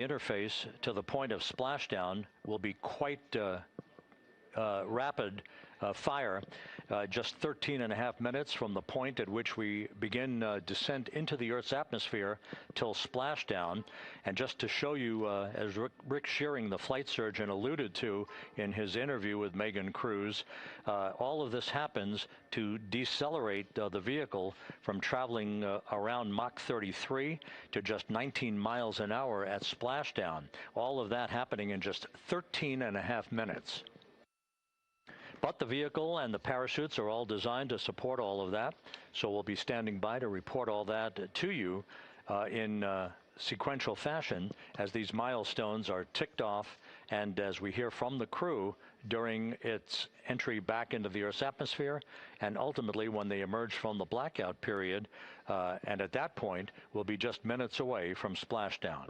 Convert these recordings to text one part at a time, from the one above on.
interface to the point of splashdown will be quite rapid fire, just 13.5 minutes from the point at which we begin descent into the Earth's atmosphere till splashdown. And just to show you, as Rick Shearing, the flight surgeon, alluded to in his interview with Megan Cruz, all of this happens to decelerate the vehicle from traveling around Mach 33 to just 19 miles an hour at splashdown. All of that happening in just 13.5 minutes. But the vehicle and the parachutes are all designed to support all of that. So we'll be standing by to report all that to you in sequential fashion as these milestones are ticked off and as we hear from the crew during its entry back into the Earth's atmosphere and ultimately when they emerge from the blackout period. And at that point, we'll be just minutes away from splashdown.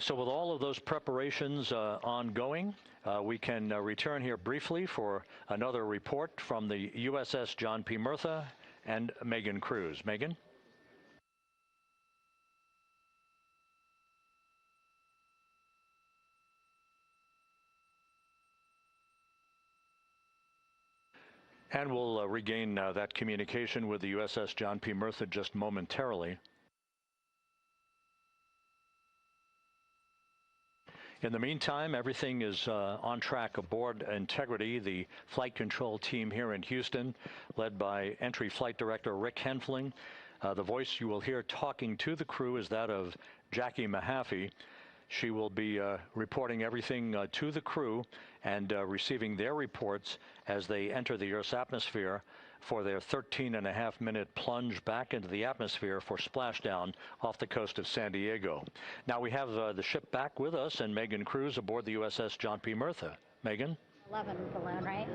So with all of those preparations ongoing, we can return here briefly for another report from the USS John P. Murtha and Megan Cruz. Megan? And we'll regain that communication with the USS John P. Murtha just momentarily. In the meantime, everything is on track aboard Integrity, the flight control team here in Houston, led by Entry Flight Director Rick Henfling. The voice you will hear talking to the crew is that of Jackie Mahaffey. She will be reporting everything to the crew and receiving their reports as they enter the Earth's atmosphere for their 13.5-minute plunge back into the atmosphere for splashdown off the coast of San Diego. Now we have the ship back with us and Megan Cruz aboard the USS John P. Murtha. Megan? 11 balloon, right?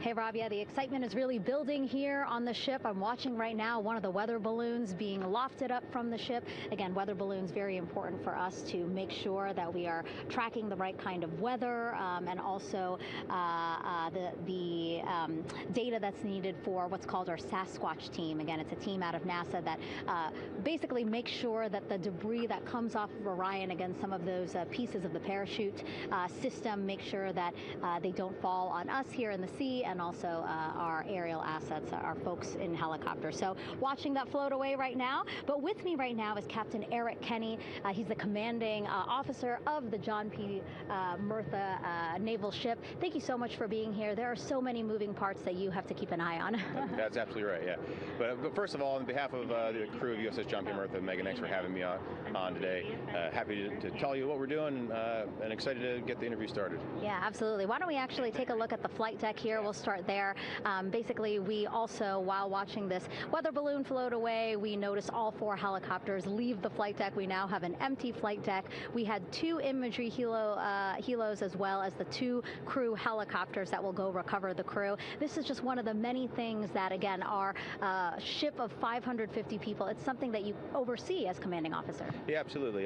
Hey, Rob, yeah, the excitement is really building here on the ship. I'm watching right now one of the weather balloons being lofted up from the ship. Again, weather balloons, very important for us to make sure that we are tracking the right kind of weather and also the data that's needed for what's called our Sasquatch team. Again, it's a team out of NASA that basically makes sure that the debris that comes off of Orion, again, some of those pieces of the parachute system, make sure that they don't fall on us here in the sea, and also our aerial assets, our folks in helicopters. So watching that float away right now. But with me right now is Captain Eric Kenny. He's the commanding officer of the John P. Murtha naval ship. Thank you so much for being here. There are so many moving parts that you have to keep an eye on. That's absolutely right, yeah. But first of all, on behalf of the crew of USS John P. Murtha, Megan, thanks for having me on today. Happy to tell you what we're doing and excited to get the interview started. Yeah, absolutely. Why don't we actually take a look at the flight deck here? We'll start there. Basically, we also, while watching this weather balloon float away, we noticed all 4 helicopters leave the flight deck. We now have an empty flight deck. We had 2 imagery helos as well as the 2 crew helicopters that will go recover the crew. This is just one of the many things that, again, our ship of 550 people, it's something that you oversee as commanding officer. Yeah, absolutely.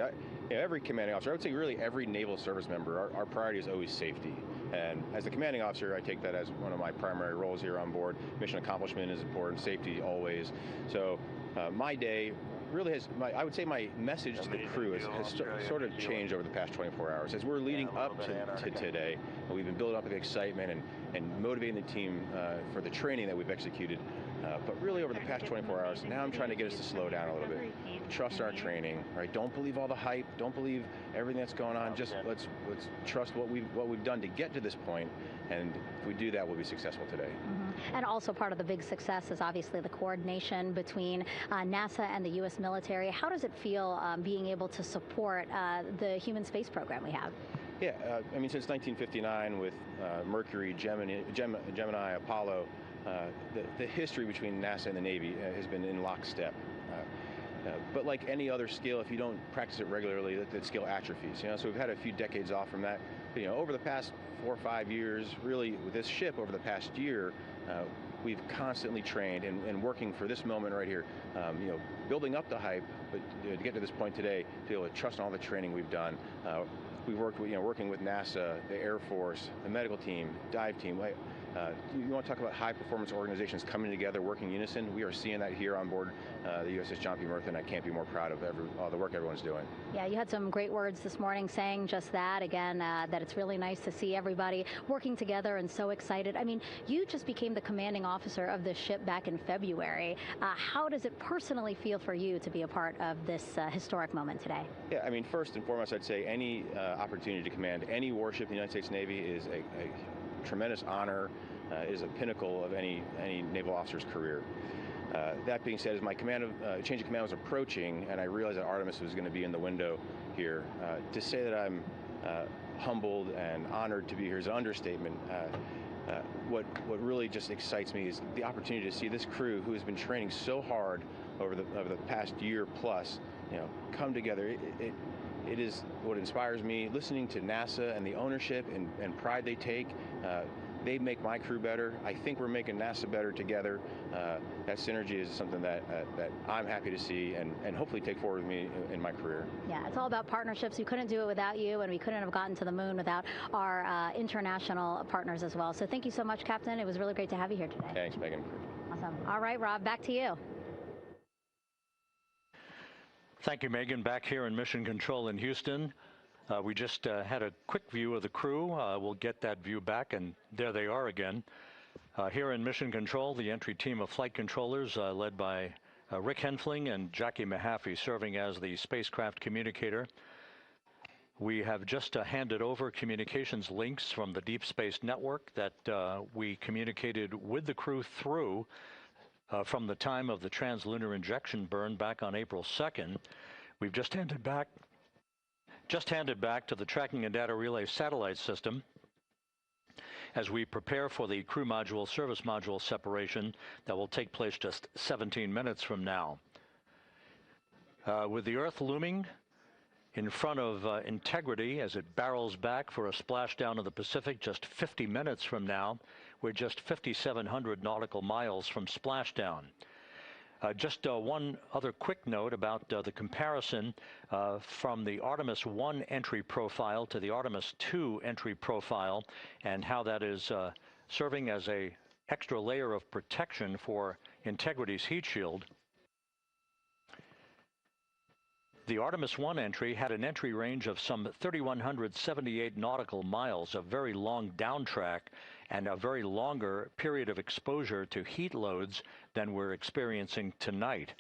Every commanding officer, I would say really every naval service member, our priority is always safety. And as the commanding officer, I take that as one of my primary roles here on board. Mission accomplishment is important, safety always. So my day really has, I would say my message to the crew has sort of changed over the past 24 hours. As we're leading up to today, we've been building up the excitement and motivating the team for the training that we've executed. But really over the past 24 hours, now I'm trying to get us to slow down a little bit. Trust our training, right? Don't believe all the hype. Don't believe everything that's going on. Just let's trust what we've done to get to this point. And if we do that, we'll be successful today. Mm-hmm. And also part of the big success is obviously the coordination between NASA and the U.S. military. How does it feel being able to support the human space program we have? Yeah, I mean, since 1959 with Mercury, Gemini, Apollo, the history between NASA and the Navy has been in lockstep. But like any other skill, if you don't practice it regularly, that skill atrophies. So we've had a few decades off from that. But, over the past 4 or 5 years, really with this ship over the past year, we've constantly trained and working for this moment right here. Building up the hype, but to get to this point today, to be able to trust in all the training we've done. we've worked with, working with NASA, the Air Force, the medical team, dive team. You want to talk about high-performance organizations coming together, working in unison? We are seeing that here on board the USS John P. Murtha, and I can't be more proud of all the work everyone's doing. Yeah, you had some great words this morning saying just that, again, that it's really nice to see everybody working together and so excited. I mean, you just became the commanding officer of this ship back in February. How does it personally feel for you to be a part of this historic moment today? Yeah, I mean, first and foremost, I'd say any opportunity to command any warship in the United States Navy is a tremendous honor, is a pinnacle of any naval officer's career. That being said, as my change of command was approaching, and I realized that Artemis was going to be in the window here, to say that I'm humbled and honored to be here is an understatement. What really just excites me is the opportunity to see this crew, who has been training so hard over the past year plus, come together. It is what inspires me. Listening to NASA and the ownership and pride they take. They make my crew better. I think we're making NASA better together. That synergy is something that I'm happy to see and hopefully take forward with me in my career. Yeah, it's all about partnerships. We couldn't do it without you, and we couldn't have gotten to the moon without our international partners as well. So thank you so much, Captain. It was really great to have you here today. Thanks, Megan. Awesome. All right, Rob, back to you. Thank you, Megan. Back here in Mission Control in Houston. We just had a quick view of the crew. We'll get that view back, and there they are again. Here in Mission Control, the entry team of flight controllers led by Rick Henfling and Jackie Mahaffey serving as the spacecraft communicator. We have just handed over communications links from the Deep Space Network that we communicated with the crew through from the time of the translunar injection burn back on April 2nd. We've just handed back to the Tracking and Data Relay satellite system as we prepare for the crew module service module separation that will take place just 17 minutes from now. With the Earth looming in front of Integrity as it barrels back for a splashdown in the Pacific just 50 minutes from now, we're just 5,700 nautical miles from splashdown. Just one other quick note about the comparison from the Artemis I entry profile to the Artemis II entry profile and how that is serving as an extra layer of protection for Integrity's heat shield. The Artemis I entry had an entry range of some 3,178 nautical miles, a very long downtrack, and a very longer period of exposure to heat loads than we're experiencing tonight.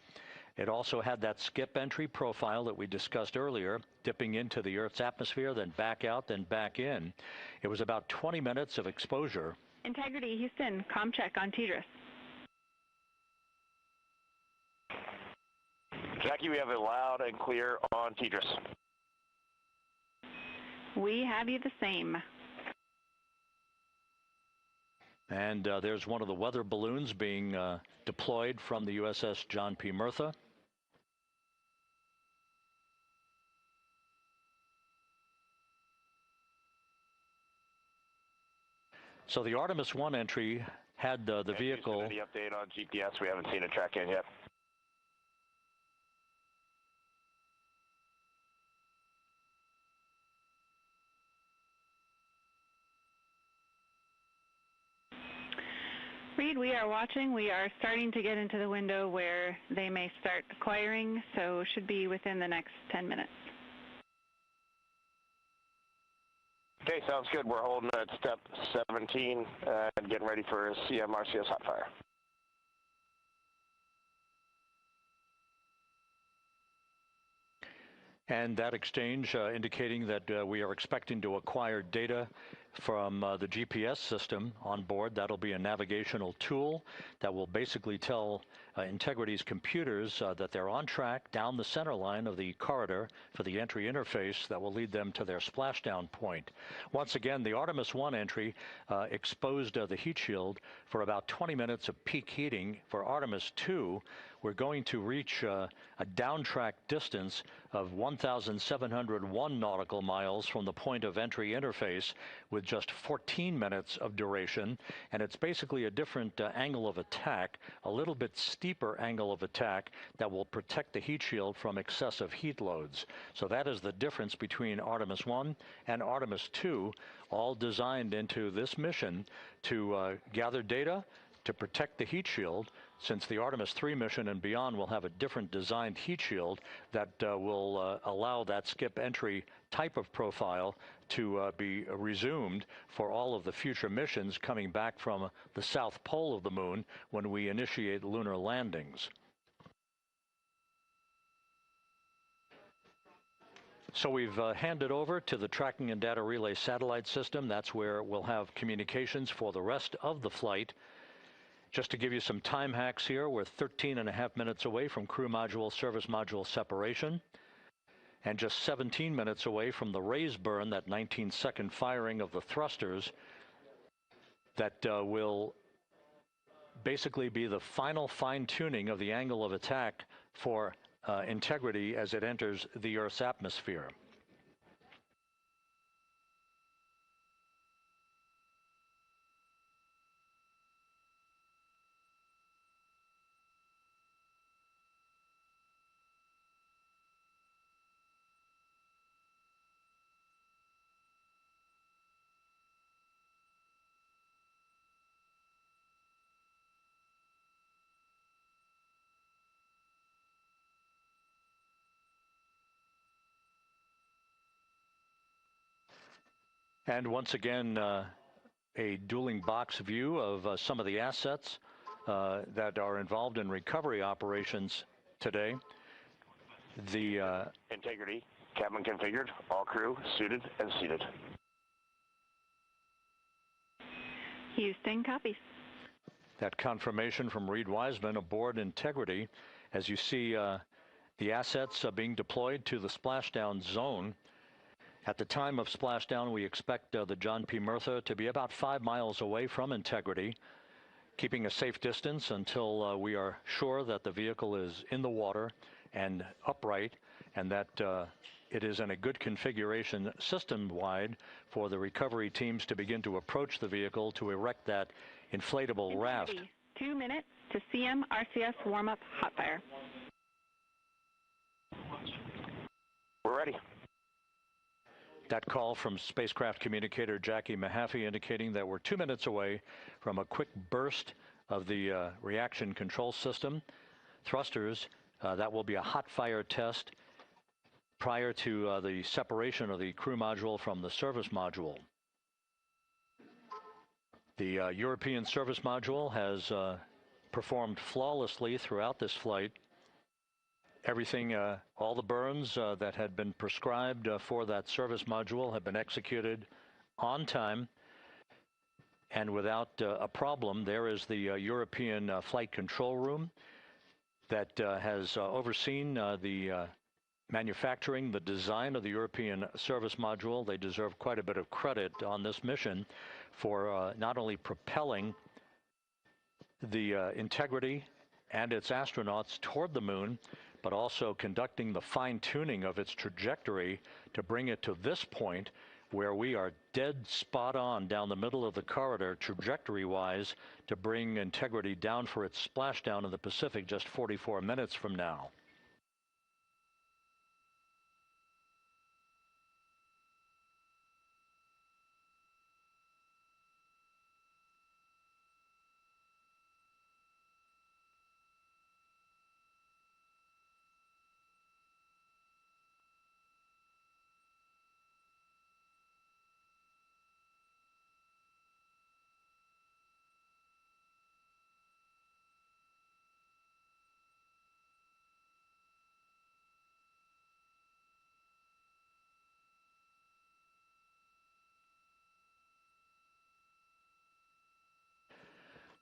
It also had that skip entry profile that we discussed earlier, dipping into the Earth's atmosphere, then back out, then back in. It was about 20 minutes of exposure. Integrity, Houston, comm check on TDRS. Jackie, we have it loud and clear on TDRS. We have you the same. And there's one of the weather balloons being deployed from the USS John P. Murtha. So the Artemis I entry had the vehicle. Any update on GPS? We haven't seen a track in yet. Reed, we are watching. We are starting to get into the window where they may start acquiring, so should be within the next 10 minutes. Okay, sounds good. We're holding at step 17 and getting ready for CMRCS hot fire. And that exchange indicating that we are expecting to acquire data from the GPS system on board. That'll be a navigational tool that will basically tell Integrity's computers that they're on track down the center line of the corridor for the entry interface that will lead them to their splashdown point. Once again, the Artemis I entry exposed the heat shield for about 20 minutes of peak heating. For Artemis II, we're going to reach a downtrack distance of 1,701 nautical miles from the point of entry interface with just 14 minutes of duration. And it's basically a different angle of attack, a little bit steeper angle of attack that will protect the heat shield from excessive heat loads. So that is the difference between Artemis I and Artemis II, all designed into this mission to gather data, to protect the heat shield, since the Artemis III mission and beyond will have a different designed heat shield that will allow that skip entry type of profile to be resumed for all of the future missions coming back from the south pole of the moon when we initiate lunar landings. So we've handed over to the tracking and data relay satellite system. That's where we'll have communications for the rest of the flight. Just to give you some time hacks here, we're 13.5 minutes away from crew module, service module separation, and just 17 minutes away from the raise burn, that 19-second firing of the thrusters that will basically be the final fine-tuning of the angle of attack for integrity as it enters the Earth's atmosphere. And once again, a dueling box view of some of the assets that are involved in recovery operations today. The integrity, cabin configured, all crew suited and seated. Houston, copies. That confirmation from Reed Wiseman aboard Integrity, as you see the assets being deployed to the splashdown zone. At the time of splashdown, we expect the John P. Murtha to be about 5 miles away from Integrity, keeping a safe distance until we are sure that the vehicle is in the water and upright, and that it is in a good configuration system-wide for the recovery teams to begin to approach the vehicle to erect that inflatable raft. 2 minutes to CM RCS warm-up hot fire. We're ready. That call from spacecraft communicator Jackie Mahaffey indicating that we're 2 minutes away from a quick burst of the reaction control system. Thrusters, that will be a hot fire test prior to the separation of the crew module from the service module. The European service module has performed flawlessly throughout this flight. Everything, all the burns that had been prescribed for that service module have been executed on time and without a problem. There is the European flight control room that has overseen the manufacturing, the design of the European service module. They deserve quite a bit of credit on this mission for not only propelling the Integrity and its astronauts toward the moon, but also conducting the fine-tuning of its trajectory to bring it to this point where we are dead spot on down the middle of the corridor trajectory-wise to bring Integrity down for its splashdown in the Pacific just 44 minutes from now.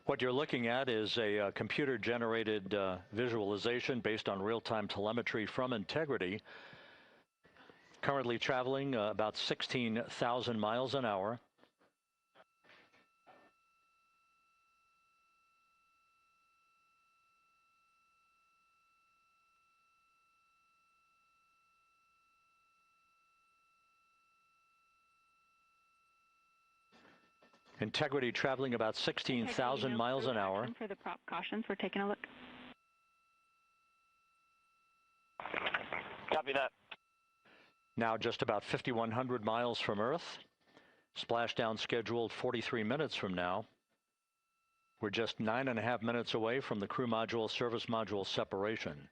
What you're looking at is a computer-generated visualization based on real-time telemetry from Integrity, currently traveling about 16,000 miles an hour. Integrity traveling about 16,000 miles an hour. For the prop cautions, we're taking a look. Copy that. Now just about 5,100 miles from Earth. Splashdown scheduled 43 minutes from now. We're just 9.5 minutes away from the crew module service module separation.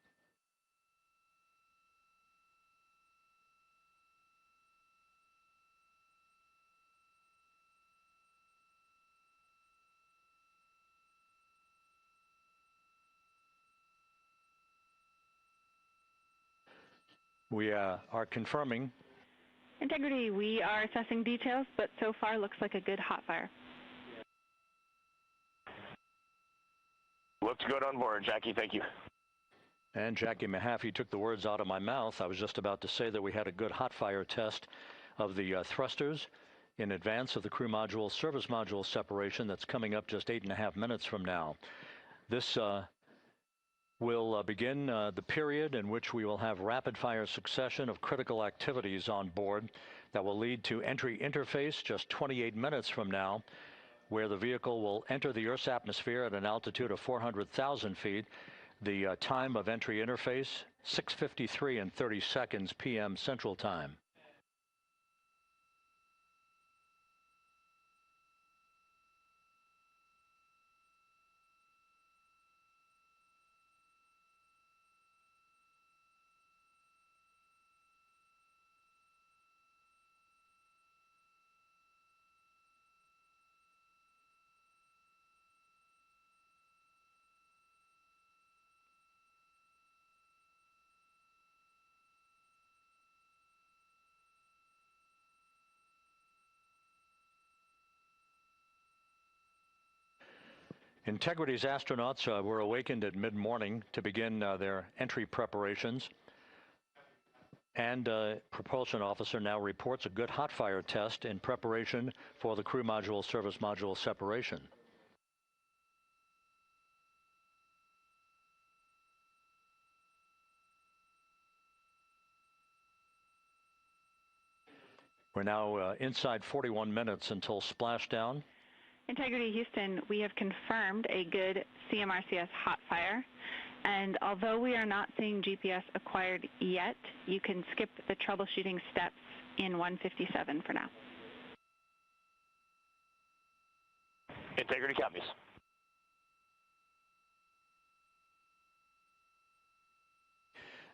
We are confirming. Integrity, we are assessing details, but so far looks like a good hot fire. Looks good on board, Jackie. Thank you. And Jackie Mahaffey took the words out of my mouth. I was just about to say that we had a good hot fire test of the thrusters in advance of the crew module service module separation that's coming up just 8.5 minutes from now. This will begin the period in which we will have rapid-fire succession of critical activities on board that will lead to entry interface just 28 minutes from now, where the vehicle will enter the Earth's atmosphere at an altitude of 400,000 feet. The time of entry interface, 6:53 and 30 seconds p.m. Central Time. Integrity's astronauts were awakened at mid-morning to begin their entry preparations. And propulsion officer now reports a good hot fire test in preparation for the crew module service module separation. We're now inside 41 minutes until splashdown. Integrity Houston, we have confirmed a good CMRCS hot fire, and although we are not seeing GPS acquired yet, you can skip the troubleshooting steps in 157 for now. Integrity copies.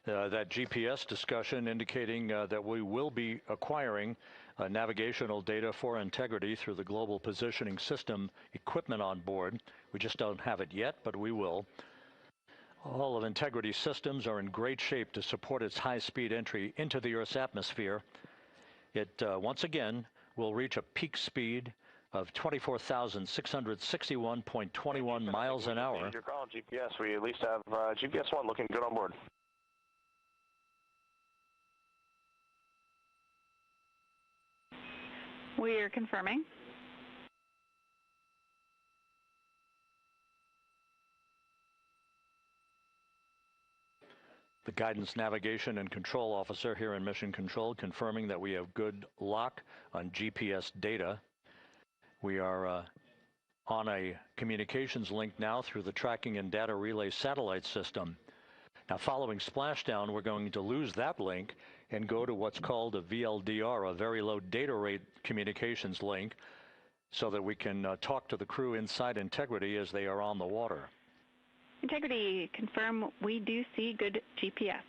That GPS discussion indicating that we will be acquiring navigational data for Integrity through the Global Positioning System equipment on board. We just don't have it yet, but we will. All of Integrity's systems are in great shape to support its high-speed entry into the Earth's atmosphere. It, once again, will reach a peak speed of 24,661.21 miles an hour. Your call, GPS. We at least have GPS 1 looking good on board. We are confirming. The guidance, navigation, and control officer here in Mission Control confirming that we have good lock on GPS data. We are on a communications link now through the tracking and data relay satellite system. Now, following splashdown, we're going to lose that link and go to what's called a VLDR, a very low data rate communications link, so that we can talk to the crew inside Integrity as they are on the water. Integrity, confirm we do see good GPS.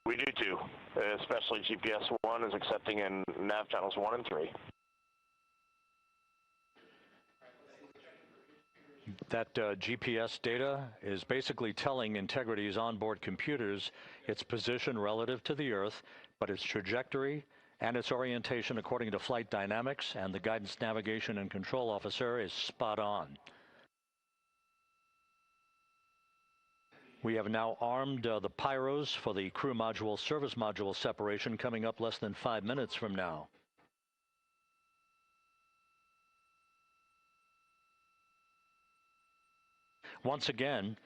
We do too, especially GPS 1 is accepting in nav channels 1 and 3. That GPS data is basically telling Integrity's onboard computers its position relative to the Earth, but its trajectory and its orientation according to flight dynamics and the guidance, navigation, and control officer is spot on. We have now armed the pyros for the crew module service module separation coming up less than 5 minutes from now. Once again,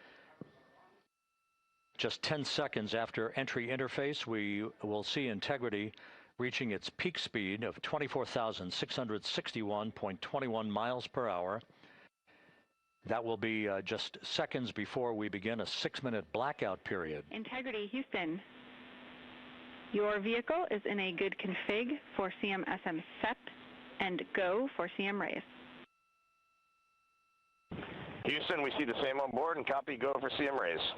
just 10 seconds after entry interface, we will see Integrity reaching its peak speed of 24,661.21 miles per hour. That will be just seconds before we begin a 6-minute blackout period. Integrity, Houston. Your vehicle is in a good config for CM-SM SEP and go for CM raise. Houston, we see the same on board and copy go for CM raise.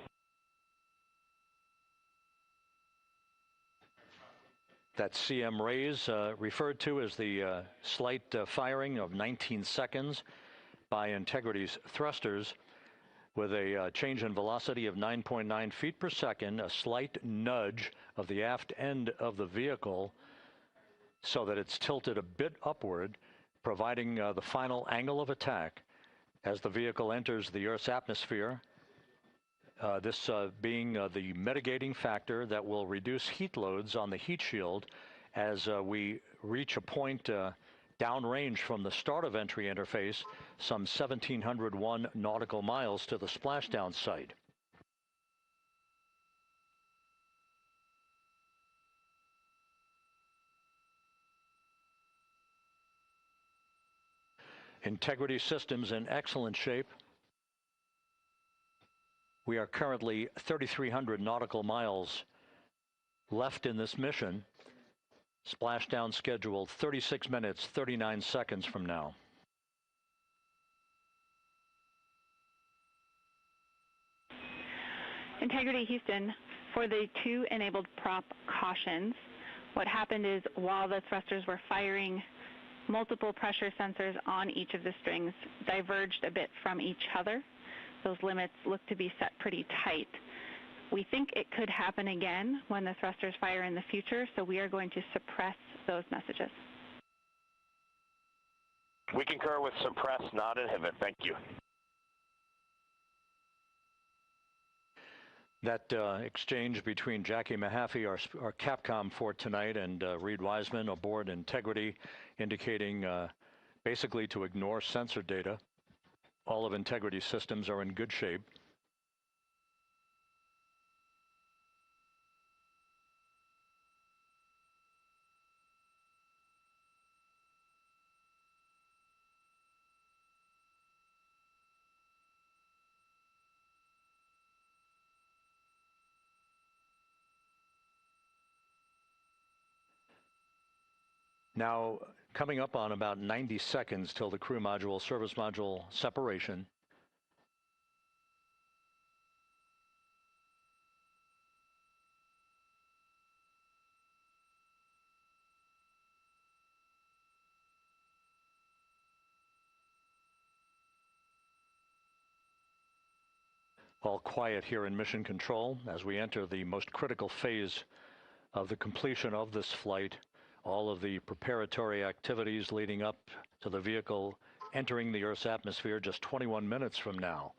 That CM raise referred to as the slight firing of 19 seconds by Integrity's thrusters with a change in velocity of 9.9 feet per second, a slight nudge of the aft end of the vehicle so that it's tilted a bit upward, providing the final angle of attack as the vehicle enters the Earth's atmosphere. This being the mitigating factor that will reduce heat loads on the heat shield as we reach a point downrange from the start of entry interface, some 1,701 nautical miles to the splashdown site. Integrity systems in excellent shape. We are currently 3,300 nautical miles left in this mission. Splashdown scheduled 36 minutes, 39 seconds from now. Integrity, Houston. For the 2 enabled prop cautions, what happened is while the thrusters were firing, multiple pressure sensors on each of the strings diverged a bit from each other. Those limits look to be set pretty tight. We think it could happen again when the thrusters fire in the future, so we are going to suppress those messages. We concur with suppress, not inhibit. Thank you. That exchange between Jackie Mahaffey, our Capcom for tonight, and Reed Wiseman aboard Integrity, indicating basically to ignore sensor data. All of Integrity systems are in good shape. Now, coming up on about 90 seconds till the crew module, service module separation. All quiet here in Mission Control as we enter the most critical phase of the completion of this flight. All of the preparatory activities leading up to the vehicle entering the Earth's atmosphere just 21 minutes from now.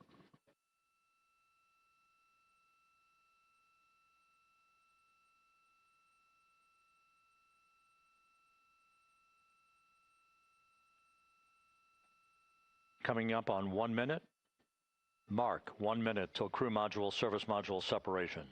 Coming up on 1 minute. Mark 1 minute till crew module, service module separation.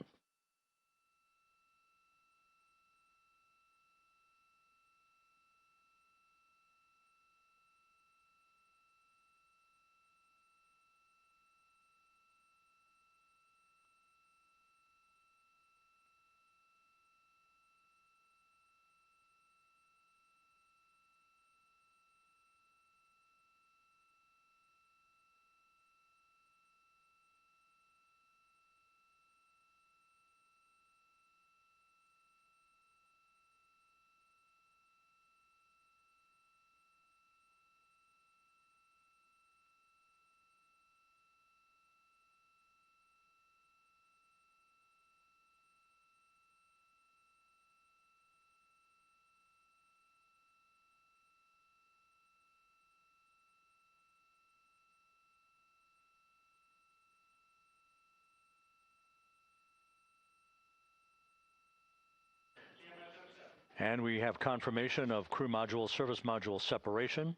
And we have confirmation of crew module, service module separation,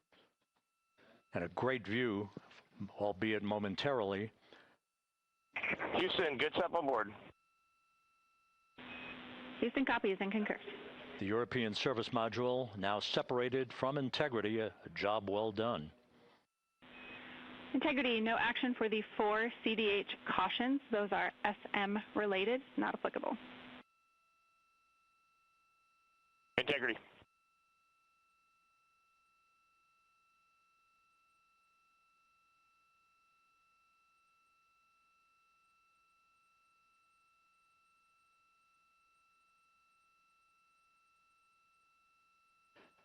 and a great view, albeit momentarily. Houston, good step on board. Houston copies and concurs. The European service module now separated from Integrity, a job well done. Integrity, no action for the 4 CDH cautions. Those are SM related, not applicable. Integrity.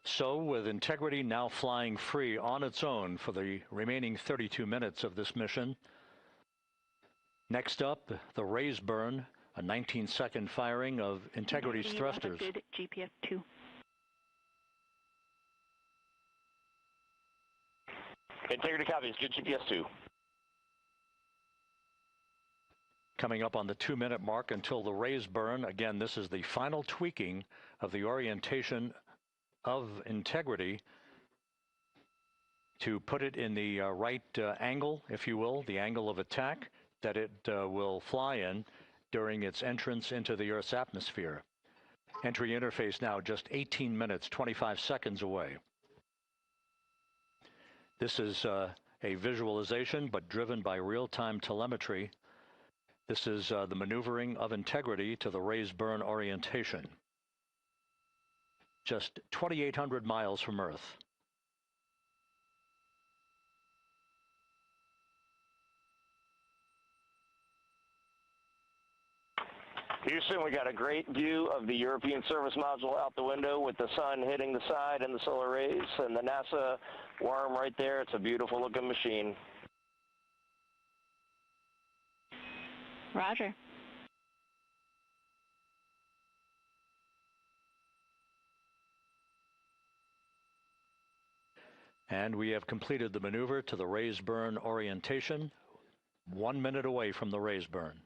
So, with Integrity now flying free on its own for the remaining 32 minutes of this mission, next up, the raise burn, a 19-second firing of Integrity's thrusters. Good GPS 2. Integrity copies. Good GPS 2. Coming up on the 2-minute mark until the raise burn. Again, this is the final tweaking of the orientation of Integrity to put it in the right angle, if you will, the angle of attack that it will fly in during its entrance into the Earth's atmosphere. Entry interface now just 18 minutes, 25 seconds away. This is a visualization, but driven by real-time telemetry. This is the maneuvering of Integrity to the raise burn orientation. Just 2,800 miles from Earth. Houston, we got a great view of the European service module out the window with the sun hitting the side and the solar rays and the NASA worm right there. It's a beautiful looking machine. Roger. And we have completed the maneuver to the raise burn orientation, 1 minute away from the raise burn.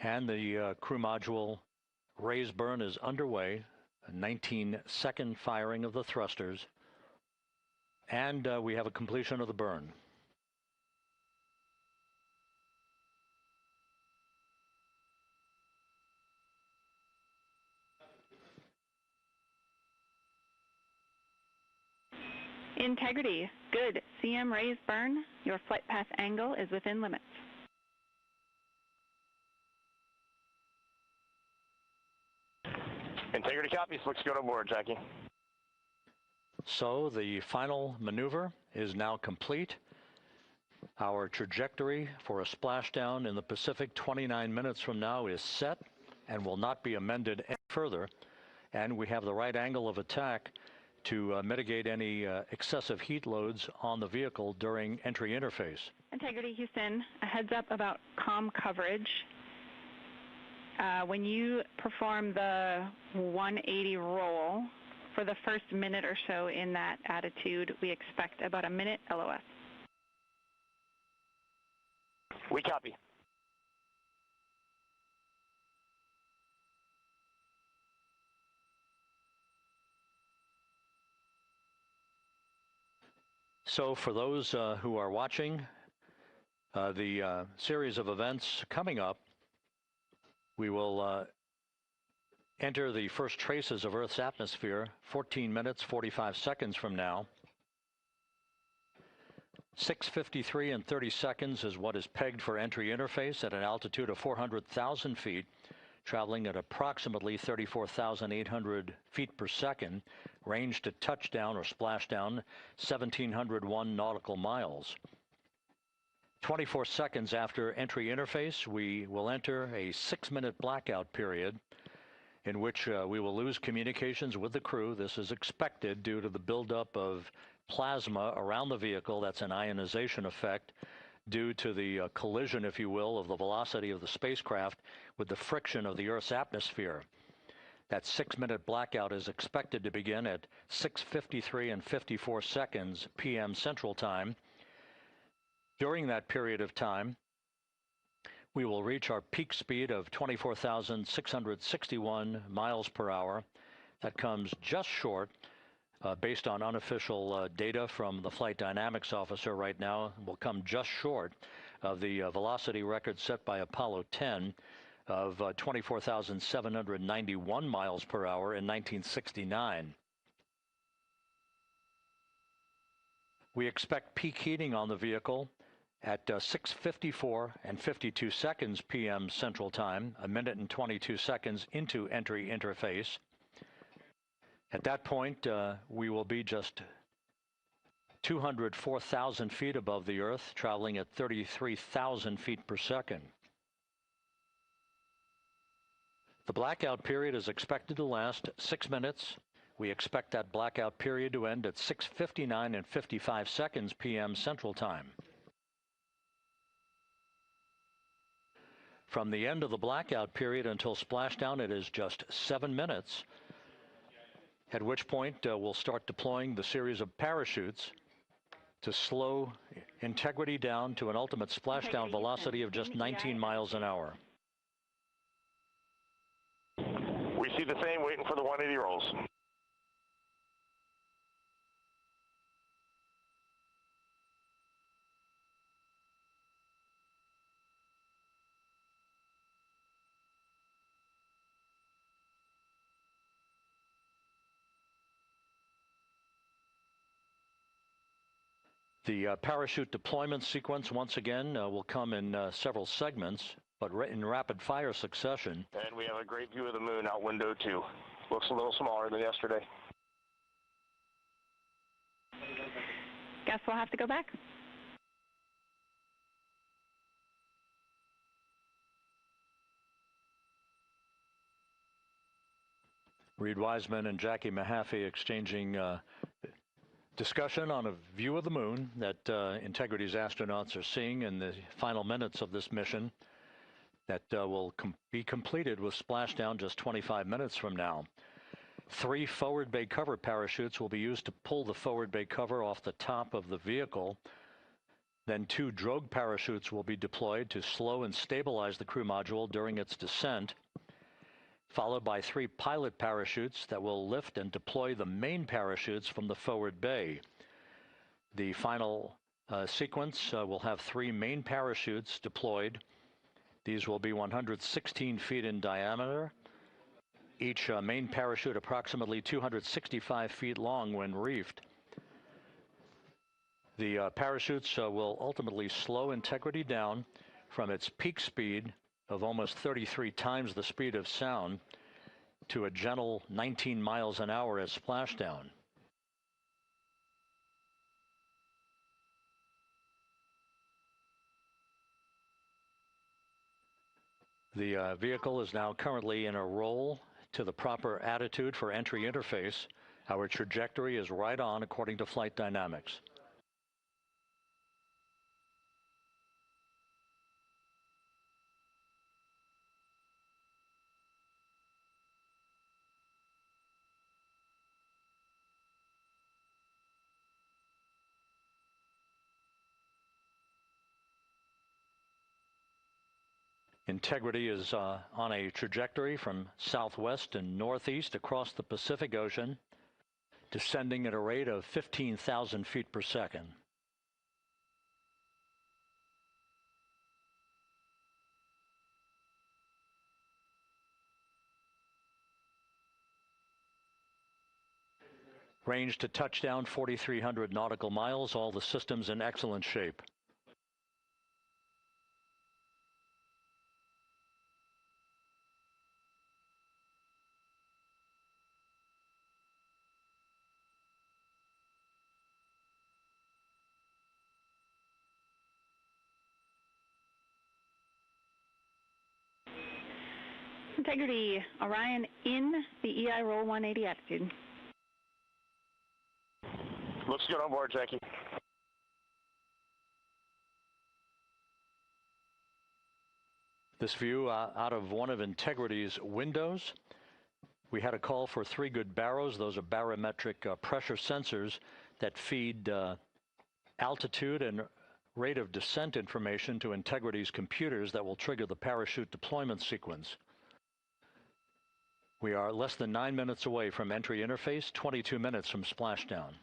And the crew module raise burn is underway, a 19-second firing of the thrusters, and we have a completion of the burn. Integrity, good. CM raise burn. Your flight path angle is within limits. Integrity copies. Looks good on board, Jackie. So the final maneuver is now complete. Our trajectory for a splashdown in the Pacific 29 minutes from now is set and will not be amended any further. And we have the right angle of attack to mitigate any excessive heat loads on the vehicle during entry interface. Integrity, Houston, a heads up about comm coverage. When you perform the 180 roll, for the first minute or so in that attitude, we expect about a minute LOS. We copy. So for those who are watching the series of events coming up, we will enter the first traces of Earth's atmosphere 14 minutes, 45 seconds from now. 6:53 and 30 seconds is what is pegged for entry interface at an altitude of 400,000 feet, traveling at approximately 34,800 feet per second, range to touchdown or splashdown 1,701 nautical miles. 24 seconds after entry interface, we will enter a 6-minute blackout period in which we will lose communications with the crew. This is expected due to the buildup of plasma around the vehicle. That's an ionization effect due to the collision, if you will, of the velocity of the spacecraft with the friction of the Earth's atmosphere. That 6-minute blackout is expected to begin at 6:53 and 54 seconds p.m. Central Time. During that period of time, we will reach our peak speed of 24,661 miles per hour. That comes just short, based on unofficial data from the flight dynamics officer right now, will come just short of the velocity record set by Apollo 10 of 24,791 miles per hour in 1969. We expect peak heating on the vehicle at 6:54 and 52 seconds p.m. Central Time, a minute and 22 seconds into entry interface. At that point, we will be just 204,000 feet above the Earth, traveling at 33,000 feet per second. The blackout period is expected to last 6 minutes. We expect that blackout period to end at 6:59 and 55 seconds p.m. Central Time. From the end of the blackout period until splashdown, it is just 7 minutes, at which point we'll start deploying the series of parachutes to slow integrity down to an ultimate splashdown velocity of just 19 miles an hour. We see the same, waiting for the 180 rolls. The parachute deployment sequence, once again, will come in several segments, but in rapid fire succession. And we have a great view of the moon out window too. Looks a little smaller than yesterday. Guess we'll have to go back. Reed Wiseman and Jackie Mahaffey exchanging discussion on a view of the moon that Integrity's astronauts are seeing in the final minutes of this mission that will be completed with splashdown just 25 minutes from now. 3 forward bay cover parachutes will be used to pull the forward bay cover off the top of the vehicle. Then 2 drogue parachutes will be deployed to slow and stabilize the crew module during its descent, followed by 3 pilot parachutes that will lift and deploy the main parachutes from the forward bay. The final sequence will have 3 main parachutes deployed. These will be 116 feet in diameter, each main parachute approximately 265 feet long when reefed. The parachutes will ultimately slow Integrity down from its peak speed of almost 33 times the speed of sound to a gentle 19 miles an hour at splashdown. The vehicle is now currently in a roll to the proper attitude for entry interface. Our trajectory is right on according to flight dynamics. Integrity is on a trajectory from southwest and northeast across the Pacific Ocean, descending at a rate of 15,000 feet per second. Range to touchdown 4,300 nautical miles, all the systems in excellent shape. Integrity, Orion in the EI roll 180 attitude. Looks good on board, Jackie. This view out of one of Integrity's windows. We had a call for 3 good baros. Those are barometric pressure sensors that feed altitude and rate of descent information to Integrity's computers that will trigger the parachute deployment sequence. We are less than 9 minutes away from entry interface, 22 minutes from splashdown.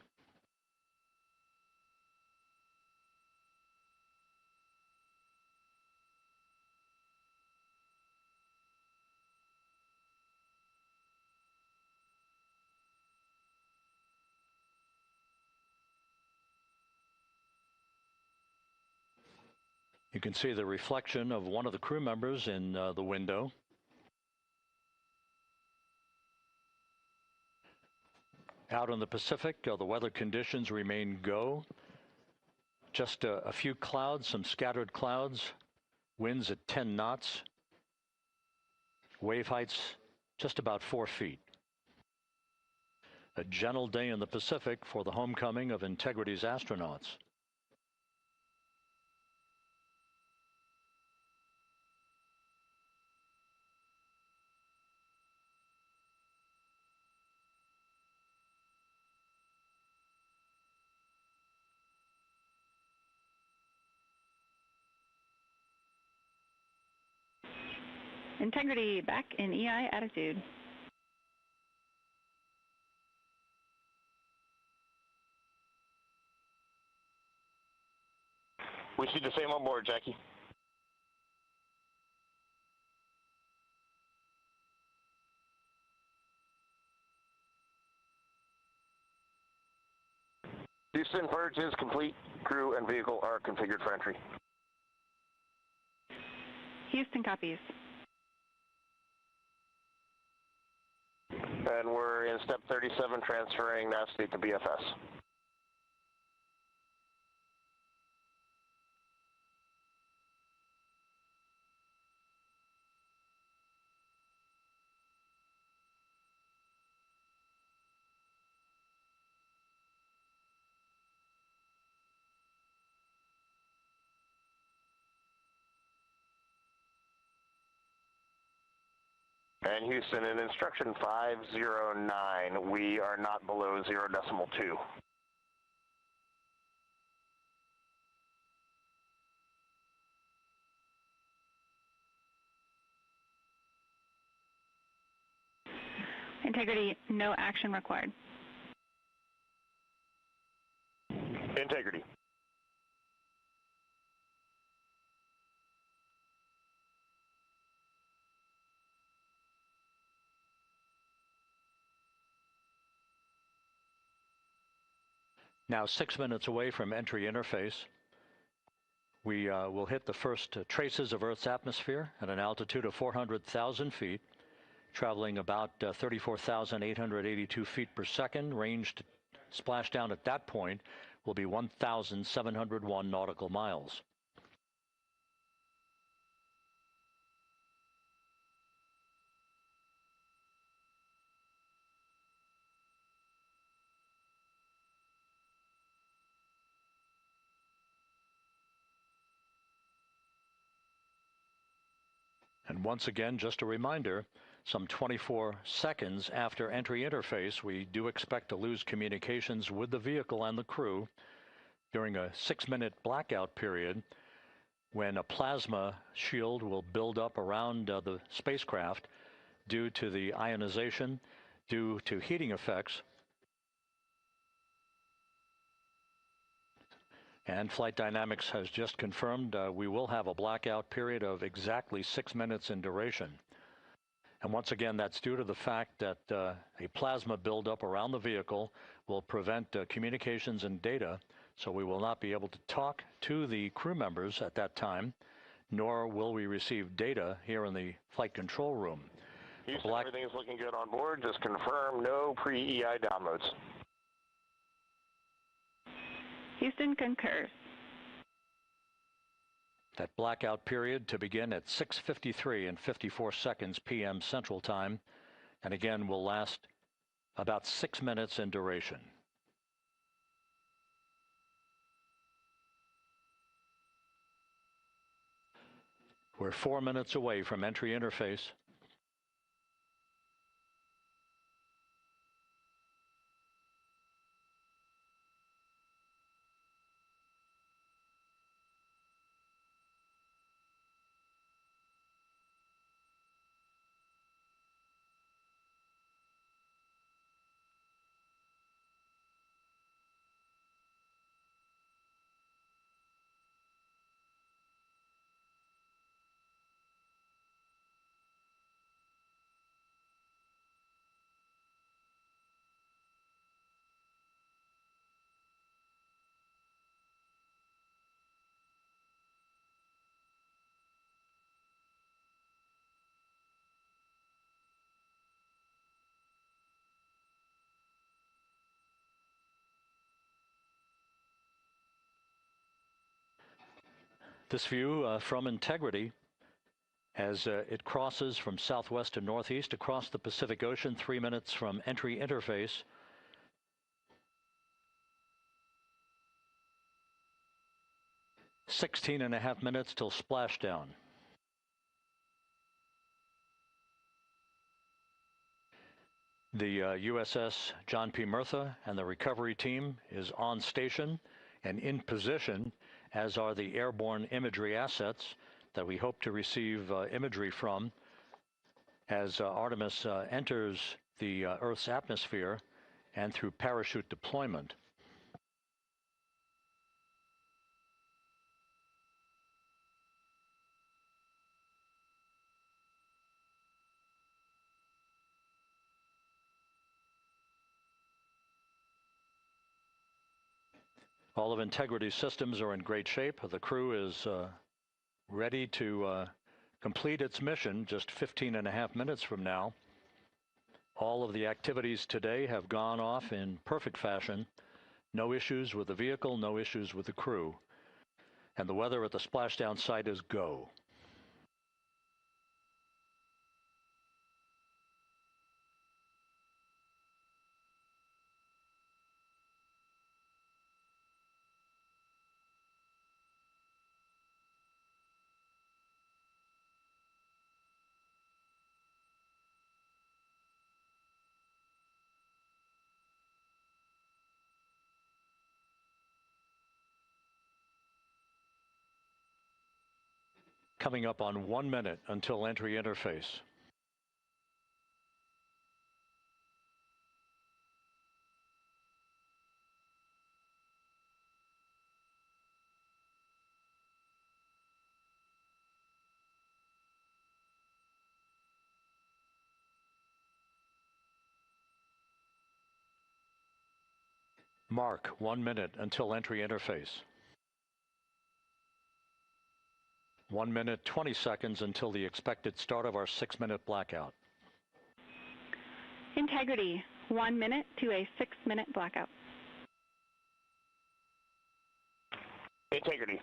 You can see the reflection of one of the crew members in the window. Out in the Pacific, the weather conditions remain go. Just a few clouds, some scattered clouds, winds at 10 knots, wave heights just about 4 feet. A gentle day in the Pacific for the homecoming of Integrity's astronauts. Integrity back in EI attitude. We see the same on board, Jackie. Houston, purge is complete. Crew and vehicle are configured for entry. Houston copies. And we're in step 37, transferring nav state to BFS. And Houston, in instruction 509, we are not below 0.2. Integrity, no action required. Integrity. Now 6 minutes away from entry interface. We will hit the first traces of Earth's atmosphere at an altitude of 400,000 feet, traveling about 34,882 feet per second. Range to splashdown at that point will be 1,701 nautical miles. And once again, just a reminder, some 24 seconds after entry interface, we do expect to lose communications with the vehicle and the crew during a 6-minute blackout period when a plasma shield will build up around the spacecraft due to the ionization, due to heating effects. And Flight Dynamics has just confirmed we will have a blackout period of exactly 6 minutes in duration. And once again, that's due to the fact that a plasma buildup around the vehicle will prevent communications and data, so we will not be able to talk to the crew members at that time, nor will we receive data here in the flight control room. Houston, everything is looking good on board. Just confirm no pre-EI downloads. Houston concurs. That blackout period to begin at 6:53 and 54 seconds p.m. Central Time, and again will last about 6 minutes in duration. We're 4 minutes away from entry interface. This view from Integrity as it crosses from southwest to northeast across the Pacific Ocean, 3 minutes from entry interface. "16.5 minutes till splashdown." The USS John P. Murtha and the recovery team is on station and in position, as are the airborne imagery assets that we hope to receive imagery from as Artemis enters the Earth's atmosphere and through parachute deployment. All of Integrity's systems are in great shape. The crew is ready to complete its mission just 15.5 minutes from now. All of the activities today have gone off in perfect fashion. No issues with the vehicle, no issues with the crew. And the weather at the splashdown site is go. Coming up on 1 minute until entry interface. Mark 1 minute until entry interface. 1 minute, 20 seconds until the expected start of our 6-minute blackout. Integrity, 1 minute to a 6-minute blackout. Integrity.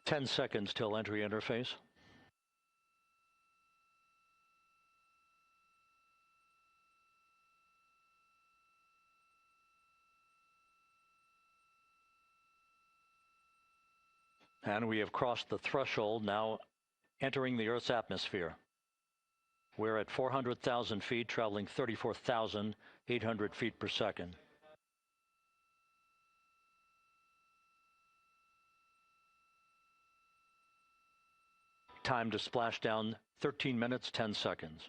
Ten seconds till entry interface. And we have crossed the threshold, now entering the Earth's atmosphere. We're at 400,000 feet, traveling 34,800 feet per second. Time to splash down, 13 minutes, 10 seconds.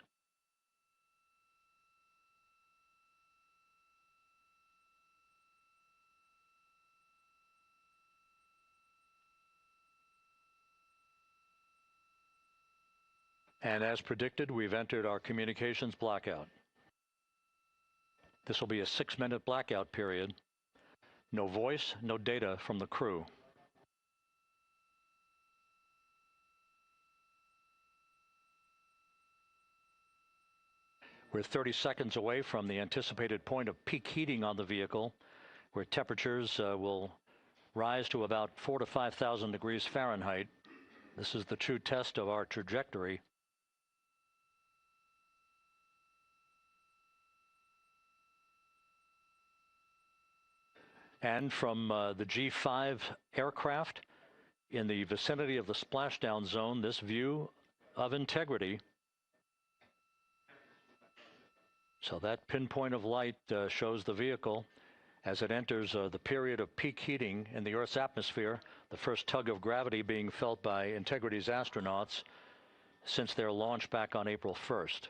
And as predicted, we've entered our communications blackout. This will be a 6-minute blackout period. No voice, no data from the crew. We're 30 seconds away from the anticipated point of peak heating on the vehicle, where temperatures will rise to about 4,000 to 5,000 degrees Fahrenheit. This is the true test of our trajectory. And from the G5 aircraft in the vicinity of the splashdown zone, this view of integrity. So that pinpoint of light shows the vehicle as it enters the period of peak heating in the Earth's atmosphere, the first tug of gravity being felt by Integrity's astronauts since their launch back on April 1st.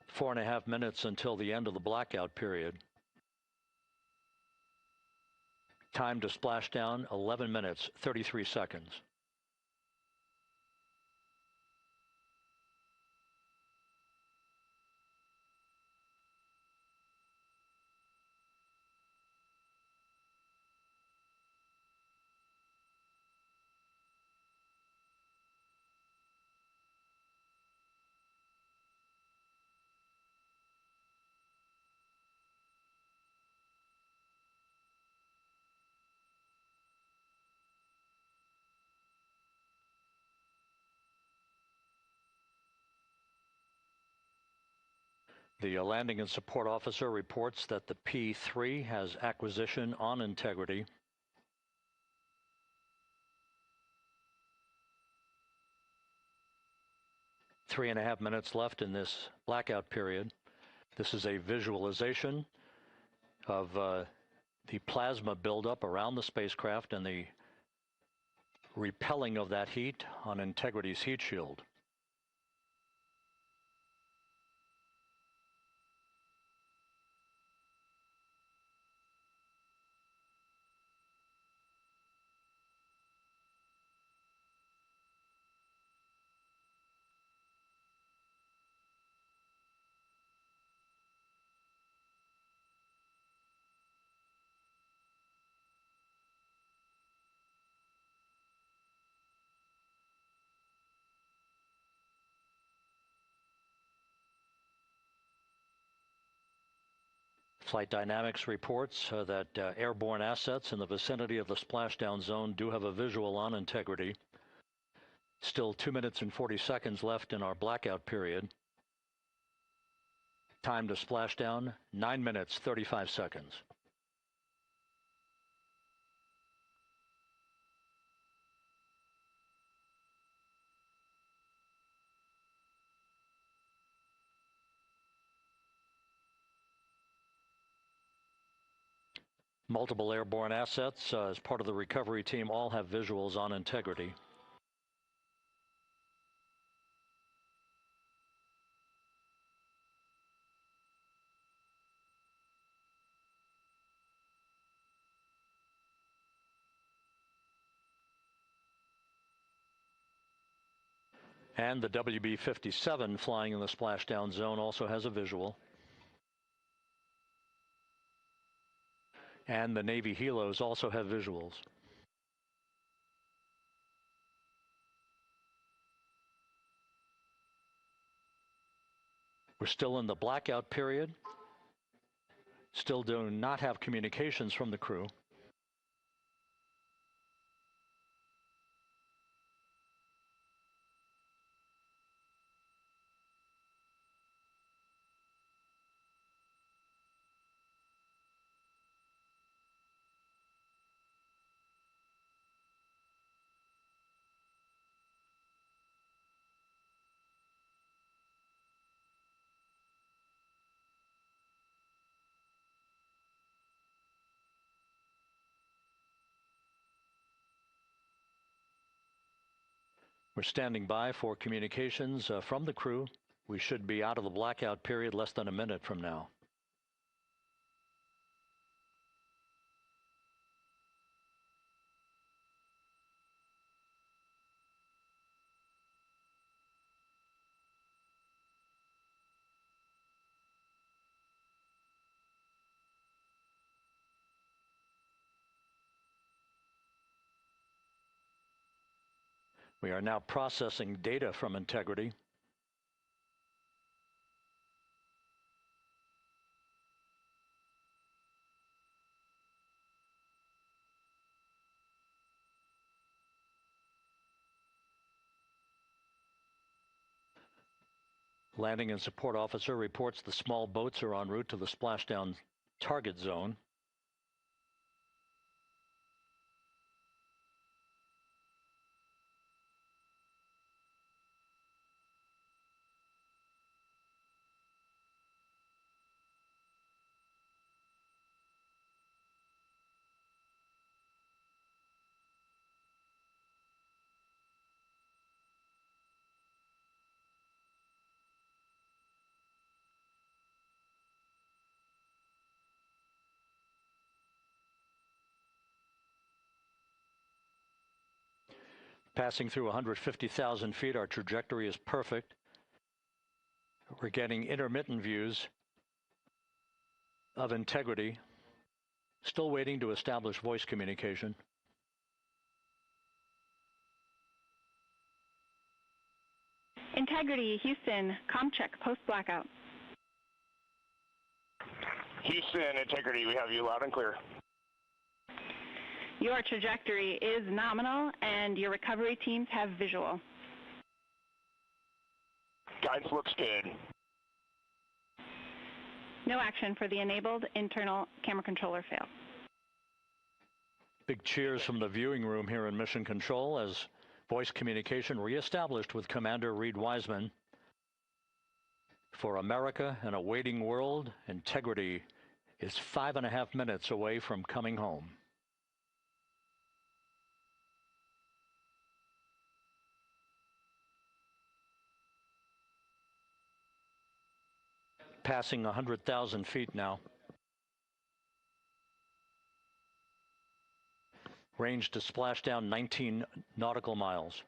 Four and a half minutes until the end of the blackout period. Time to splash down, 11 minutes, 33 seconds. The landing and support officer reports that the P-3 has acquisition on Integrity. Three and a half minutes left in this blackout period. This is a visualization of the plasma buildup around the spacecraft and the repelling of that heat on Integrity's heat shield. Flight Dynamics reports that airborne assets in the vicinity of the splashdown zone do have a visual on Integrity. Still 2 minutes and 40 seconds left in our blackout period. Time to splashdown, 9 minutes, 35 seconds. Multiple airborne assets as part of the recovery team all have visuals on Integrity. And the WB-57 flying in the splashdown zone also has a visual. And the Navy helos also have visuals. We're still in the blackout period. Still do not have communications from the crew. We're standing by for communications from the crew. We should be out of the blackout period less than a minute from now. We are now processing data from integrity. Landing and support officer reports the small boats are en route to the splashdown target zone. Passing through 150,000 feet, our trajectory is perfect. We're getting intermittent views of integrity. Still waiting to establish voice communication. Integrity, Houston, comm check, post-blackout. Houston, Integrity, we have you loud and clear. Your trajectory is nominal, and your recovery teams have visual. Guidance looks good. No action for the enabled internal camera controller fail. Big cheers from the viewing room here in Mission Control as voice communication reestablished with Commander Reed Wiseman. For America and a waiting world, Integrity is 5.5 minutes away from coming home. Passing 100,000 feet now. Range to splashdown 19 nautical miles.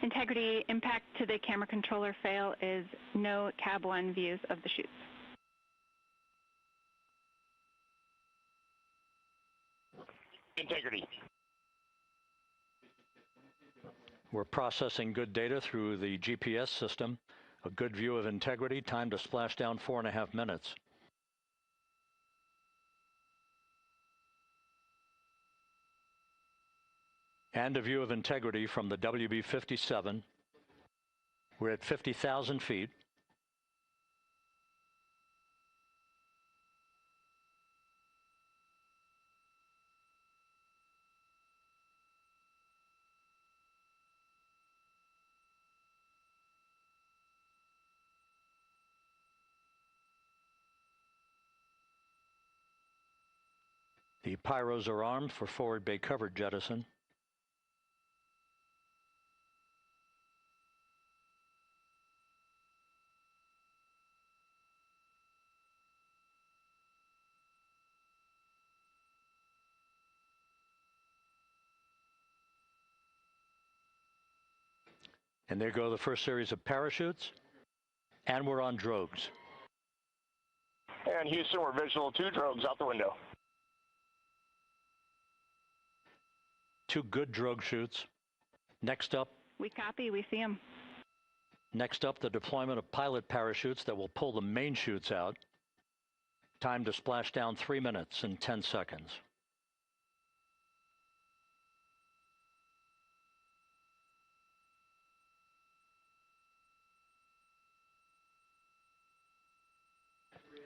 Integrity, impact to the camera controller fail is no cab 1 views of the chutes. Integrity. We're processing good data through the GPS system. A good view of Integrity, time to splashdown 4.5 minutes. And a view of Integrity from the WB-57. We're at 50,000 feet. The pyros are armed for forward bay cover jettison. And there go the first series of parachutes. And we're on drogues. And Houston, we're visual 2 drogues out the window. 2 good drogue chutes. Next up. We copy, we see them. Next up, the deployment of pilot parachutes that will pull the main chutes out. Time to splash down 3 minutes and 10 seconds.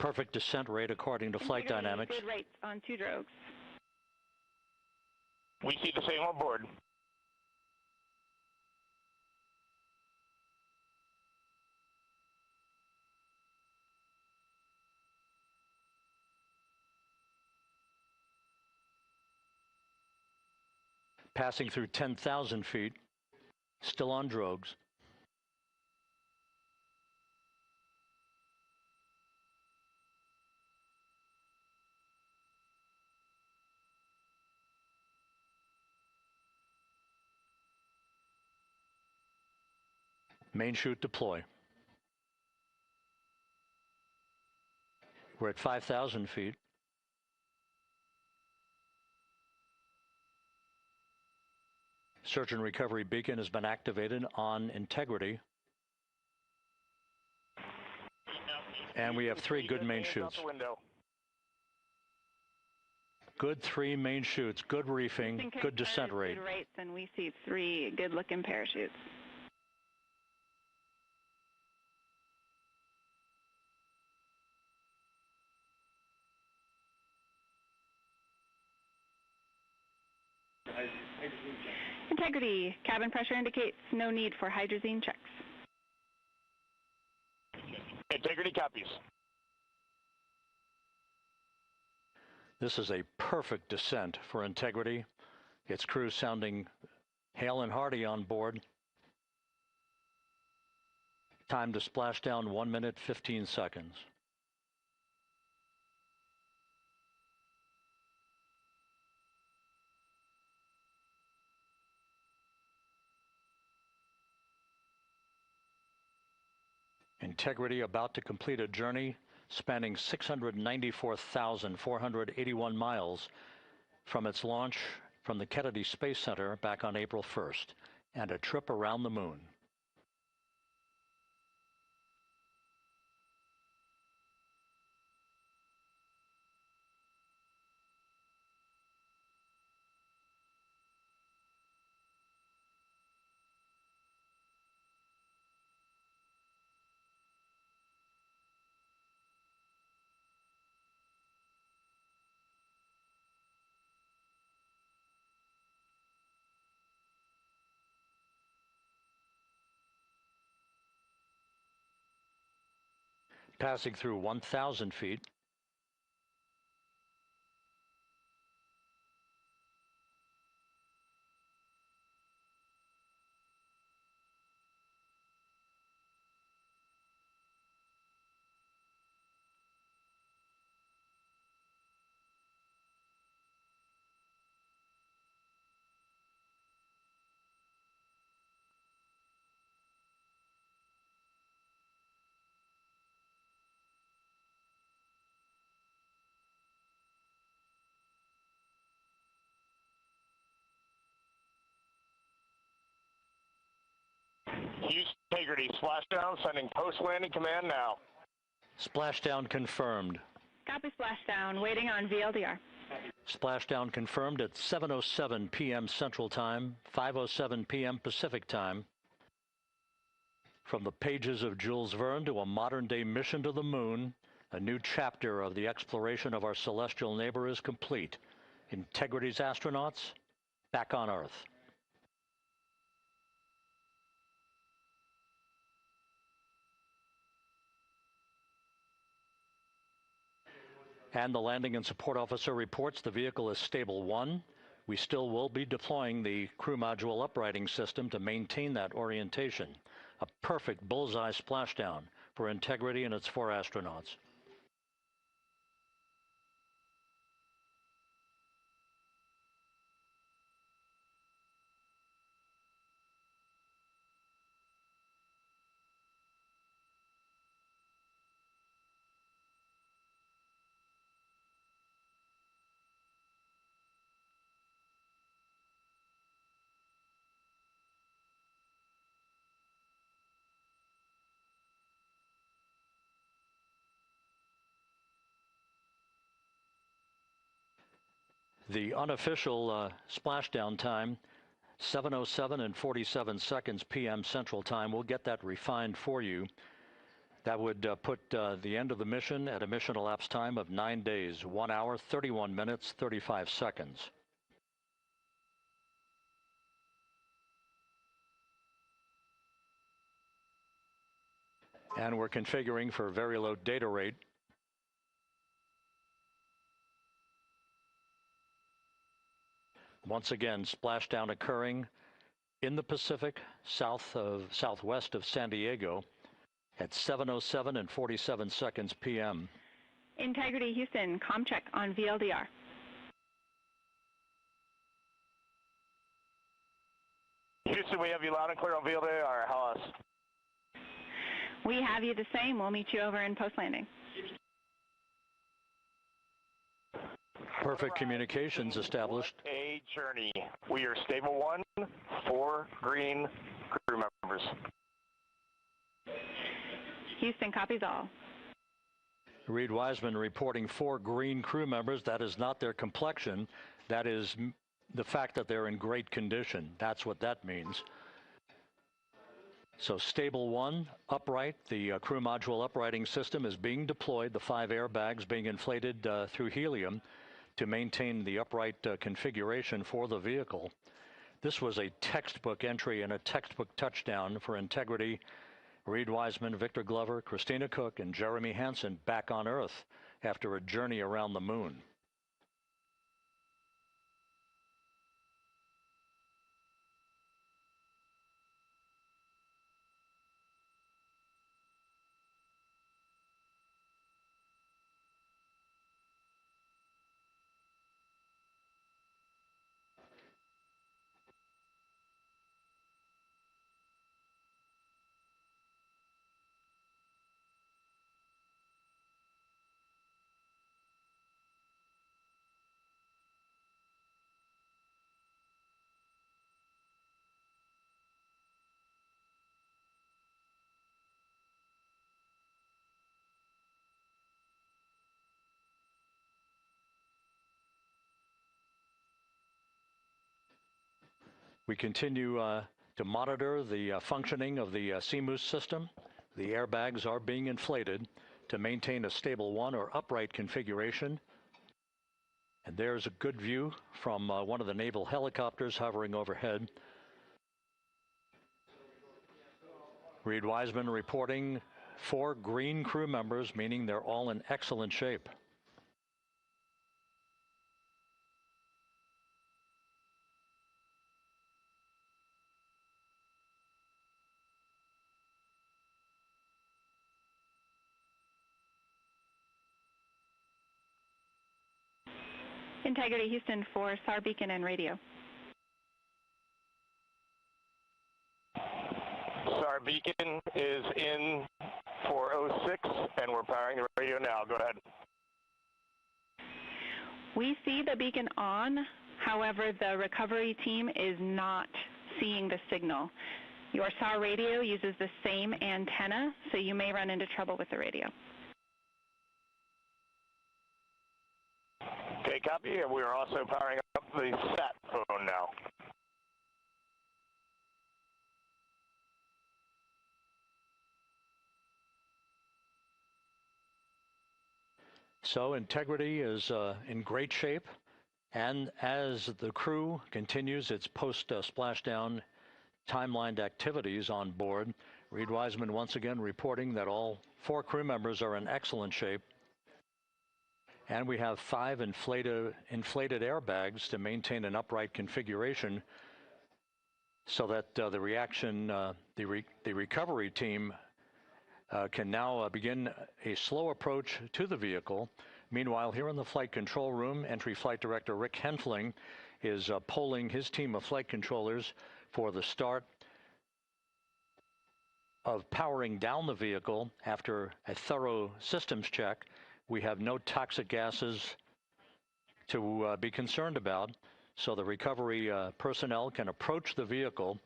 Perfect descent rate according to flight dynamics. Good rates on 2 drogues. We see the same on board. Passing through 10,000 feet, still on drogues. Main chute deploy. We're at 5,000 feet. Search and recovery beacon has been activated on integrity. And we have 3 good main chutes. Good 3 main chutes, good reefing, good descent rate. Good rates, and we see 3 good-looking parachutes. Integrity. Cabin pressure indicates no need for hydrazine checks. Integrity copies. This is a perfect descent for integrity. Its crew sounding hale and hearty on board. Time to splashdown 1 minute, 15 seconds. Integrity about to complete a journey spanning 694,481 miles from its launch from the Kennedy Space Center back on April 1st, and a trip around the moon. Passing through 1,000 feet. Houston Integrity, splashdown, sending post-landing command now. Splashdown confirmed. Copy splashdown, waiting on VLDR. Splashdown confirmed at 7:07 p.m. Central Time, 5:07 p.m. Pacific Time. From the pages of Jules Verne to a modern-day mission to the moon, a new chapter of the exploration of our celestial neighbor is complete. Integrity's astronauts back on Earth. And the landing and support officer reports the vehicle is stable 1. We still will be deploying the crew module uprighting system to maintain that orientation. A perfect bullseye splashdown for Integrity and its 4 astronauts. The unofficial splashdown time, 7:07 and 47 seconds p.m. Central Time. We'll get that refined for you. That would put the end of the mission at a mission elapsed time of 9 days, 1 hour, 31 minutes, 35 seconds. And we're configuring for very low data rate. Once again, splashdown occurring in the Pacific, southwest of San Diego at 7:07 and 47 seconds p.m. Integrity Houston, comm check on VLDR. Houston, we have you loud and clear on VLDR. How else? We have you the same. We'll meet you over in post-landing. Perfect communications established. What a journey. We are stable 1, 4 green crew members. Houston copies all. Reed Wiseman reporting 4 green crew members. That is not their complexion. That is the fact that they're in great condition. That's what that means. So stable 1, upright. The crew module uprighting system is being deployed. The 5 airbags being inflated through helium to maintain the upright configuration for the vehicle. This was a textbook entry and a textbook touchdown for Integrity. Reed Wiseman, Victor Glover, Christina Cook, and Jeremy Hansen back on Earth after a journey around the moon. We continue to monitor the functioning of the CMOOS system. The airbags are being inflated to maintain a stable 1 or upright configuration. And there's a good view from one of the naval helicopters hovering overhead. Reed Wiseman reporting 4 green crew members, meaning they're all in excellent shape. Integrity Houston for SAR beacon and radio. SAR beacon is in for 06, and we're powering the radio now. Go ahead. We see the beacon on. However, the recovery team is not seeing the signal. Your SAR radio uses the same antenna, so you may run into trouble with the radio. Okay, copy. And we are also powering up the sat phone now. So Integrity is in great shape, and as the crew continues its post-splashdown timelined activities on board, Reed Wiseman once again reporting that all 4 crew members are in excellent shape. And we have 5 inflated airbags to maintain an upright configuration so that the recovery team can now begin a slow approach to the vehicle. Meanwhile, here in the flight control room, Entry Flight Director Rick Henfling is polling his team of flight controllers for the start of powering down the vehicle after a thorough systems check. We have no toxic gases to be concerned about, so the recovery personnel can approach the vehicle,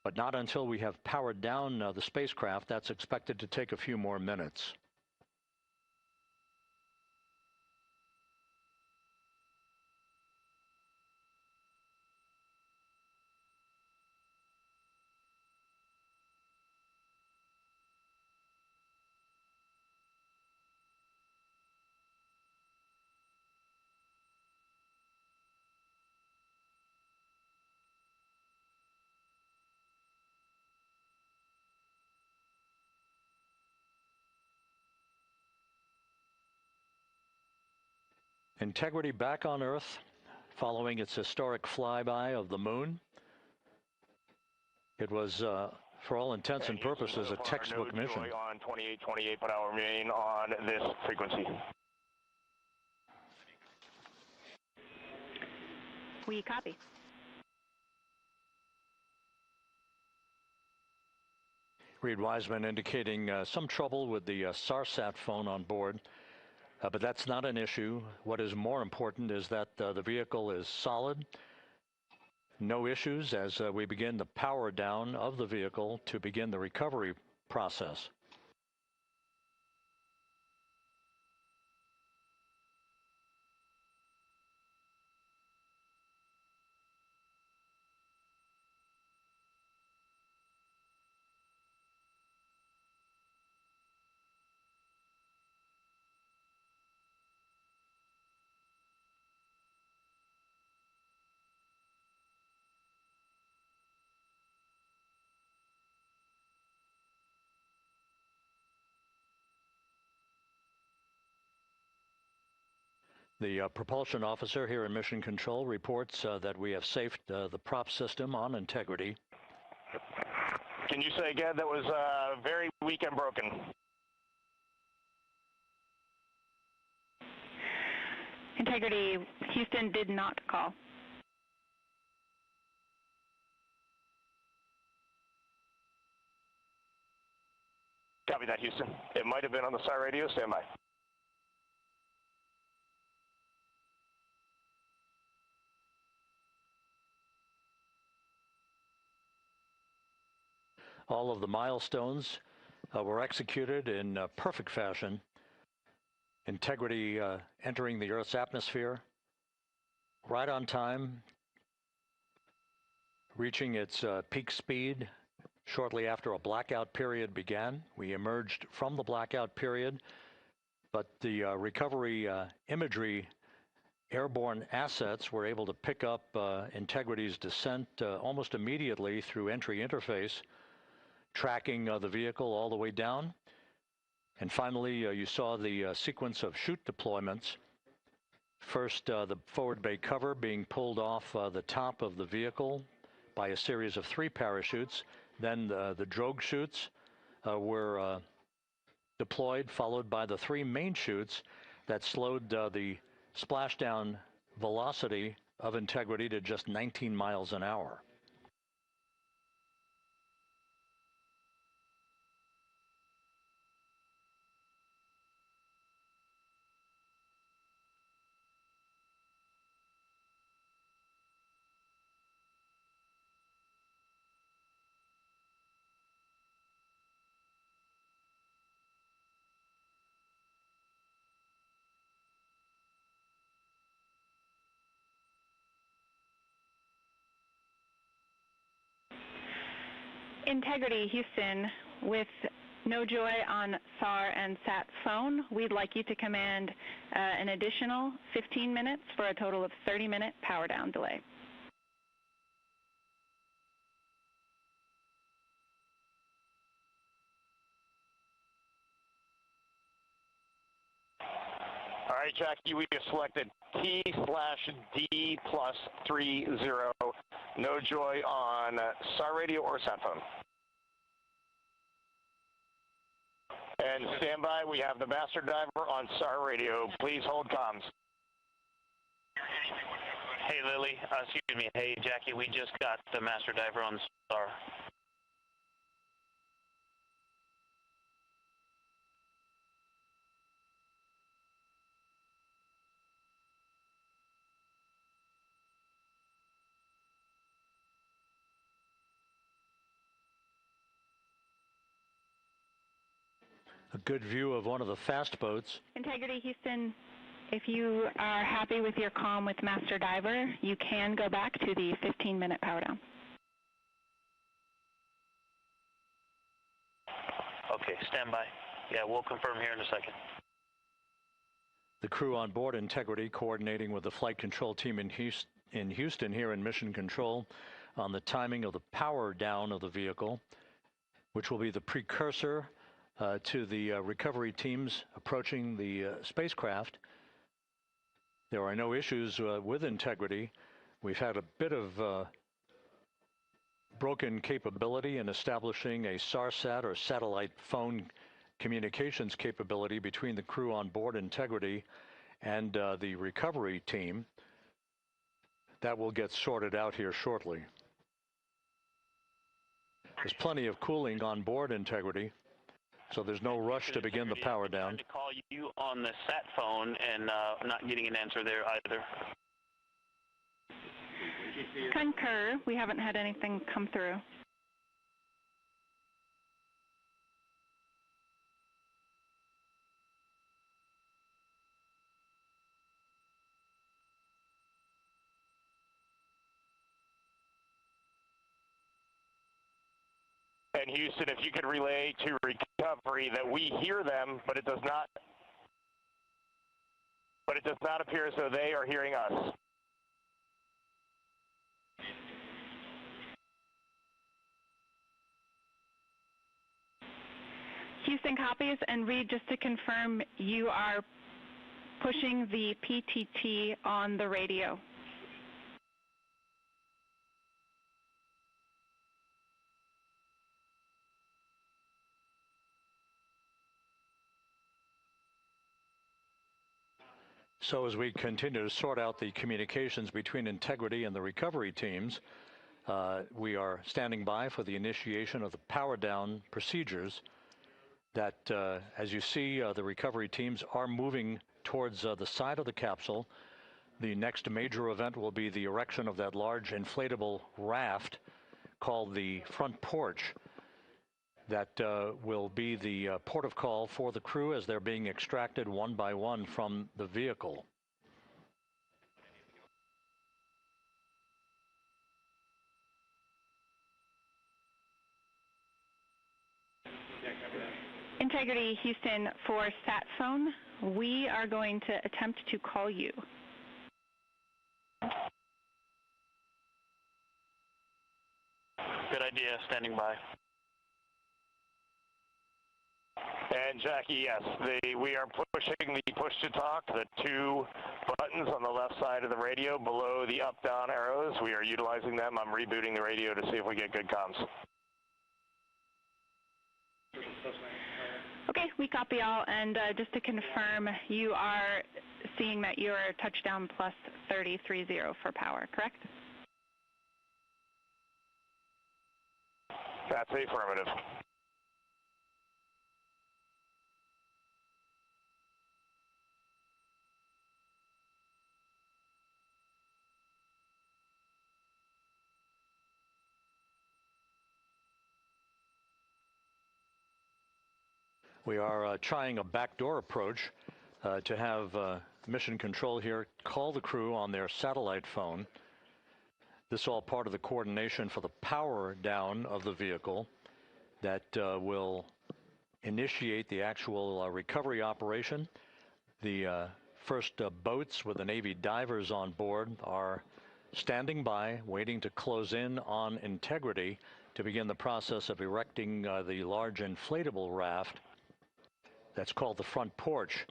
but not until we have powered down the spacecraft. That's expected to take a few more minutes. Integrity back on Earth following its historic flyby of the moon. It was, for all intents and purposes, a textbook mission. On 2828 per hour remain on this frequency. We copy. Reed Wiseman indicating some trouble with the SARSAT phone on board, but that's not an issue. What is more important is that the vehicle is solid. No issues as we begin the power down of the vehicle to begin the recovery process. The propulsion officer here in Mission Control reports that we have safed the prop system on Integrity. Can you say again that was very weak and broken? Integrity, Houston did not call. Copy that, Houston. It might have been on the SAR radio. Stand by. All of the milestones were executed in perfect fashion. Integrity entering the Earth's atmosphere right on time, reaching its peak speed shortly after a blackout period began. We emerged from the blackout period, but the recovery imagery airborne assets were able to pick up Integrity's descent almost immediately through entry interface, tracking the vehicle all the way down. And finally, you saw the sequence of chute deployments. First, the forward bay cover being pulled off the top of the vehicle by a series of 3 parachutes. Then the drogue chutes were deployed, followed by the 3 main chutes that slowed the splashdown velocity of Integrity to just 19 miles an hour. Integrity, Houston, with no joy on SAR and SAT phone, we'd like you to command an additional 15 minutes for a total of 30-minute power down delay. All right, Jackie, we have selected T/D+30. No joy on SAR radio or SAT phone. And stand by, we have the master diver on SAR radio. Please hold comms. Hey, Lily. Excuse me. Hey, Jackie, we just got the master diver on SAR. A good view of one of the fast boats. Integrity, Houston, if you are happy with your comm with master diver, you can go back to the 15-minute power down. Okay, stand by. Yeah, we'll confirm here in a second. The crew on board Integrity coordinating with the flight control team in Houston here in Mission Control on the timing of the power down of the vehicle, which will be the precursor to the recovery teams approaching the spacecraft. There are no issues with integrity. We've had a bit of broken capability in establishing a SARSAT or satellite phone communications capability between the crew on board Integrity and the recovery team. That will get sorted out here shortly. There's plenty of cooling on board Integrity, so there's no rush to begin the power down. I tried to call you on the sat phone and not getting an answer there either. Concur. We haven't had anything come through. And Houston, if you could relay to recovery that we hear them, but it does not appear as though they are hearing us. Houston copies, and Reed, just to confirm, you are pushing the PTT on the radio. So as we continue to sort out the communications between Integrity and the recovery teams, we are standing by for the initiation of the power down procedures that, as you see, the recovery teams are moving towards the side of the capsule. The next major event will be the erection of that large inflatable raft called the front porch. That will be the port of call for the crew as they're being extracted one by one from the vehicle. Integrity, Houston, for sat phone, we are going to attempt to call you. Good idea, standing by. And Jackie, yes, we are pushing the push to talk, the two buttons on the left side of the radio below the up-down arrows. We are utilizing them. I'm rebooting the radio to see if we get good comms. Okay, we copy all, and just to confirm, you are seeing that you are touchdown plus 3030 for power, correct? That's affirmative. We are trying a backdoor approach to have mission control here call the crew on their satellite phone. This is all part of the coordination for the power down of the vehicle that will initiate the actual recovery operation. The first boats with the Navy divers on board are standing by, waiting to close in on Integrity to begin the process of erecting the large inflatable raft that's called the front porch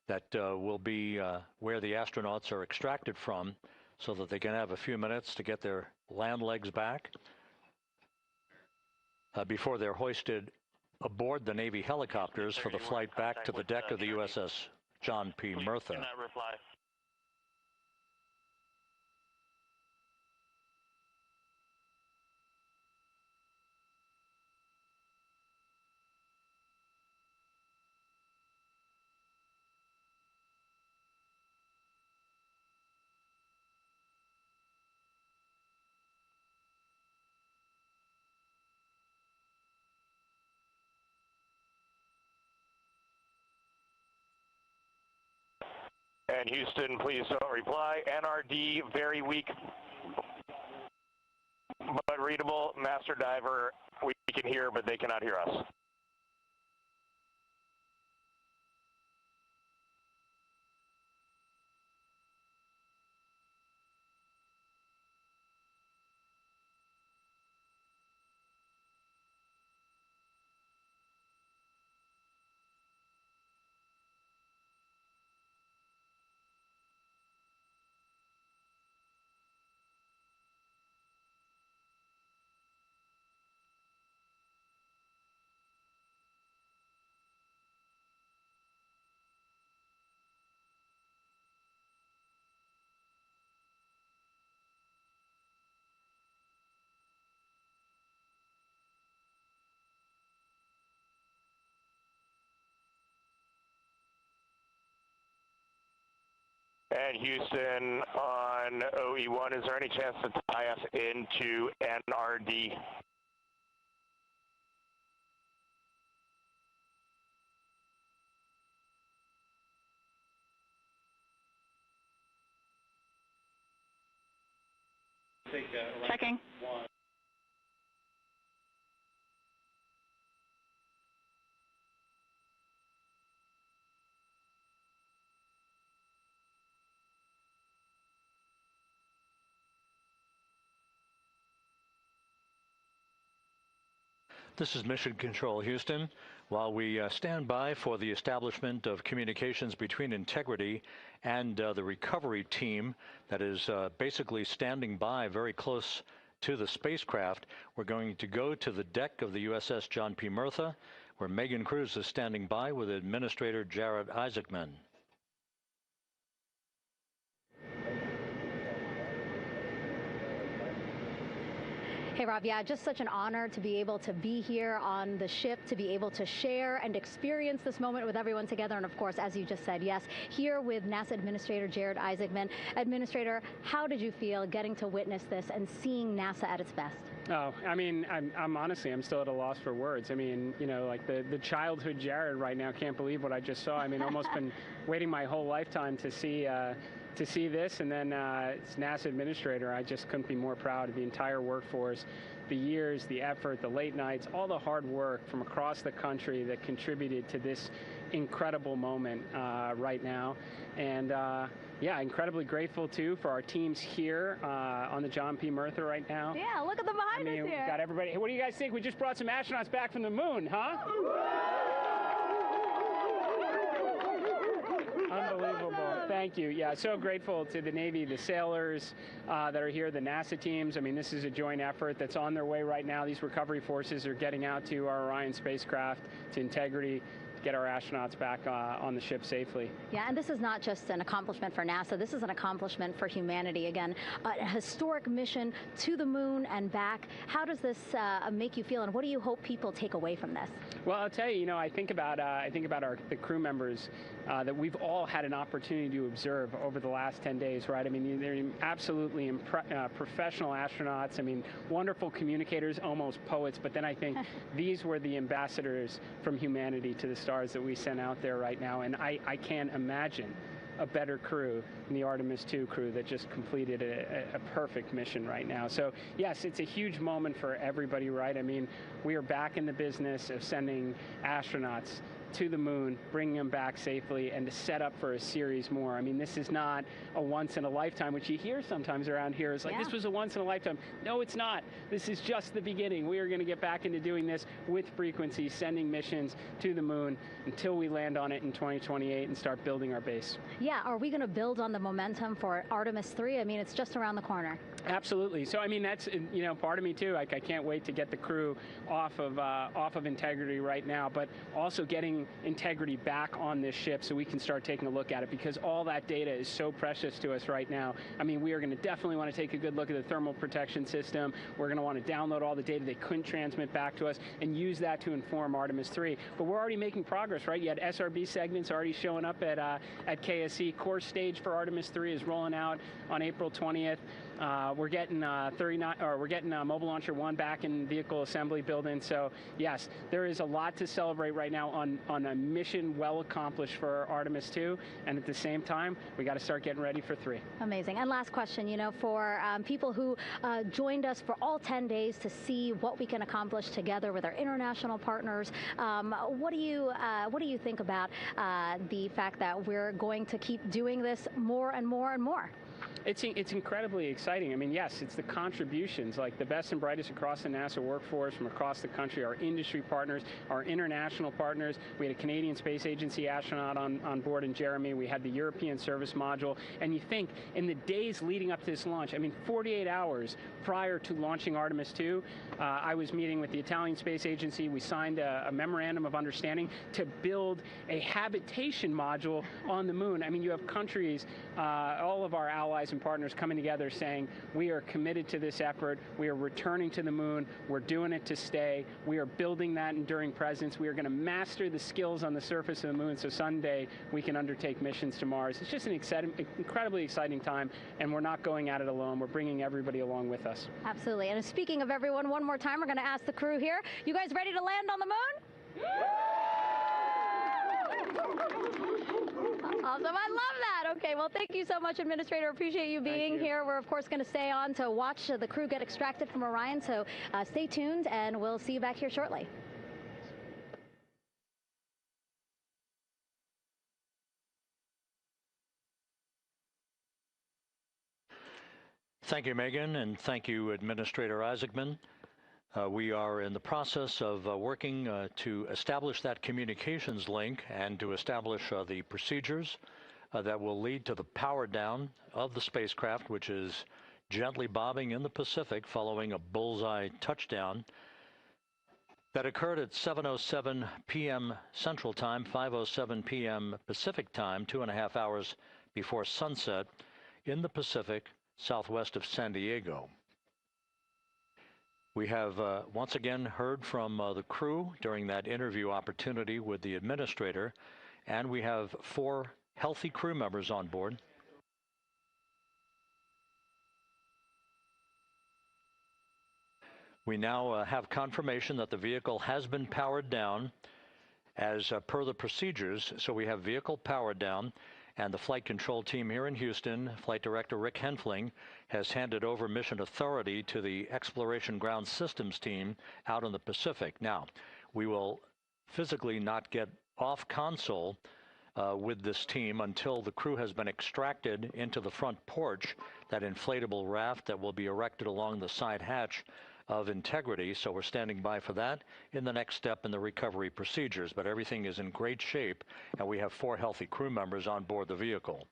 that will be where the astronauts are extracted from so that they can have a few minutes to get their land legs back before they're hoisted aboard the Navy helicopters for the flight back to the deck of the USS John P. Murtha. Cannot reply. And Houston, please don't reply. NRD, very weak, but readable. Master diver, we can hear, but they cannot hear us. And Houston on OE1, is there any chance to tie us into NRD? Checking. This is Mission Control, Houston. While we stand by for the establishment of communications between Integrity and the recovery team that is basically standing by very close to the spacecraft, we're going to go to the deck of the USS John P. Murtha, where Megan Cruz is standing by with Administrator Jared Isaacman. Hey, Rob, yeah, just such an honor to be able to be here on the ship, to be able to share and experience this moment with everyone together. And of course, as you just said, yes, here with NASA Administrator Jared Isaacman. Administrator, how did you feel getting to witness this and seeing NASA at its best? Oh, I mean, I'm honestly, I'm still at a loss for words. I mean, you know, like the childhood Jared right now can't believe what I just saw. I mean, almost been waiting my whole lifetime to see this, and then it's NASA Administrator. I just couldn't be more proud of the entire workforce, the years, the effort, the late nights, all the hard work from across the country that contributed to this incredible moment right now. And yeah, incredibly grateful too for our teams here on the John P. Murtha right now. Yeah, look at them behind us here. We've got everybody. Hey, what do you guys think? We just brought some astronauts back from the moon, huh? Unbelievable. Thank you. Yeah, so grateful to the Navy, the sailors that are here, the NASA teams. I mean, this is a joint effort that's on their way right now. These recovery forces are getting out to our Orion spacecraft, to Integrity, get our astronauts back on the ship safely. Yeah, and this is not just an accomplishment for NASA. This is an accomplishment for humanity. Again, a historic mission to the moon and back. How does this make you feel, and what do you hope people take away from this? Well, I'll tell you, I think about the crew members that we've all had an opportunity to observe over the last 10 days, right? I mean, they're absolutely professional astronauts. I mean, wonderful communicators, almost poets. But then I think these were the ambassadors from humanity to the stars that we sent out there right now. And I can't imagine a better crew than the Artemis II crew that just completed a perfect mission right now. So yes, it's a huge moment for everybody, right? I mean, we are back in the business of sending astronauts to the moon, bringing them back safely, and to set up for a series more. I mean, this is not a once in a lifetime, which you hear sometimes around here. It's like, this was a once in a lifetime. No, it's not. This is just the beginning. We are going to get back into doing this with frequency, sending missions to the moon until we land on it in 2028 and start building our base. Yeah, are we going to build on the momentum for Artemis III? I mean, it's just around the corner. Absolutely. So, I mean, that's, part of me too. Like, I can't wait to get the crew off of Integrity right now, but also getting Integrity back on this ship so we can start taking a look at it, because all that data is so precious to us right now. I mean, we are going to definitely want to take a good look at the thermal protection system. We're going to want to download all the data they couldn't transmit back to us and use that to inform Artemis III. But we're already making progress, right? You had SRB segments already showing up at KSC. Core stage for Artemis III is rolling out on April 20th. We're getting Mobile Launcher 1 back in vehicle assembly building. So yes, there is a lot to celebrate right now on a mission well accomplished for Artemis II, and at the same time, we got to start getting ready for 3. Amazing. And last question, for people who joined us for all 10 days to see what we can accomplish together with our international partners, what do you think about the fact that we're going to keep doing this more and more and more? It's incredibly exciting. I mean, yes, it's the contributions, like the best and brightest across the NASA workforce from across the country, our industry partners, our international partners. We had a Canadian Space Agency astronaut on board in Jeremy. We had the European Service Module. And you think, in the days leading up to this launch, I mean, 48 hours prior to launching Artemis II, I was meeting with the Italian Space Agency. We signed a memorandum of understanding to build a habitation module on the moon. I mean, you have countries, all of our allies and and partners coming together saying, we are committed to this effort, we are returning to the moon, we're doing it to stay, we are building that enduring presence, we are going to master the skills on the surface of the moon so someday we can undertake missions to Mars. It's just an incredibly exciting time, and we're not going at it alone. We're bringing everybody along with us. Absolutely. And speaking of everyone, one more time, we're going to ask the crew here, you guys ready to land on the moon? Awesome. I love that. Okay, well, thank you so much, Administrator. Appreciate you being here. We're, of course, going to stay on to watch the crew get extracted from Orion, so stay tuned, and we'll see you back here shortly. Thank you, Megan, and thank you, Administrator Isaacman. We are in the process of working to establish that communications link and to establish the procedures that will lead to the power down of the spacecraft, which is gently bobbing in the Pacific following a bullseye touchdown that occurred at 7:07 p.m. Central Time, 5:07 p.m. Pacific Time, 2.5 hours before sunset in the Pacific, southwest of San Diego. We have once again heard from the crew during that interview opportunity with the administrator, and we have 4 healthy crew members on board. We now have confirmation that the vehicle has been powered down as per the procedures. So we have vehicle powered down, and the flight control team here in Houston, Flight Director Rick Henfling, has handed over mission authority to the Exploration Ground Systems team out in the Pacific. Now, we will physically not get off console with this team until the crew has been extracted into the front porch, that inflatable raft that will be erected along the side hatch of Integrity. So we're standing by for that in the next step in the recovery procedures. But everything is in great shape, and we have 4 healthy crew members on board the vehicle.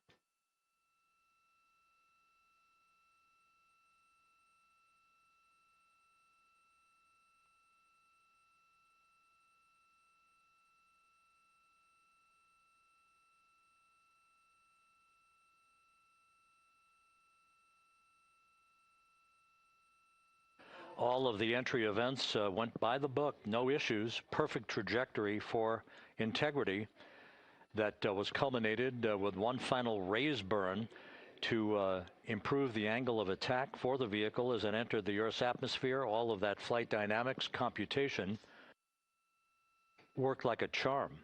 All of the entry events went by the book, no issues, perfect trajectory for Integrity that was culminated with one final raise burn to improve the angle of attack for the vehicle as it entered the Earth's atmosphere. All of that flight dynamics computation worked like a charm.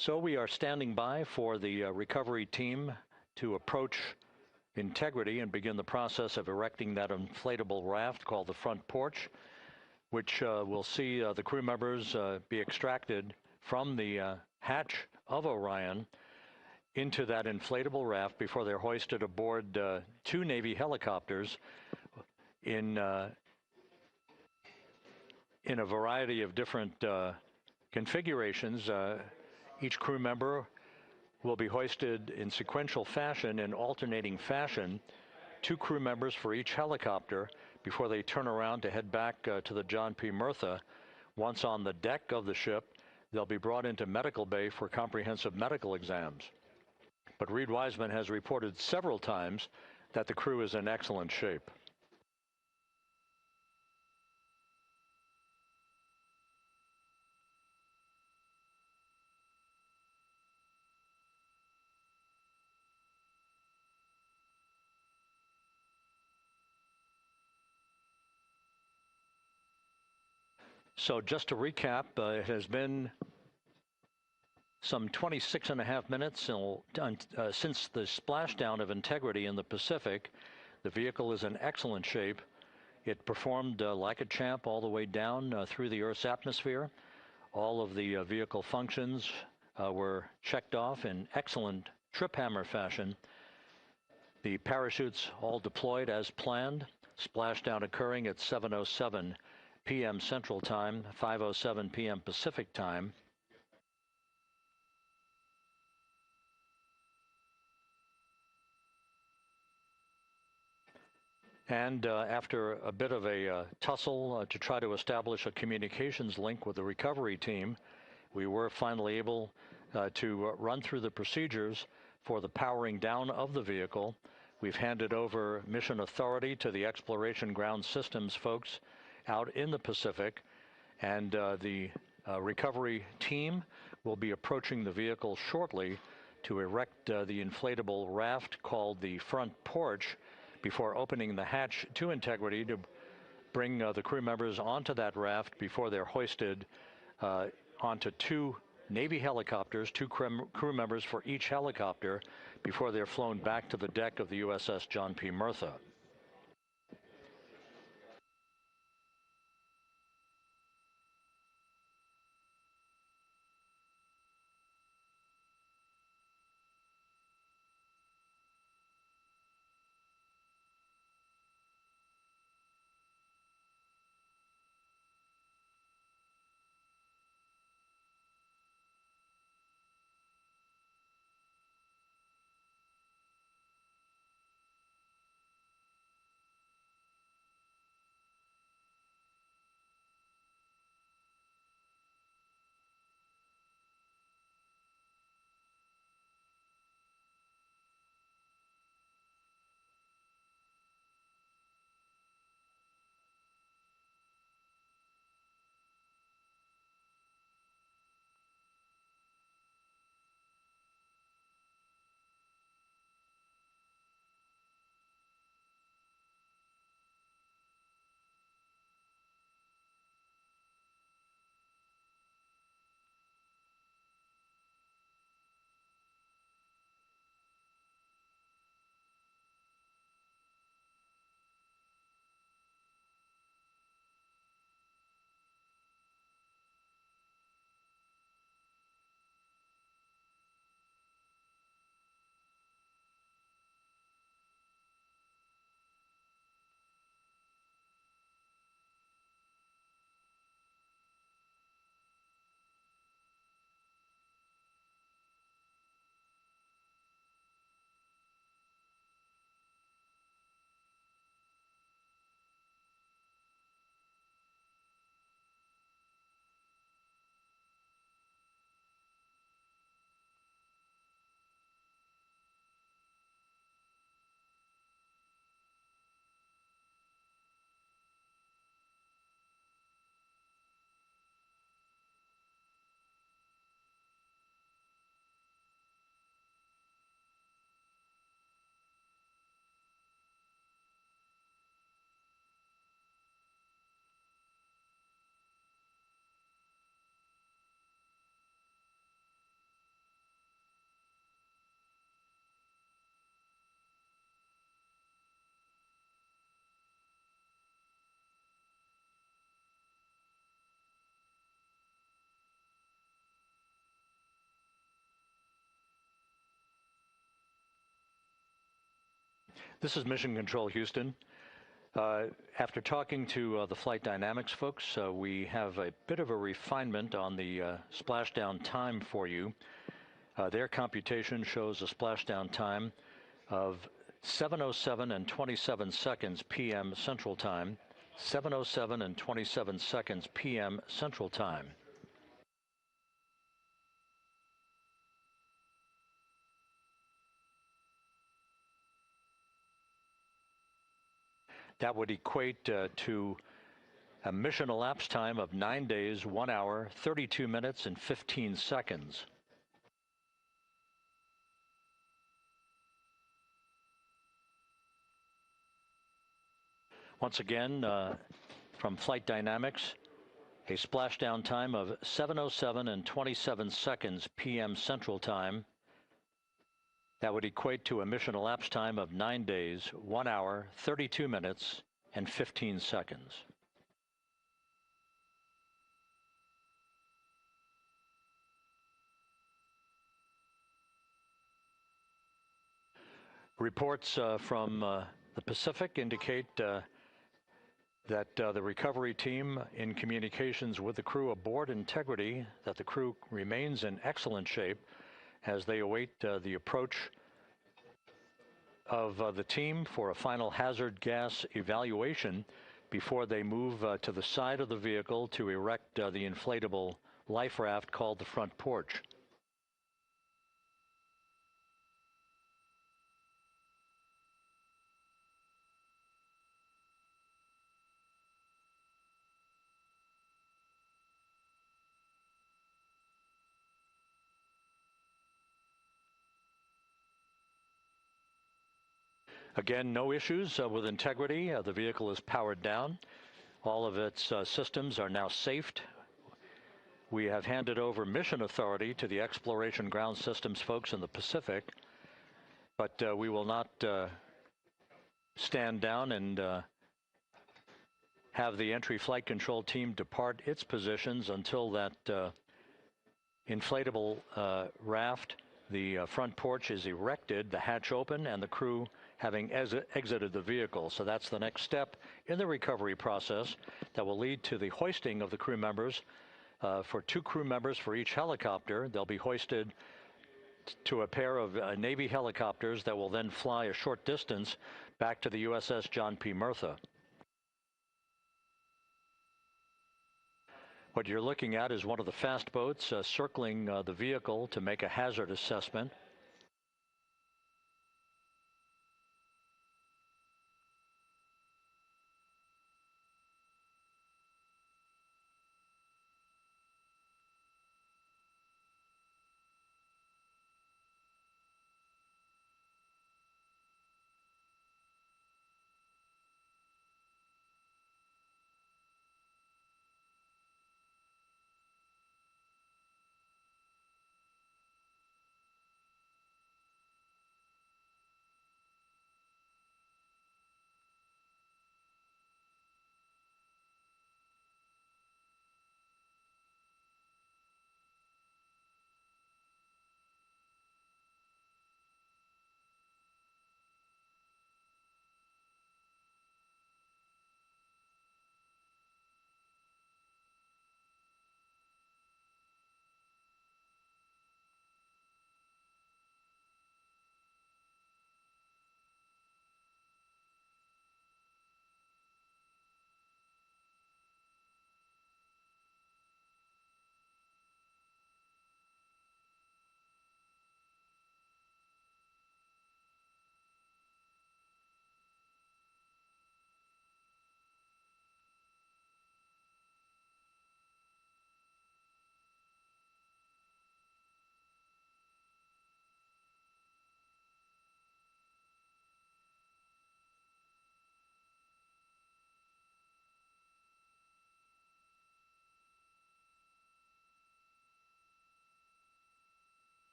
So we are standing by for the recovery team to approach Integrity and begin the process of erecting that inflatable raft called the front porch, which will see the crew members be extracted from the hatch of Orion into that inflatable raft before they're hoisted aboard 2 Navy helicopters in a variety of different configurations. Each crew member will be hoisted in sequential fashion, in alternating fashion, 2 crew members for each helicopter before they turn around to head back to the John P. Murtha. Once on the deck of the ship, they'll be brought into medical bay for comprehensive medical exams. But Reed Wiseman has reported several times that the crew is in excellent shape. So just to recap, it has been some 26.5 minutes since the splashdown of Integrity in the Pacific. The vehicle is in excellent shape. It performed like a champ all the way down through the Earth's atmosphere. All of the vehicle functions were checked off in excellent trip hammer fashion. The parachutes all deployed as planned. Splashdown occurring at 7:07 p.m. Central Time, 5:07 p.m. Pacific Time. And after a bit of a tussle to try to establish a communications link with the recovery team, we were finally able to run through the procedures for the powering down of the vehicle. We've handed over mission authority to the Exploration Ground Systems folks out in the Pacific, and the recovery team will be approaching the vehicle shortly to erect the inflatable raft called the front porch before opening the hatch to integrity to bring the crew members onto that raft before they're hoisted onto two Navy helicopters, two crew members for each helicopter, before they're flown back to the deck of the USS John P. Murtha. This is Mission Control Houston. After talking to the flight dynamics folks, we have a bit of a refinement on the splashdown time for you. Their computation shows a splashdown time of 7:07 and 27 seconds p.m. Central Time, 7:07 and 27 seconds p.m. Central Time. That would equate to a mission elapsed time of 9 days, 1 hour, 32 minutes, and 15 seconds. Once again, from Flight Dynamics, a splashdown time of 7:07 and 27 seconds p.m. Central Time. That would equate to a mission elapsed time of 9 days, 1 hour, 32 minutes, and 15 seconds. Reports from the Pacific indicate that the recovery team, in communications with the crew aboard Integrity, that the crew remains in excellent shape as they await the approach of the team for a final hazard gas evaluation before they move to the side of the vehicle to erect the inflatable life raft called the front porch. Again, no issues with Integrity. The vehicle is powered down. All of its systems are now safed. We have handed over mission authority to the Exploration Ground Systems folks in the Pacific, but we will not stand down and have the entry flight control team depart its positions until that inflatable raft, the front porch, is erected, the hatch open, and the crew having exited the vehicle. So that's the next step in the recovery process that will lead to the hoisting of the crew members. For 2 crew members for each helicopter, they'll be hoisted to a pair of Navy helicopters that will then fly a short distance back to the USS John P. Murtha. What you're looking at is one of the fast boats circling the vehicle to make a hazard assessment.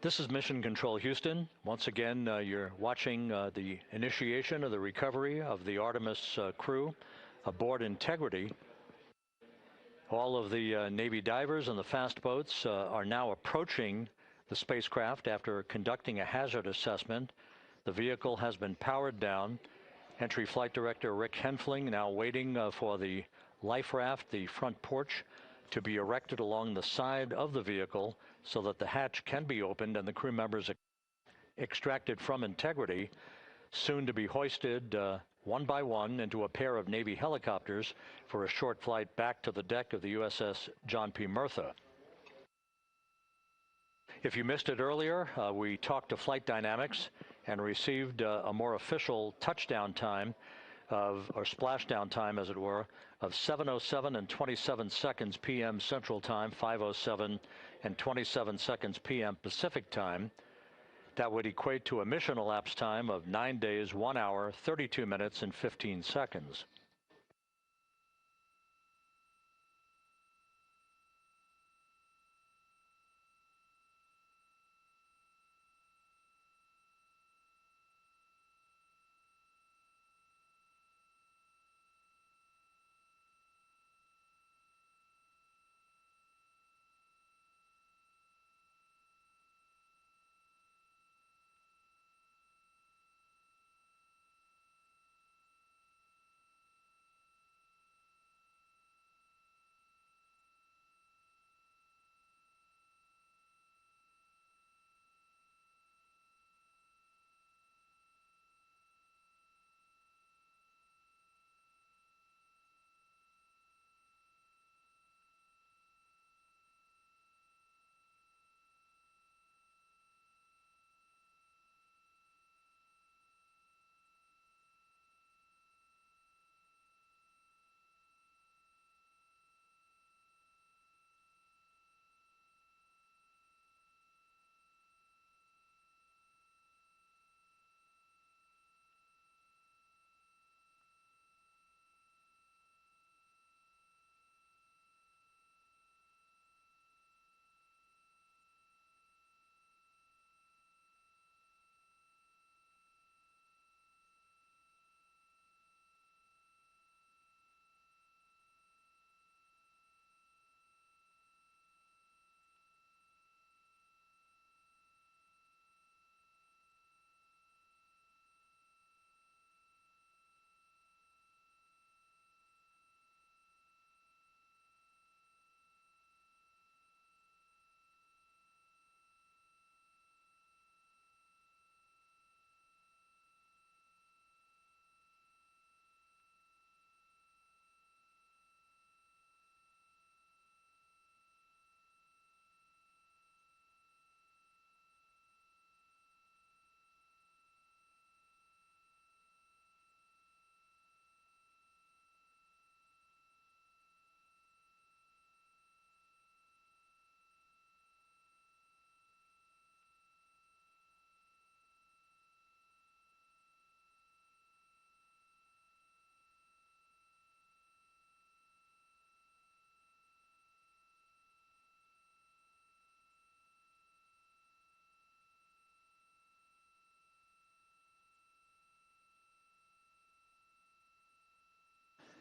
This is Mission Control Houston. Once again, you're watching the initiation of the recovery of the Artemis crew aboard Integrity. All of the Navy divers and the fast boats are now approaching the spacecraft after conducting a hazard assessment. The vehicle has been powered down. Entry Flight Director Rick Henfling now waiting for the life raft, the front porch, to be erected along the side of the vehicle so that the hatch can be opened and the crew members extracted from Integrity, soon to be hoisted one by one into a pair of Navy helicopters for a short flight back to the deck of the USS John P. Murtha. If you missed it earlier, we talked to Flight Dynamics and received a more official touchdown time or splashdown time, as it were, of 7:07 and 27 seconds p.m. Central Time, 5:07 and 27 seconds p.m. Pacific Time. That would equate to a mission elapsed time of 9 days, 1 hour, 32 minutes, and 15 seconds.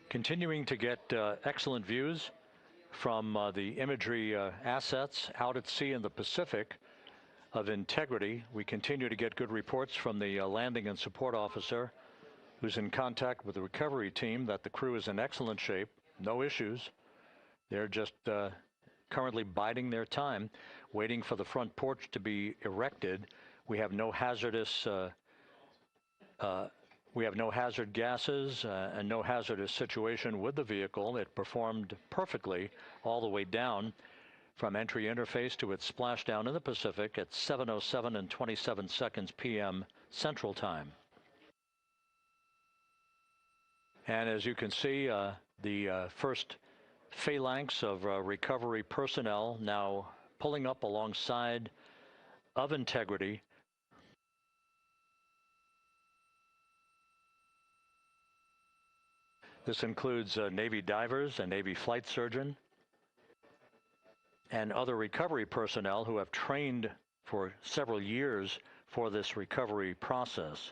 Continuing to get excellent views from the imagery assets out at sea in the Pacific of integrity. We continue to get good reports from the landing and support officer, who's in contact with the recovery team, that the crew is in excellent shape, no issues. They're just currently biding their time, waiting for the front porch to be erected. We have no hazardous hazard gases and no hazardous situation with the vehicle. It performed perfectly all the way down from entry interface to its splashdown in the Pacific at 7:07 and 27 seconds p.m. Central Time. And as you can see, the first phalanx of recovery personnel now pulling up alongside of integrity. This includes Navy divers, a Navy flight surgeon, and other recovery personnel who have trained for several years for this recovery process.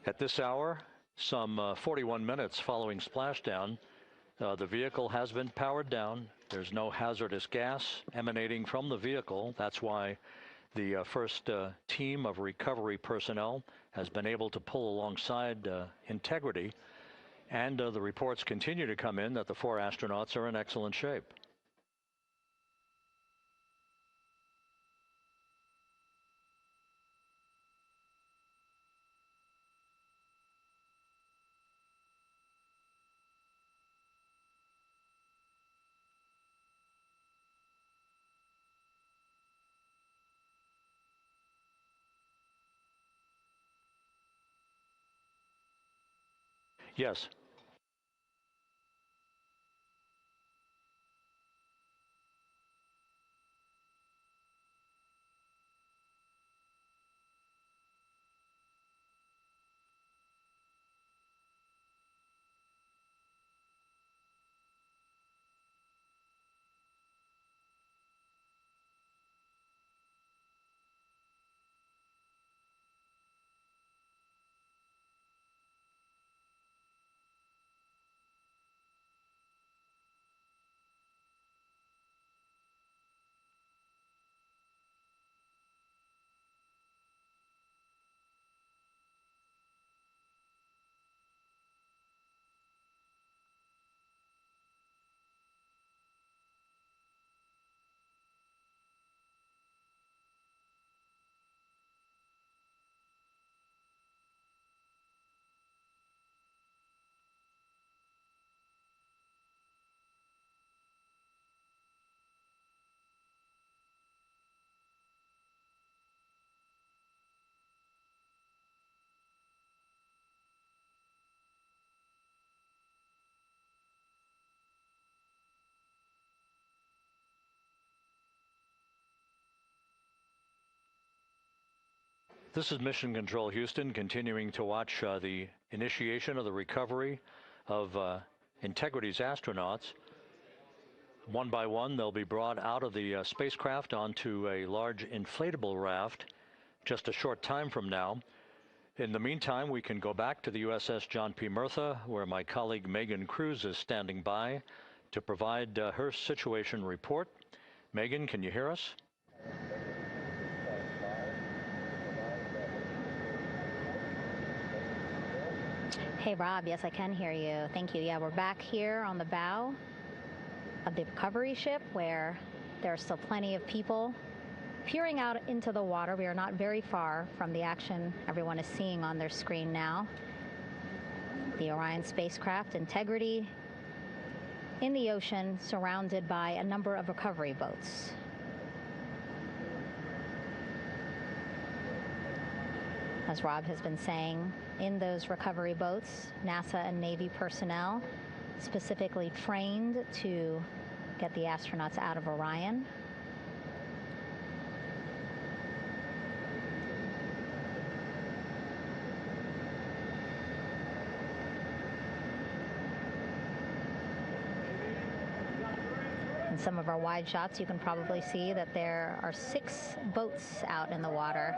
At this hour, some 41 minutes following splashdown, The vehicle has been powered down. There's no hazardous gas emanating from the vehicle. That's why the first team of recovery personnel has been able to pull alongside Integrity. And the reports continue to come in that the 4 astronauts are in excellent shape. Yes. This is Mission Control Houston, continuing to watch the initiation of the recovery of Integrity's astronauts. One by one, they'll be brought out of the spacecraft onto a large inflatable raft just a short time from now. In the meantime, we can go back to the USS John P. Murtha, where my colleague Megan Cruz is standing by to provide her situation report. Megan, can you hear us? Hey, Rob. Yes, I can hear you. Thank you. Yeah, we're back here on the bow of the recovery ship where there are still plenty of people peering out into the water. We are not very far from the action everyone is seeing on their screen now. The Orion spacecraft, Integrity, in the ocean, surrounded by a number of recovery boats. As Rob has been saying, in those recovery boats, NASA and Navy personnel specifically trained to get the astronauts out of Orion. In some of our wide shots, you can probably see that there are 6 boats out in the water.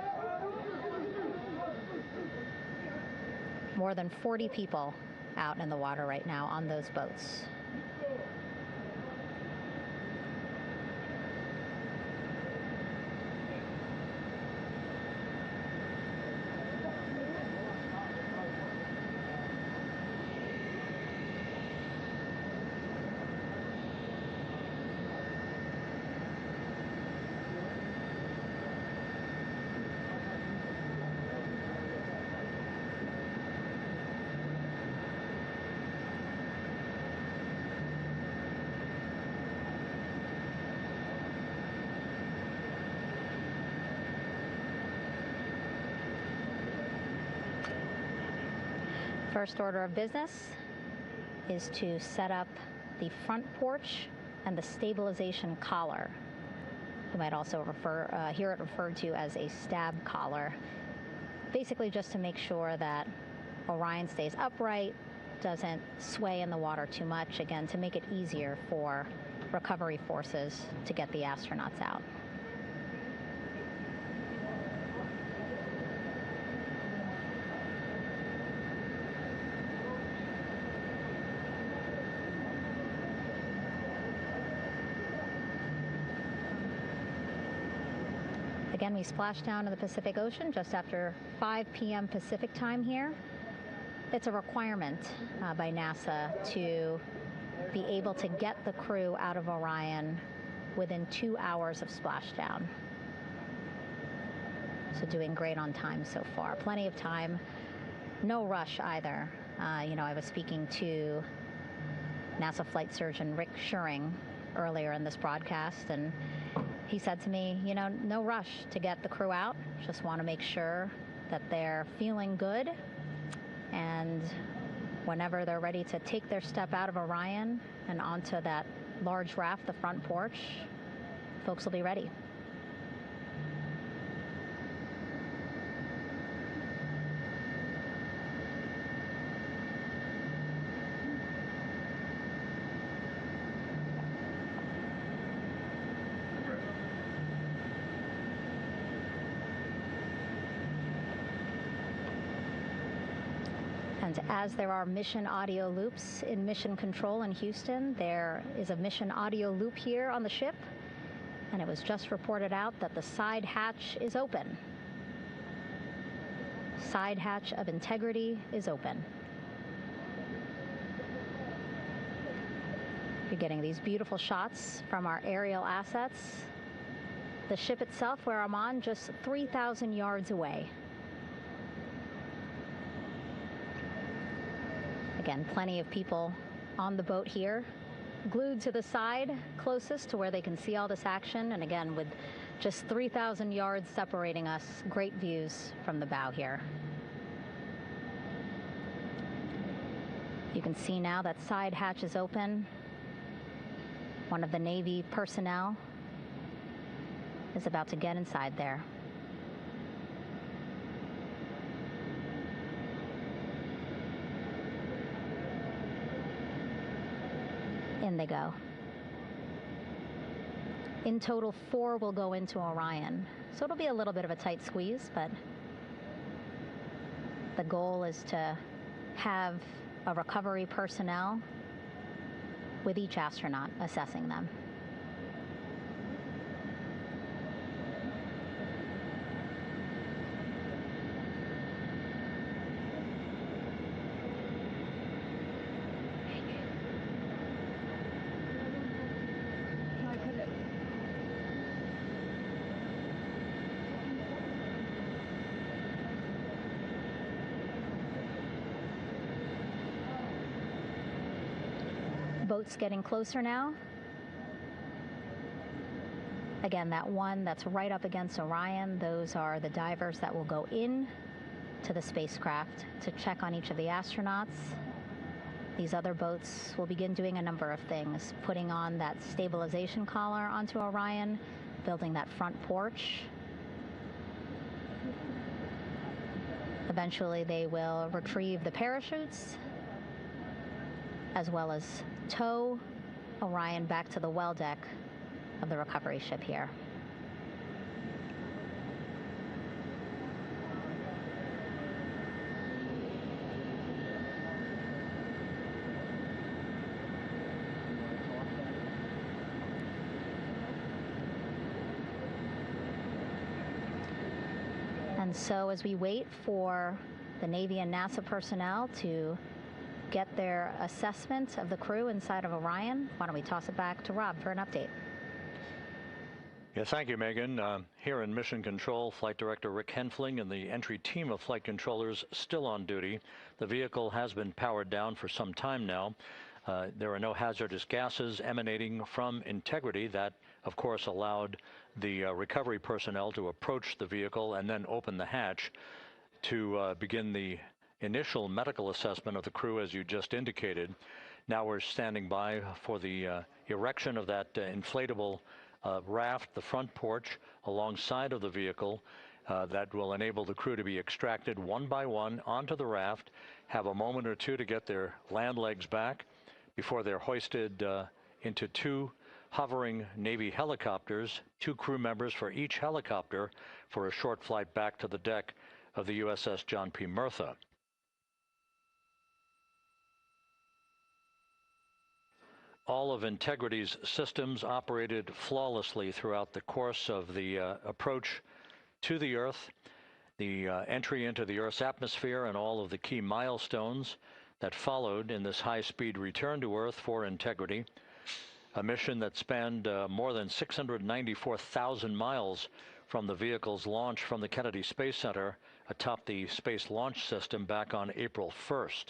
More than 40 people out in the water right now on those boats. First order of business is to set up the front porch and the stabilization collar. You might also hear it referred to as a stab collar. Basically just to make sure that Orion stays upright, doesn't sway in the water too much, again, to make it easier for recovery forces to get the astronauts out. Again, we splashed down in the Pacific Ocean just after 5 p.m. Pacific time here. It's a requirement by NASA to be able to get the crew out of Orion within 2 hours of splashdown. So doing great on time so far. Plenty of time. No rush either. I was speaking to NASA flight surgeon Rick Schuring earlier in this broadcast, and he said to me, no rush to get the crew out. Just want to make sure that they're feeling good, and whenever they're ready to take their step out of Orion and onto that large raft, the front porch, folks will be ready. And as there are mission audio loops in Mission Control in Houston, there is a mission audio loop here on the ship, and it was just reported out that the side hatch is open. Side hatch of Integrity is open. You're getting these beautiful shots from our aerial assets. The ship itself, where I'm on, just 3,000 yards away. Again, plenty of people on the boat here, glued to the side closest to where they can see all this action. And again, with just 3,000 yards separating us, great views from the bow here. You can see now that side hatch is open. One of the Navy personnel is about to get inside there. In they go. In total, 4 will go into Orion. So it'll be a little bit of a tight squeeze, but the goal is to have a recovery personnel with each astronaut assessing them. Boats getting closer now. Again, that one that's right up against Orion, those are the divers that will go in to the spacecraft to check on each of the astronauts. These other boats will begin doing a number of things, putting on that stabilization collar onto Orion, building that front porch. Eventually, they will retrieve the parachutes, as well as tow Orion back to the well deck of the recovery ship here. And so as we wait for the Navy and NASA personnel to get their assessment of the crew inside of Orion, why don't we toss it back to Rob for an update? Yeah, thank you, Megan. Here in Mission Control, Flight Director Rick Henfling and the entry team of flight controllers still on duty. The vehicle has been powered down for some time now. There are no hazardous gases emanating from Integrity. That, of course, allowed the recovery personnel to approach the vehicle and then open the hatch to begin the initial medical assessment of the crew, as you just indicated. Now we're standing by for the erection of that inflatable raft, the front porch, alongside of the vehicle that will enable the crew to be extracted one by one onto the raft, have a moment or two to get their land legs back before they're hoisted into 2 hovering Navy helicopters, 2 crew members for each helicopter, for a short flight back to the deck of the USS John P. Murtha. All of Integrity's systems operated flawlessly throughout the course of the approach to the Earth, the entry into the Earth's atmosphere, and all of the key milestones that followed in this high-speed return to Earth for integrity. A mission that spanned more than 694,000 miles from the vehicle's launch from the Kennedy Space Center atop the Space Launch System back on April 1st.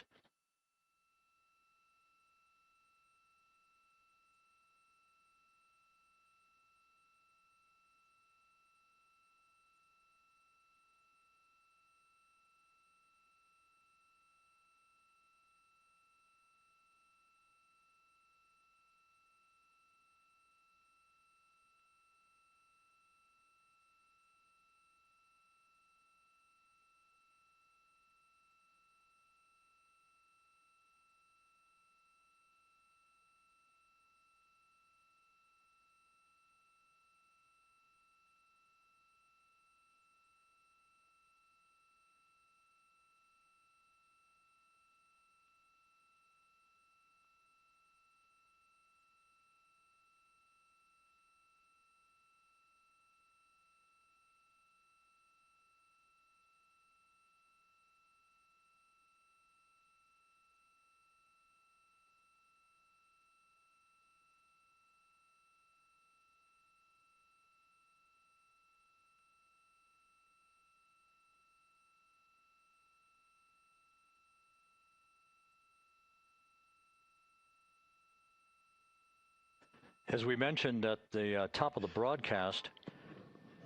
As we mentioned at the top of the broadcast,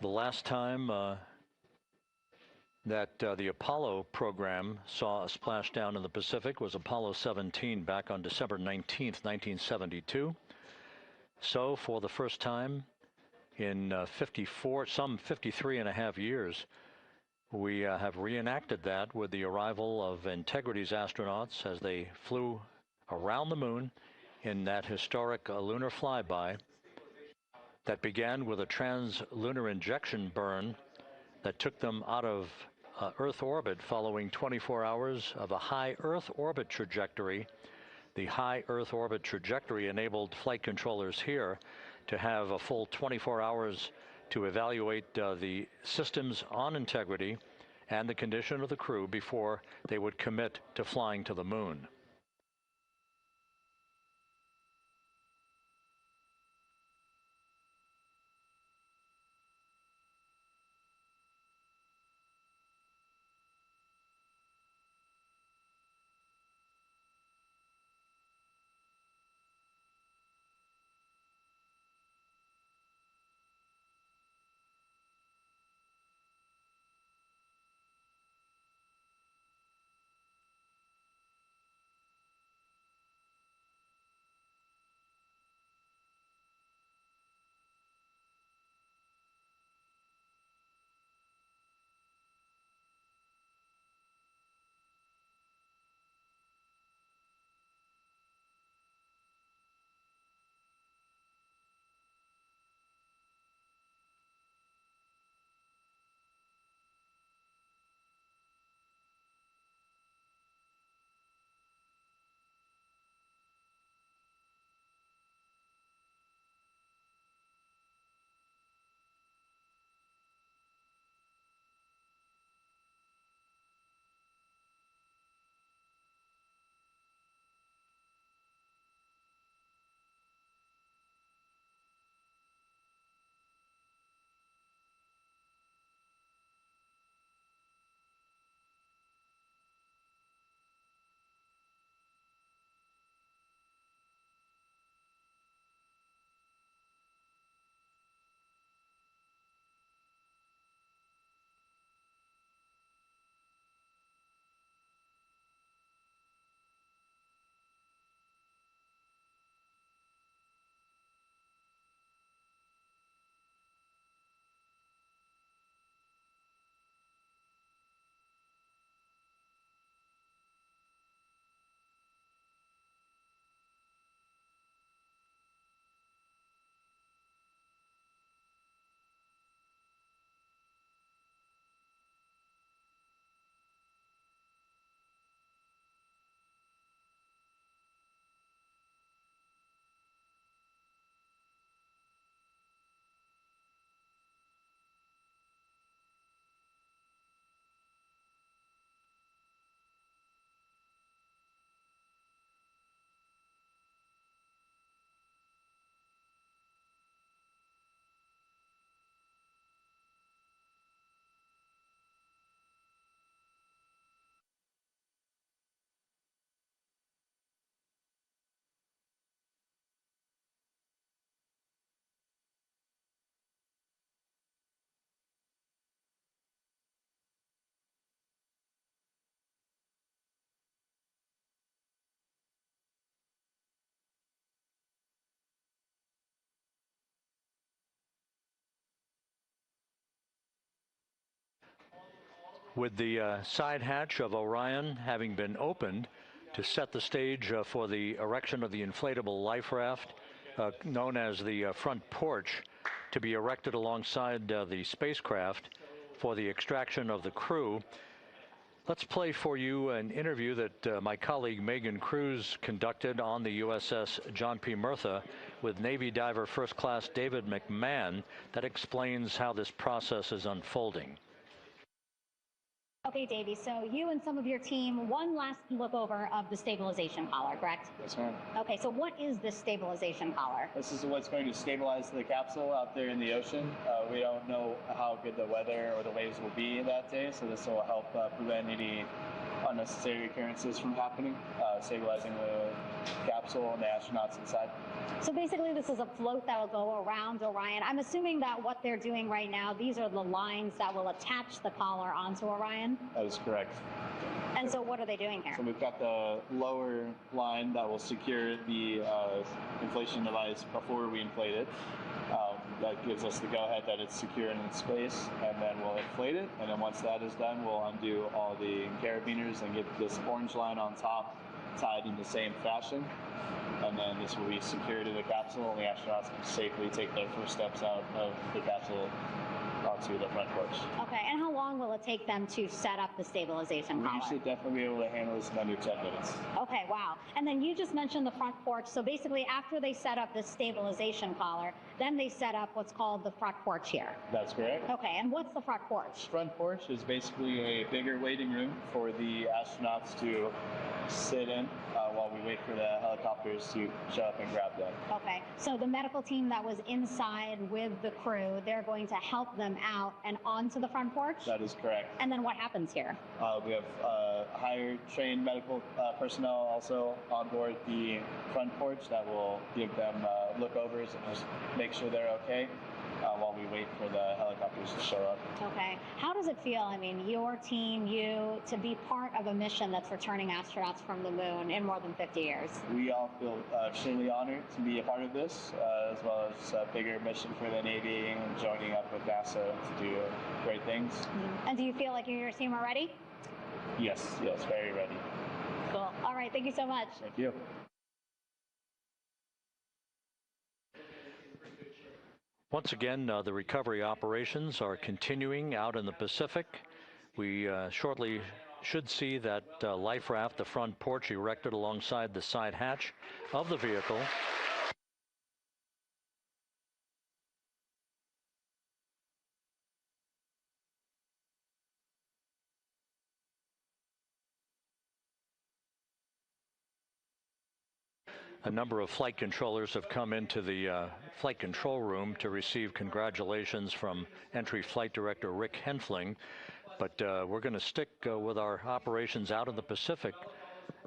the last time that the Apollo program saw a splashdown in the Pacific was Apollo 17 back on December 19th, 1972. So for the first time in 53 and a half years, we have reenacted that with the arrival of Integrity's astronauts as they flew around the moon in that historic lunar flyby that began with a trans-lunar injection burn that took them out of Earth orbit following 24 hours of a high Earth orbit trajectory. The high Earth orbit trajectory enabled flight controllers here to have a full 24 hours to evaluate the systems on Integrity and the condition of the crew before they would commit to flying to the moon. With the side hatch of Orion having been opened to set the stage for the erection of the inflatable life raft, known as the front porch, to be erected alongside the spacecraft for the extraction of the crew. Let's play for you an interview that my colleague Megan Cruz conducted on the USS John P. Murtha with Navy diver First Class David McMahon that explains how this process is unfolding. Okay, Davey, so you and some of your team, one last look over of the stabilization collar, correct? Yes, ma'am. Okay, so what is this stabilization collar? This is what's going to stabilize the capsule out there in the ocean. We don't know how good the weather or the waves will be that day, so this will help prevent any unnecessary occurrences from happening, stabilizing the capsule and the astronauts inside. So basically this is a float that will go around Orion. I'm assuming that what they're doing right now, these are the lines that will attach the collar onto Orion? That is correct. And so what are they doing here? So we've got the lower line that will secure the inflation device before we inflate it. That gives us the go-ahead that it's secure in its space, and then we'll inflate it. And then once that is done, we'll undo all the carabiners and get this orange line on top tied in the same fashion. And then this will be secured to the capsule, and the astronauts can safely take their first steps out of the capsule onto the front porch. Okay, and how long will it take them to set up the stabilization collar? We should definitely be able to handle this in under 10 minutes. Okay, wow. And then you just mentioned the front porch. So basically after they set up this stabilization collar, then they set up what's called the front porch here. That's correct. Okay, and what's the front porch? Front porch is basically a bigger waiting room for the astronauts to sit in while we wait for the helicopters to show up and grab them. Okay, so the medical team that was inside with the crew, they're going to help them out and onto the front porch? That is correct. And then what happens here? We have higher trained medical personnel also on board the front porch that will give them lookovers and just make sure they're okay while we wait for the helicopters to show up. Okay. How does it feel, I mean, your team, you, to be part of a mission that's returning astronauts from the moon in more than 50 years? We all feel extremely honored to be a part of this, as well as a bigger mission for the Navy and joining up with NASA to do great things. Mm-hmm. And do you feel like you and your team are ready? Yes, very ready. Cool. All right, thank you so much. Thank you. Once again, the recovery operations are continuing out in the Pacific. We shortly should see that life raft, the front porch, erected alongside the side hatch of the vehicle. A number of flight controllers have come into the flight control room to receive congratulations from Entry Flight Director Rick Henfling. But we're going to stick with our operations out in the Pacific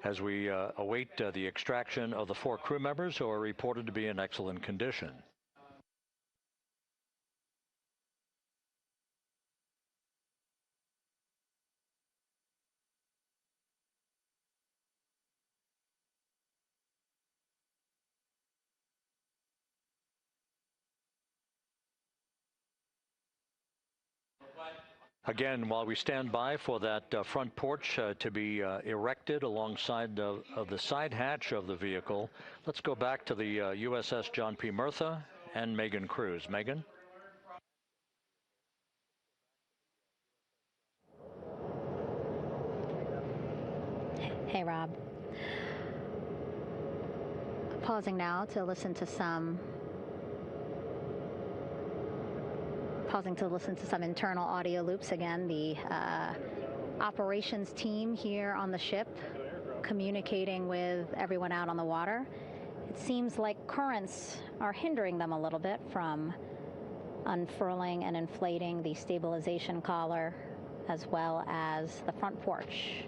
as we await the extraction of the 4 crew members who are reported to be in excellent condition. Again, while we stand by for that front porch to be erected alongside of the side hatch of the vehicle, let's go back to the USS John P. Murtha and Megan Cruz. Megan? Hey, Rob. Pausing now to listen to some internal audio loops. Again, the operations team here on the ship communicating with everyone out on the water. It seems like currents are hindering them a little bit from unfurling and inflating the stabilization collar as well as the front porch.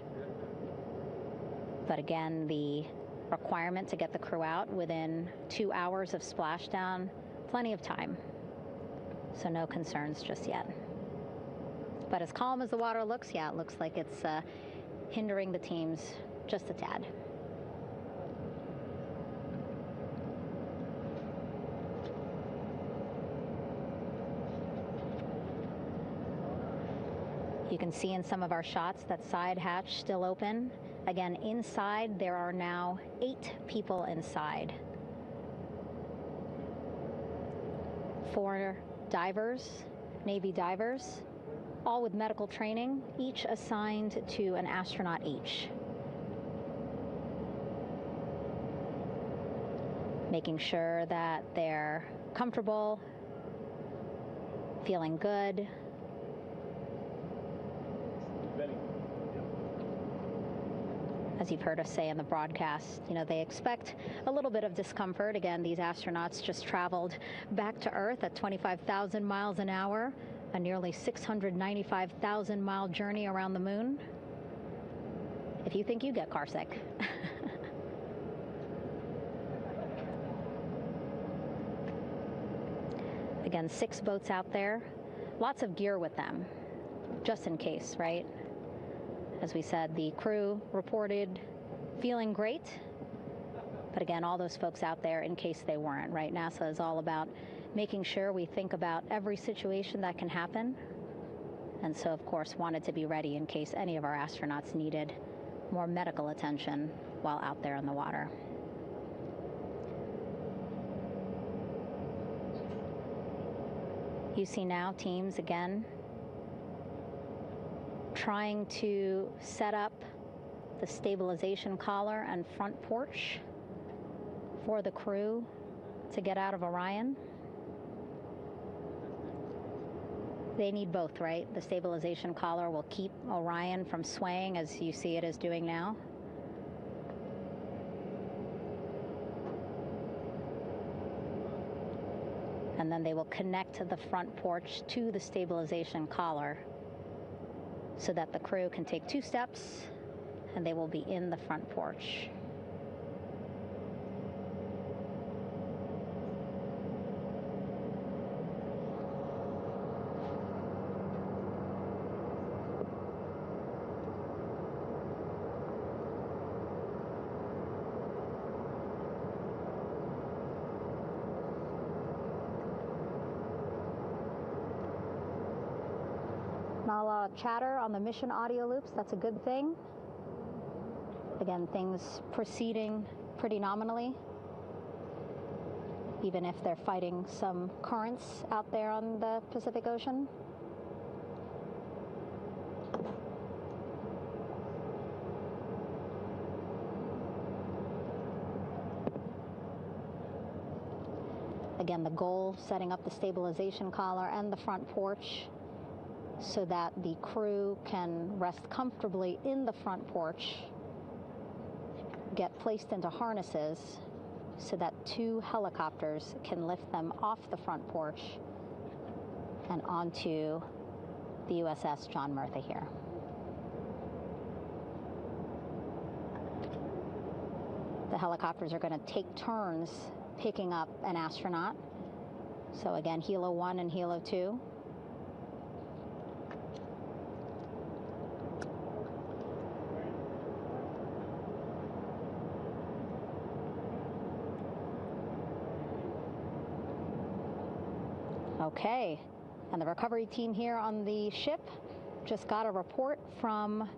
But again, the requirement to get the crew out within 2 hours of splashdown, plenty of time. So no concerns just yet. But as calm as the water looks, yeah, it looks like it's hindering the teams just a tad. You can see in some of our shots that side hatch still open. Again, inside there are now 8 people inside. 4 divers, Navy divers, all with medical training, each assigned to an astronaut each. Making sure that they're comfortable, feeling good. As you've heard us say in the broadcast, you know, they expect a little bit of discomfort. Again, these astronauts just traveled back to Earth at 25,000 miles an hour, a nearly 695,000 mile journey around the moon. If you think you get car sick. Again, 6 boats out there, lots of gear with them, just in case, right? As we said, the crew reported feeling great, but again, all those folks out there in case they weren't, right? NASA is all about making sure we think about every situation that can happen, and so, of course, wanted to be ready in case any of our astronauts needed more medical attention while out there in the water. You see now teams, again, trying to set up the stabilization collar and front porch for the crew to get out of Orion. They need both, right? The stabilization collar will keep Orion from swaying as you see it is doing now. And then they will connect the front porch to the stabilization collar so that the crew can take 2 steps and they will be in the front porch. Not a lot of chatter on the mission audio loops. That's a good thing. Again, things proceeding pretty nominally, even if they're fighting some currents out there on the Pacific Ocean. Again, the goal, setting up the stabilization collar and the front porch so that the crew can rest comfortably in the front porch, get placed into harnesses so that 2 helicopters can lift them off the front porch and onto the USS John Murtha here. The helicopters are going to take turns picking up an astronaut. So again, Helo 1 and Helo 2. Okay, and the recovery team here on the ship just got a report from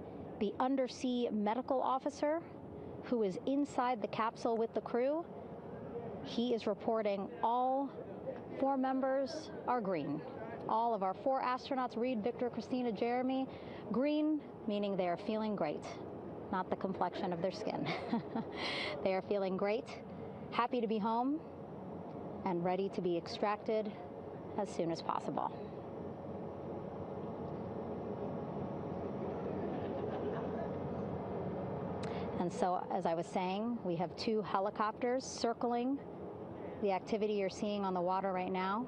the undersea medical officer who is inside the capsule with the crew. He is reporting all 4 members are green. All of our 4 astronauts, Reed, Victor, Christina, Jeremy, green, meaning they are feeling great, not the complexion of their skin. They are feeling great, happy to be home, and ready to be extracted as soon as possible. And so, as I was saying, we have 2 helicopters circling the activity you're seeing on the water right now.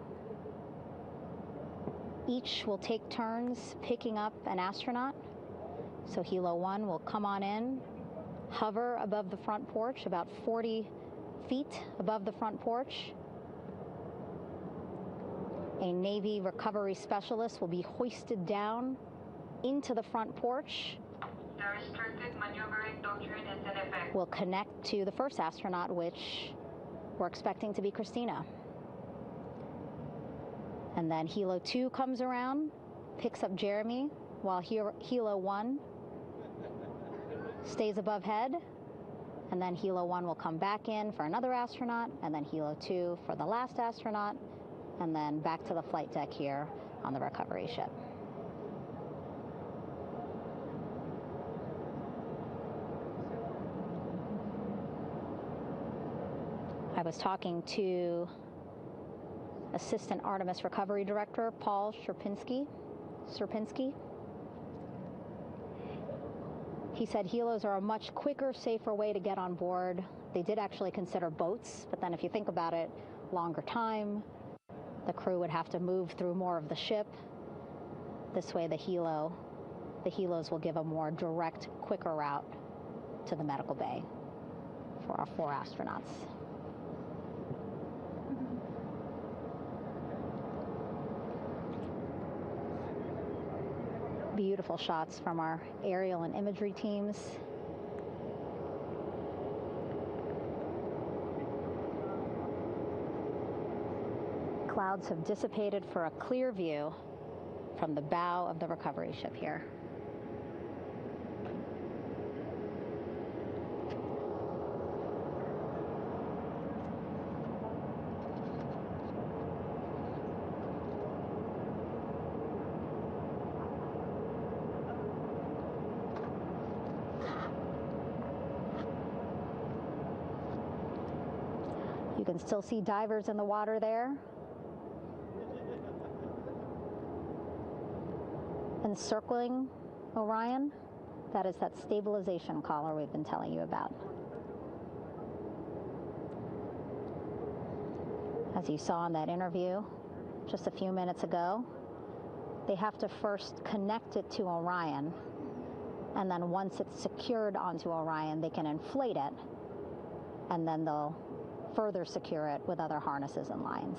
Each will take turns picking up an astronaut. So Helo 1 will come on in, hover above the front porch, about 40 feet above the front porch. A Navy recovery specialist will be hoisted down into the front porch. The restricted maneuvering doctrine is in effect. We'll connect to the first astronaut, which we're expecting to be Christina. And then Helo 2 comes around, picks up Jeremy, while Helo 1 stays above head, and then Helo 1 will come back in for another astronaut, and then Helo 2 for the last astronaut, and then back to the flight deck here on the recovery ship. I was talking to Assistant Artemis Recovery Director Paul Sierpinski. He said helos are a much quicker, safer way to get on board. They did actually consider boats, but then if you think about it, longer time, the crew would have to move through more of the ship. This way the helos will give a more direct, quicker route to the medical bay for our 4 astronauts. Beautiful shots from our aerial and imagery teams. Clouds have dissipated for a clear view from the bow of the recovery ship here. You can still see divers in the water there. Encircling Orion, that is that stabilization collar we've been telling you about. As you saw in that interview just a few minutes ago, they have to first connect it to Orion, and then once it's secured onto Orion, they can inflate it, and then they'll further secure it with other harnesses and lines.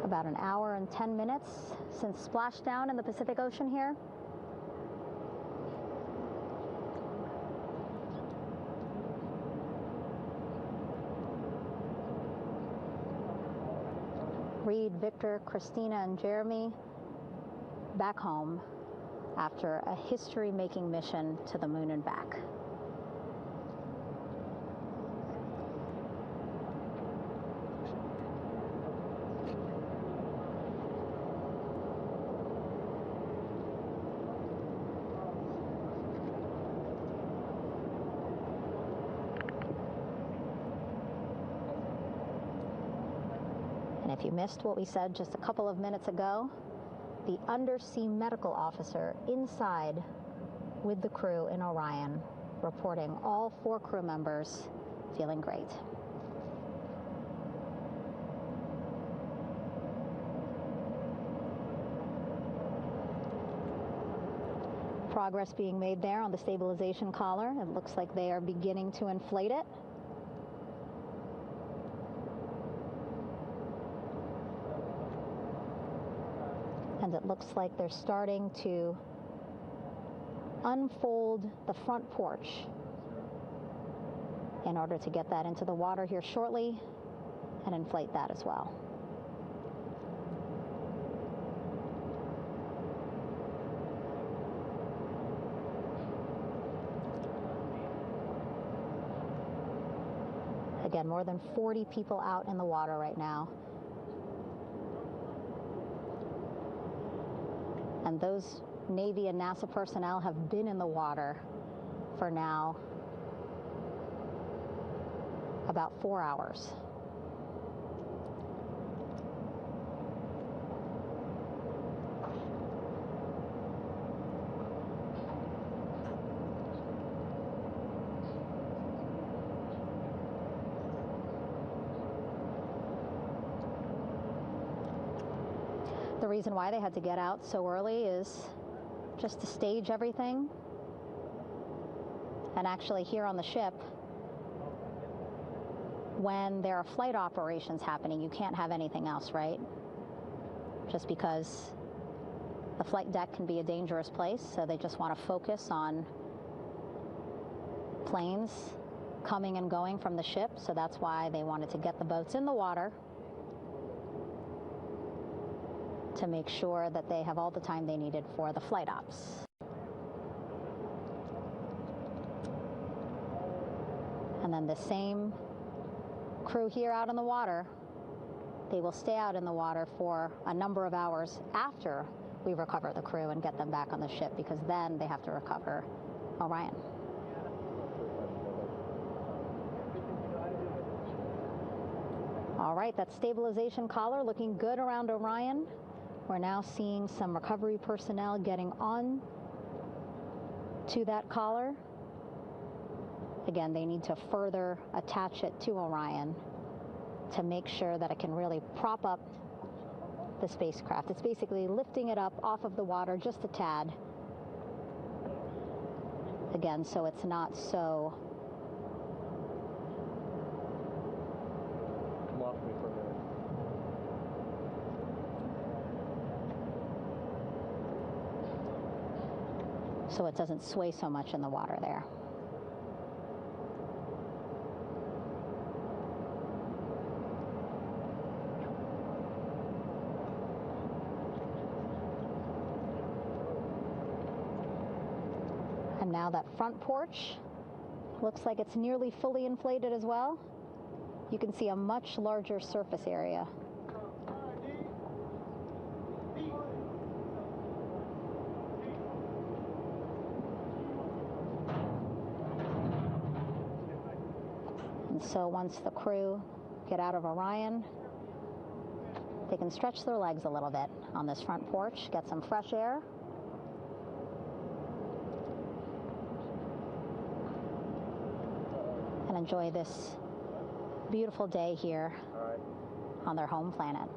About an hour and 10 minutes since splashdown in the Pacific Ocean here. Reed, Victor, Christina, and Jeremy back home after a history-making mission to the moon and back. And if you missed what we said just a couple of minutes ago, the undersea medical officer inside with the crew in Orion reporting all 4 crew members feeling great. Progress being made there on the stabilization collar. It looks like they are beginning to inflate it. And it looks like they're starting to unfold the front porch in order to get that into the water here shortly and inflate that as well. Again, more than 40 people out in the water right now. And those Navy and NASA personnel have been in the water for now about 4 hours. The reason why they had to get out so early is just to stage everything. And actually here on the ship, when there are flight operations happening, you can't have anything else, right? Just because the flight deck can be a dangerous place, so they just want to focus on planes coming and going from the ship, so that's why they wanted to get the boats in the water to make sure that they have all the time they needed for the flight ops. And then the same crew here out in the water, they will stay out in the water for a number of hours after we recover the crew and get them back on the ship, because then they have to recover Orion. All right, that stabilization collar looking good around Orion. We're now seeing some recovery personnel getting on to that collar. Again, they need to further attach it to Orion to make sure that it can really prop up the spacecraft. It's basically lifting it up off of the water just a tad. Again, so it's not so come off me for a minute. so it doesn't sway so much in the water there. And now that front porch looks like it's nearly fully inflated as well. You can see a much larger surface area. And so once the crew get out of Orion, they can stretch their legs a little bit on this front porch, get some fresh air. And enjoy this beautiful day here on their home planet.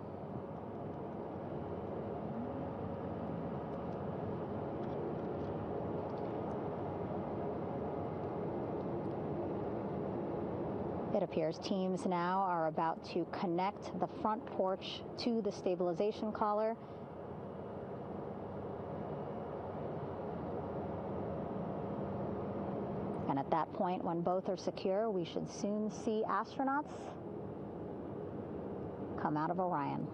It appears teams now are about to connect the front porch to the stabilization collar. And at that point, when both are secure, we should soon see astronauts come out of Orion.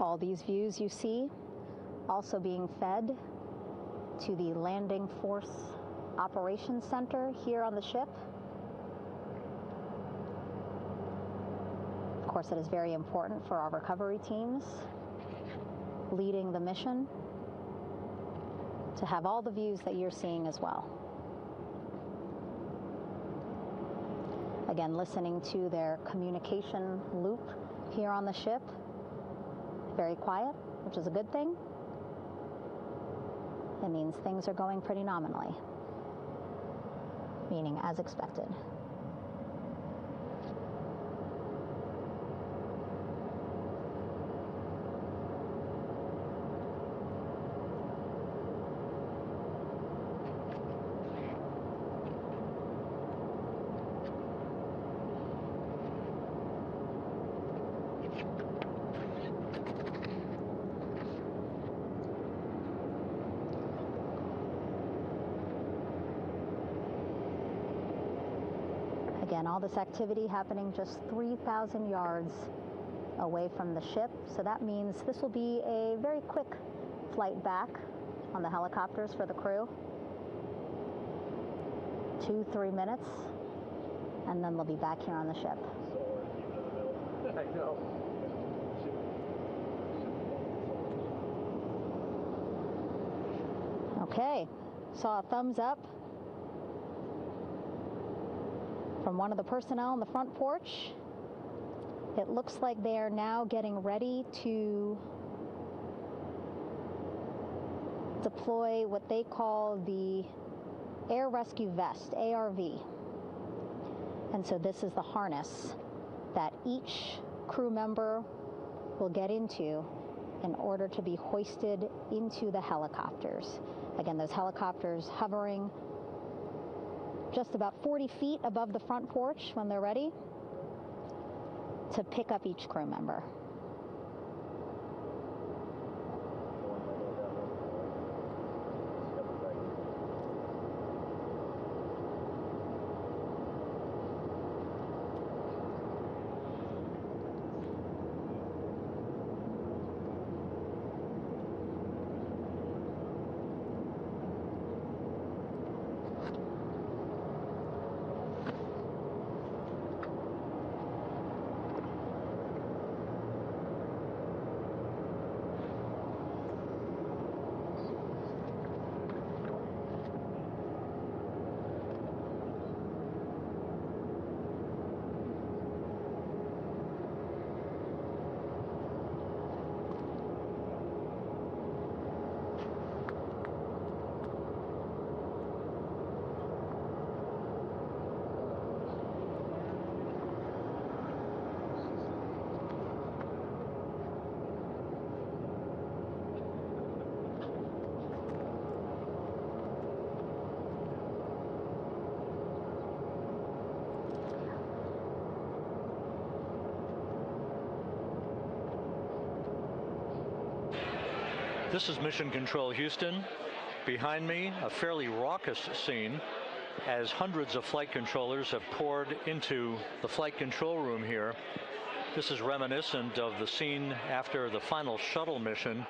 All these views you see also being fed to the Landing Force Operations Center here on the ship. Of course, it is very important for our recovery teams leading the mission to have all the views that you're seeing as well. Again, listening to their communication loop here on the ship. Very quiet, which is a good thing. It means things are going pretty nominally, meaning as expected. Again, all this activity happening just 3,000 yards away from the ship. So that means this will be a very quick flight back on the helicopters for the crew. 2-3 minutes, and then they'll be back here on the ship. I know. Okay, saw a thumbs up from one of the personnel on the front porch. It looks like they are now getting ready to deploy what they call the Air Rescue Vest, ARV. And so this is the harness that each crew member will get into in order to be hoisted into the helicopters. Again, those helicopters hovering just about 40 feet above the front porch when they're ready to pick up each crew member. This is Mission Control Houston. Behind me, a fairly raucous scene as hundreds of flight controllers have poured into the flight control room here. This is reminiscent of the scene after the final shuttle mission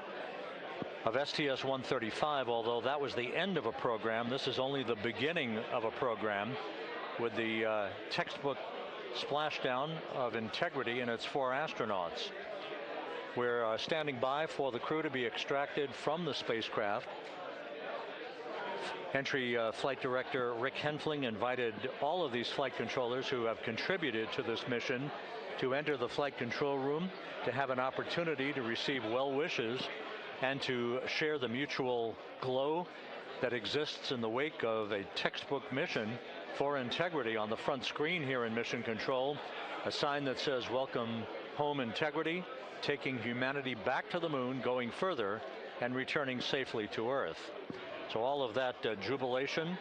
of STS-135, although that was the end of a program. This is only the beginning of a program with the textbook splashdown of Integrity and its 4 astronauts. We're standing by for the crew to be extracted from the spacecraft. Entry Flight Director Rick Henfling invited all of these flight controllers who have contributed to this mission to enter the flight control room to have an opportunity to receive well wishes and to share the mutual glow that exists in the wake of a textbook mission for Integrity. On the front screen here in Mission Control, a sign that says "Welcome Home, Integrity, taking humanity back to the moon, going further, and returning safely to Earth." So all of that jubilation,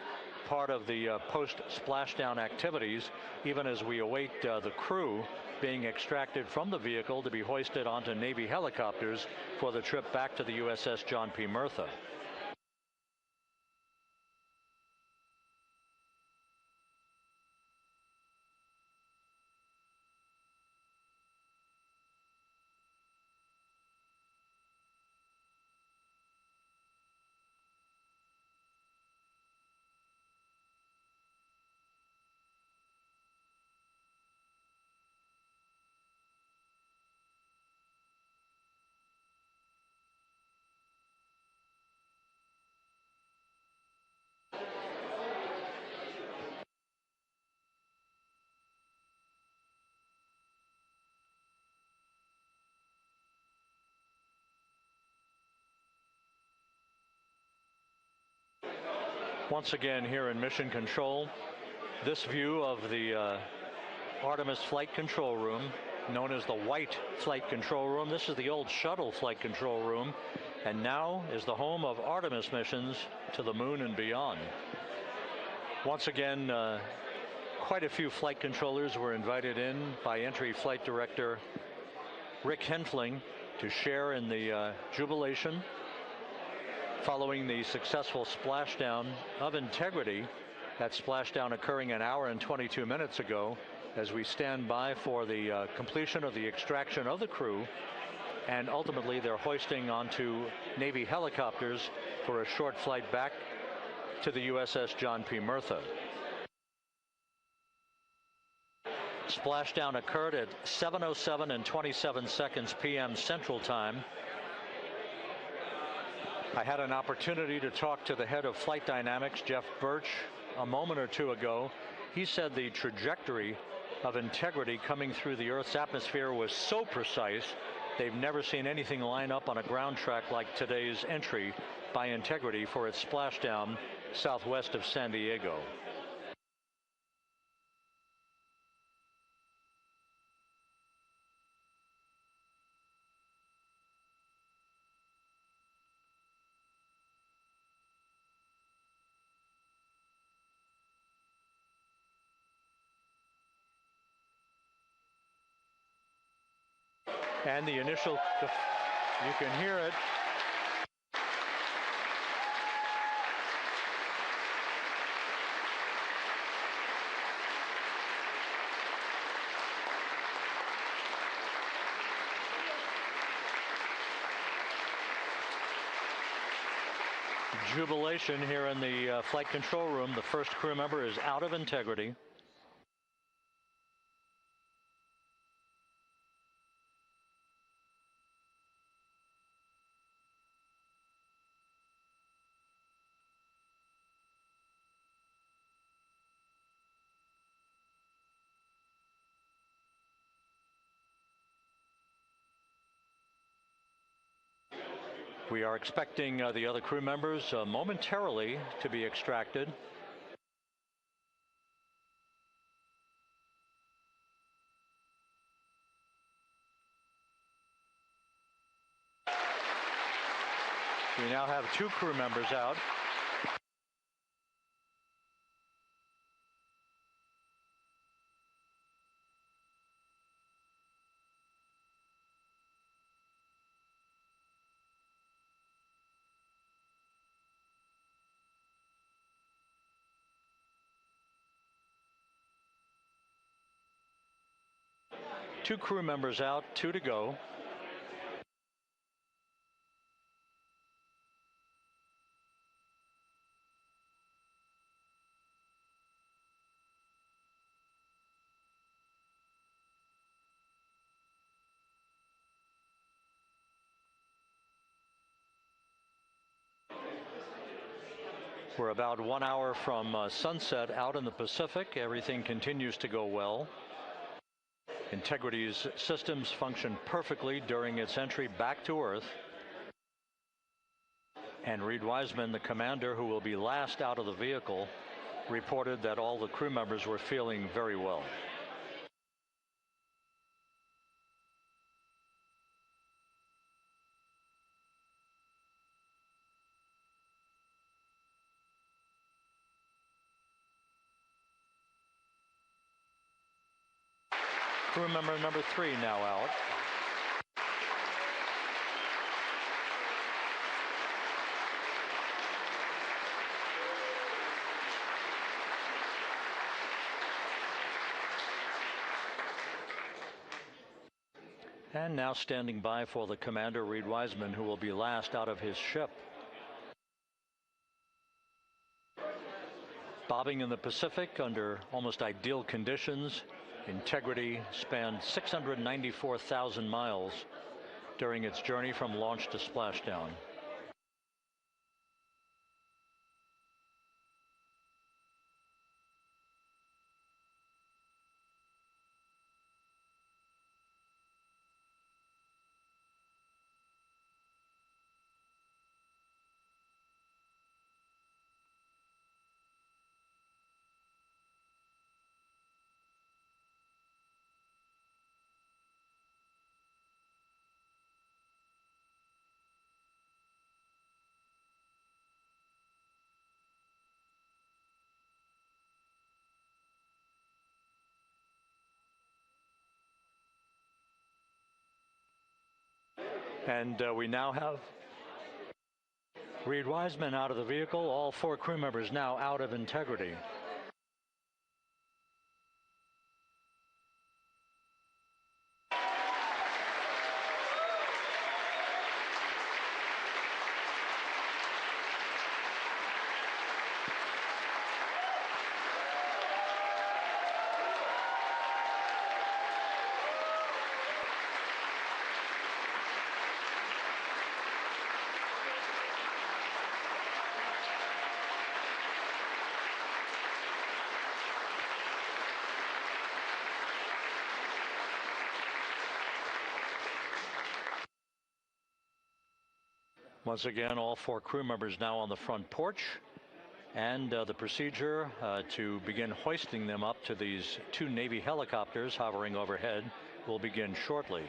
part of the post-splashdown activities, even as we await the crew being extracted from the vehicle to be hoisted onto Navy helicopters for the trip back to the USS John P. Murtha. Once again here in Mission Control, this view of the Artemis flight control room, known as the White Flight Control Room. This is the old shuttle flight control room, and now is the home of Artemis missions to the moon and beyond. Once again, quite a few flight controllers were invited in by Entry Flight Director Rick Henfling to share in the jubilation following the successful splashdown of Integrity. That splashdown occurring an hour and 22 minutes ago, as we stand by for the completion of the extraction of the crew, and ultimately they're hoisting onto Navy helicopters for a short flight back to the USS John P. Murtha. Splashdown occurred at 7:07 and 27 seconds p.m. Central Time. I had an opportunity to talk to the head of flight dynamics, Jeff Birch, a moment or two ago. He said the trajectory of Integrity coming through the Earth's atmosphere was so precise, they've never seen anything line up on a ground track like today's entry by Integrity for its splashdown southwest of San Diego. And the initial, you can hear it. Jubilation here in the flight control room. The first crew member is out of Integrity. We are expecting the other crew members momentarily to be extracted. We now have 2 crew members out. Two crew members out, 2 to go. We're about 1 hour from sunset out in the Pacific. Everything continues to go well. Integrity's systems function perfectly during its entry back to Earth. And Reed Wiseman, the commander who will be last out of the vehicle, reported that all the crew members were feeling very well. Crew member number 3 now out. And now standing by for the commander, Reed Wiseman, who will be last out of his ship. Bobbing in the Pacific under almost ideal conditions, Integrity spanned 694,000 miles during its journey from launch to splashdown. And we now have Reed Wiseman out of the vehicle. All 4 crew members now out of Integrity. Once again, all 4 crew members now on the front porch, and the procedure to begin hoisting them up to these 2 Navy helicopters hovering overhead will begin shortly.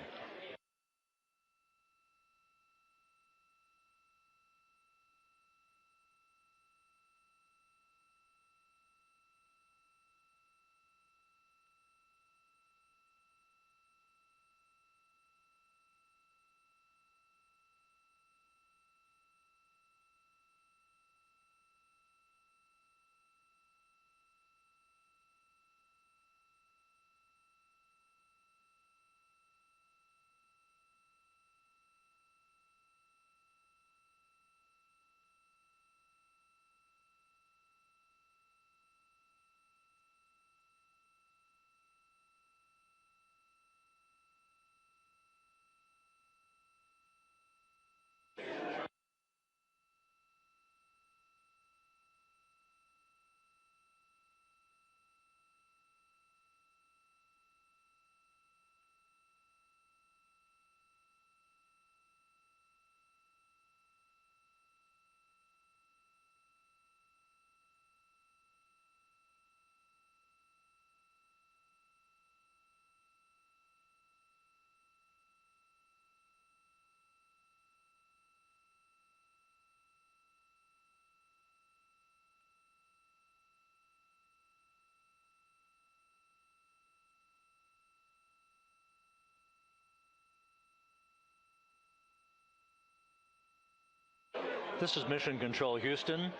This is Mission Control Houston.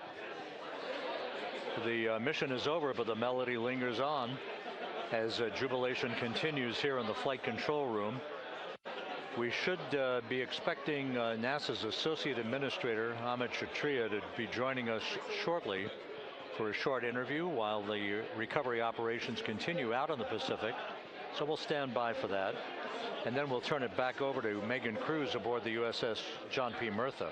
The mission is over, but the melody lingers on as jubilation continues here in the flight control room. We should be expecting NASA's Associate Administrator, Amit Kshatriya, to be joining us shortly for a short interview while the recovery operations continue out in the Pacific. So we'll stand by for that. And then we'll turn it back over to Megan Cruz aboard the USS John P. Murtha.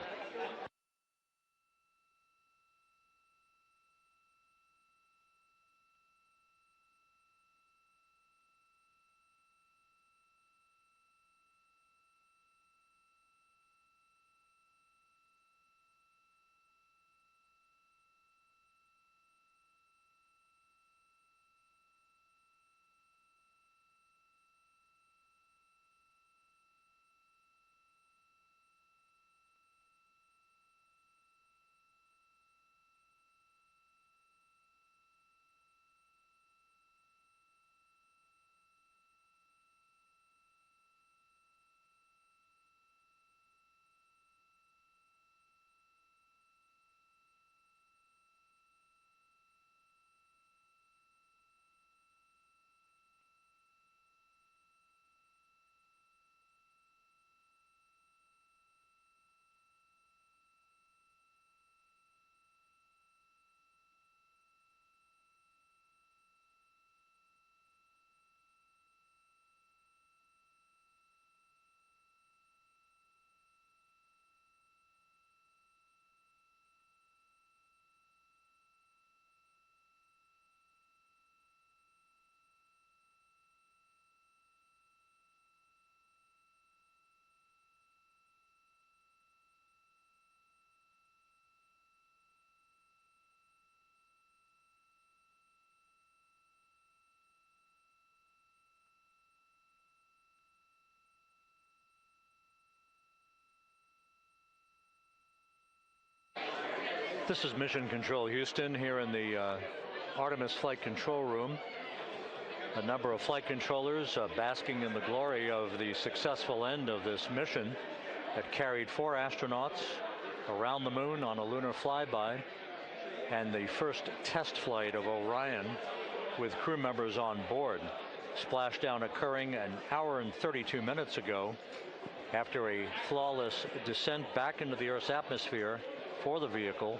This is Mission Control Houston here in the Artemis flight control room. A number of flight controllers basking in the glory of the successful end of this mission that carried 4 astronauts around the moon on a lunar flyby, and the first test flight of Orion with crew members on board. Splashdown occurring an hour and 32 minutes ago after a flawless descent back into the Earth's atmosphere for the vehicle.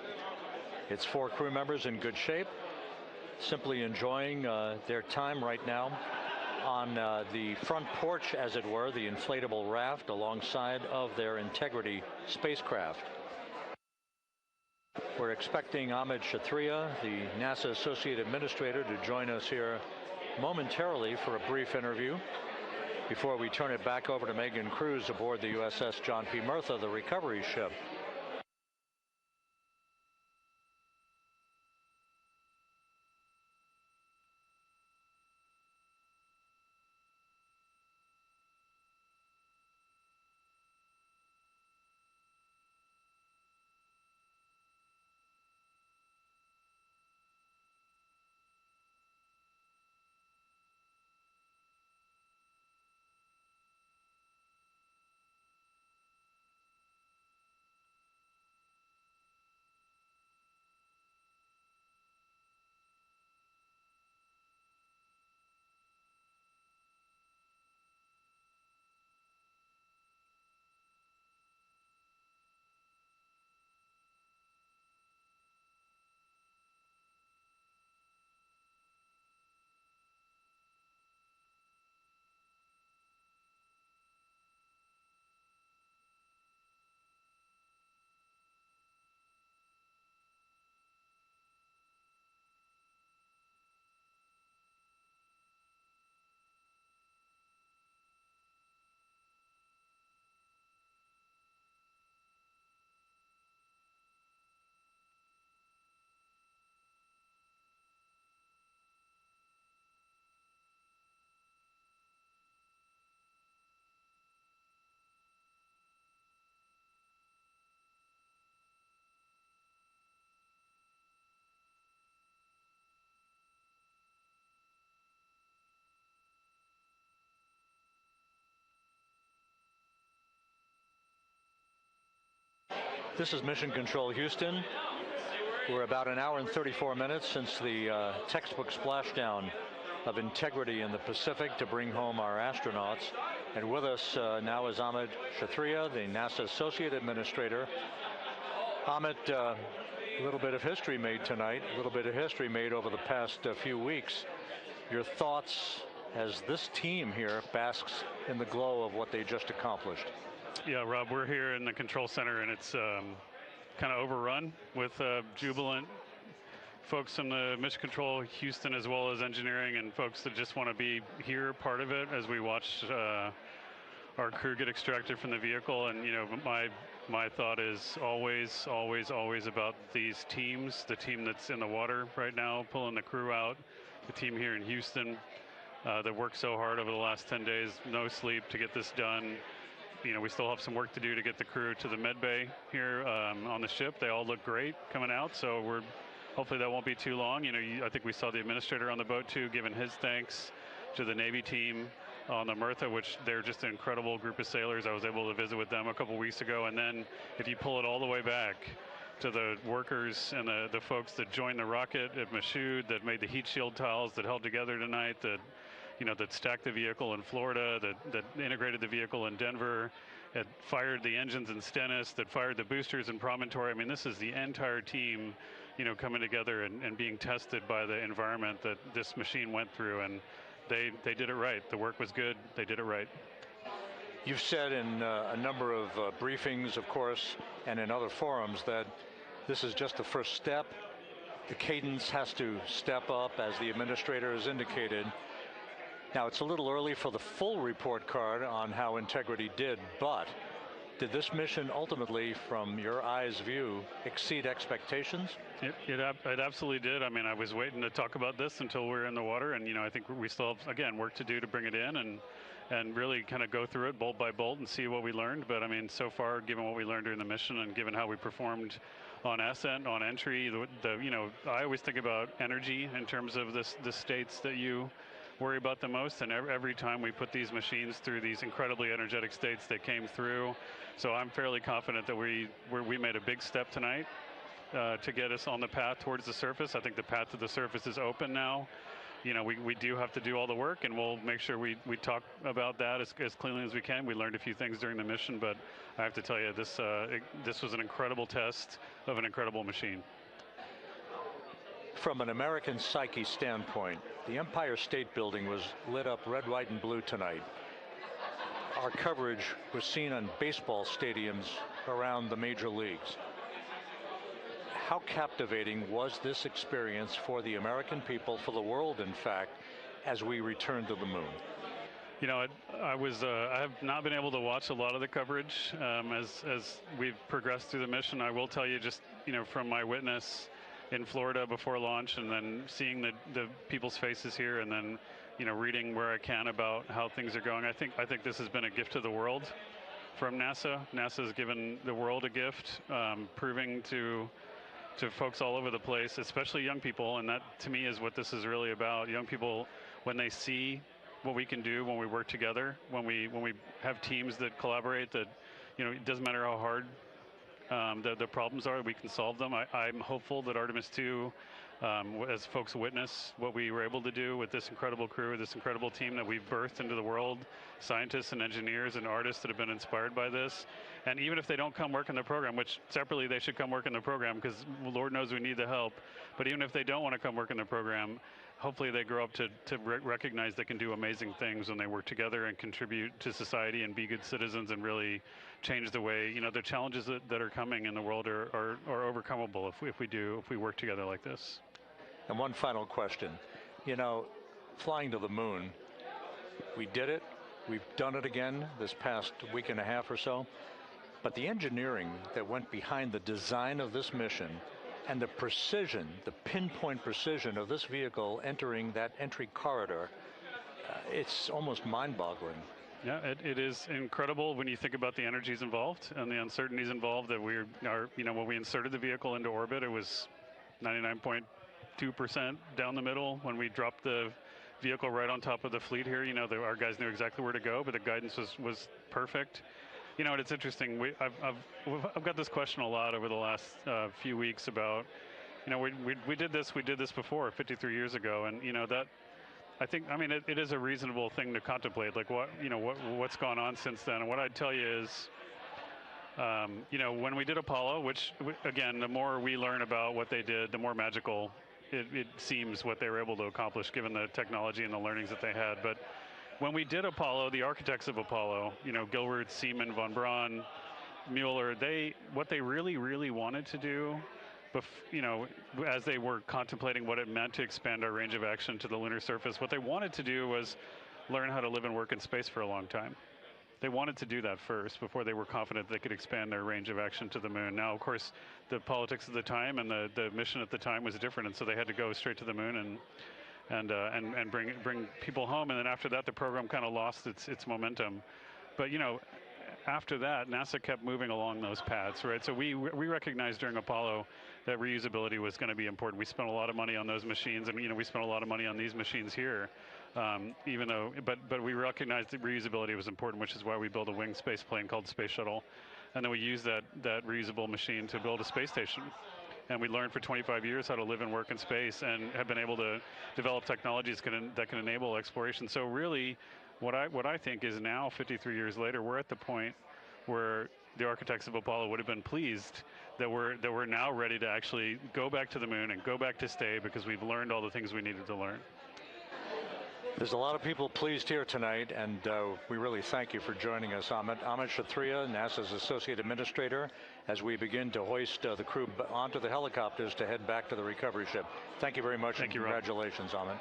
Its 4 crew members in good shape, simply enjoying their time right now on the front porch, as it were, the inflatable raft alongside of their Integrity spacecraft. We're expecting Amit Kshatriya, the NASA Associate Administrator, to join us here momentarily for a brief interview before we turn it back over to Megan Cruz aboard the USS John P. Murtha, the recovery ship. This is Mission Control Houston. We're about an hour and 34 minutes since the textbook splashdown of integrity in the Pacific to bring home our astronauts. And with us now is Amit Kshatriya, the NASA Associate Administrator. Amit, a little bit of history made tonight, a little bit of history made over the past few weeks. Your thoughts as this team here basks in the glow of what they just accomplished? Yeah, Rob, we're here in the control center, and it's kind of overrun with jubilant folks in the Mission Control Houston, as well as engineering, and folks that just want to be here, part of it, as we watch our crew get extracted from the vehicle. And, you know, my thought is always about these teams, the team that's in the water right now, pulling the crew out, the team here in Houston that worked so hard over the last 10 days, no sleep to get this done. You know, we still have some work to do to get the crew to the med bay here on the ship. They all look great coming out, so hopefully that won't be too long. You know, I think we saw the administrator on the boat too, giving his thanks to the Navy team on the Mirtha, which they're just an incredible group of sailors. I was able to visit with them a couple weeks ago. And then if you pull it all the way back to the workers and the folks that joined the rocket at Michoud, that made the heat shield tiles that held together tonight, that stacked the vehicle in Florida, that integrated the vehicle in Denver, that fired the engines in Stennis, that fired the boosters in Promontory. I mean, this is the entire team, you know, coming together and being tested by the environment that this machine went through, and they did it right. The work was good. They did it right. You've said in a number of briefings, of course, and in other forums that this is just the first step. The cadence has to step up, as the administrator has indicated. Now, it's a little early for the full report card on how integrity did, but did this mission ultimately, from your eyes view, exceed expectations? It absolutely did. I mean, I was waiting to talk about this until we were in the water, and, you know, I think we still have, again, work to do to bring it in and really kind of go through it bolt by bolt and see what we learned. But, I mean, so far, given what we learned during the mission and given how we performed on ascent, on entry, you know, I always think about energy in terms of the states that you worry about the most, and every time we put these machines through these incredibly energetic states, they came through. So I'm fairly confident that we made a big step tonight to get us on the path towards the surface. I think the path to the surface is open now. You know, we do have to do all the work, and we'll make sure we talk about that as cleanly as we can. We learned a few things during the mission, but I have to tell you, this was an incredible test of an incredible machine. From an American psyche standpoint, the Empire State Building was lit up red, white, and blue tonight. Our coverage was seen on baseball stadiums around the major leagues. How captivating was this experience for the American people, for the world, in fact, as we returned to the moon? You know, I have not been able to watch a lot of the coverage as we've progressed through the mission. I will tell you, just, you know, from my witness in Florida before launch, and then seeing the people's faces here, and then, you know, reading where I can about how things are going. I think this has been a gift to the world from NASA. NASA has given the world a gift, proving to folks all over the place, especially young people, and that to me is what this is really about. Young people, when they see what we can do when we work together, when we have teams that collaborate, that, you know, it doesn't matter how hard the problems are, we can solve them. I'm hopeful that Artemis II, as folks witness what we were able to do with this incredible crew, this incredible team that we've birthed into the world, scientists and engineers and artists that have been inspired by this. And even if they don't come work in the program, which separately they should come work in the program, because Lord knows we need the help, but even if they don't want to come work in the program, hopefully they grow up to recognize they can do amazing things when they work together and contribute to society and be good citizens and really change the way, you know, the challenges that are coming in the world are overcomable if we work together like this. And one final question. You know, flying to the moon, we did it. We've done it again this past week and a half or so. But the engineering that went behind the design of this mission and the precision, the pinpoint precision of this vehicle entering that entry corridor, it's almost mind-boggling. Yeah, it is incredible when you think about the energies involved and the uncertainties involved. That you know, when we inserted the vehicle into orbit, it was 99.2% down the middle. When we dropped the vehicle right on top of the fleet here, you know, our guys knew exactly where to go, but the guidance was perfect. You know, it's interesting. I've got this question a lot over the last few weeks about, you know, we did this before 53 years ago, and you know that I mean it is a reasonable thing to contemplate, like what's gone on since then. And what I'd tell you is, you know, when we did Apollo, which again, the more we learn about what they did, the more magical it seems what they were able to accomplish given the technology and the learnings that they had. But when we did Apollo, the architects of Apollo, you know, Gilbert, Seaman, von Braun, Mueller, what they really wanted to do, you know, as they were contemplating what it meant to expand our range of action to the lunar surface, what they wanted to do was learn how to live and work in space for a long time. They wanted to do that first before they were confident they could expand their range of action to the moon. Now, of course, the politics of the time and the mission at the time was different, and so they had to go straight to the moon and bring people home. And then after that, the program kind of lost its momentum. But you know, after that, NASA kept moving along those paths, right? So we recognized during Apollo that reusability was going to be important. We spent a lot of money on those machines, and you know, we spent a lot of money on these machines here. Even though, but we recognized that reusability was important, which is why we built a winged space plane called Space Shuttle, and then we used that reusable machine to build a space station. And we learned for 25 years how to live and work in space, and have been able to develop technologies that can enable exploration. So really, what I think is now, 53 years later, we're at the point where the architects of Apollo would have been pleased that we're now ready to actually go back to the moon and go back to stay, because we've learned all the things we needed to learn. There's a lot of people pleased here tonight, and we really thank you for joining us. Amit Kshatriya, NASA's Associate Administrator, as we begin to hoist the crew onto the helicopters to head back to the recovery ship. Thank you very much, and congratulations, Amit.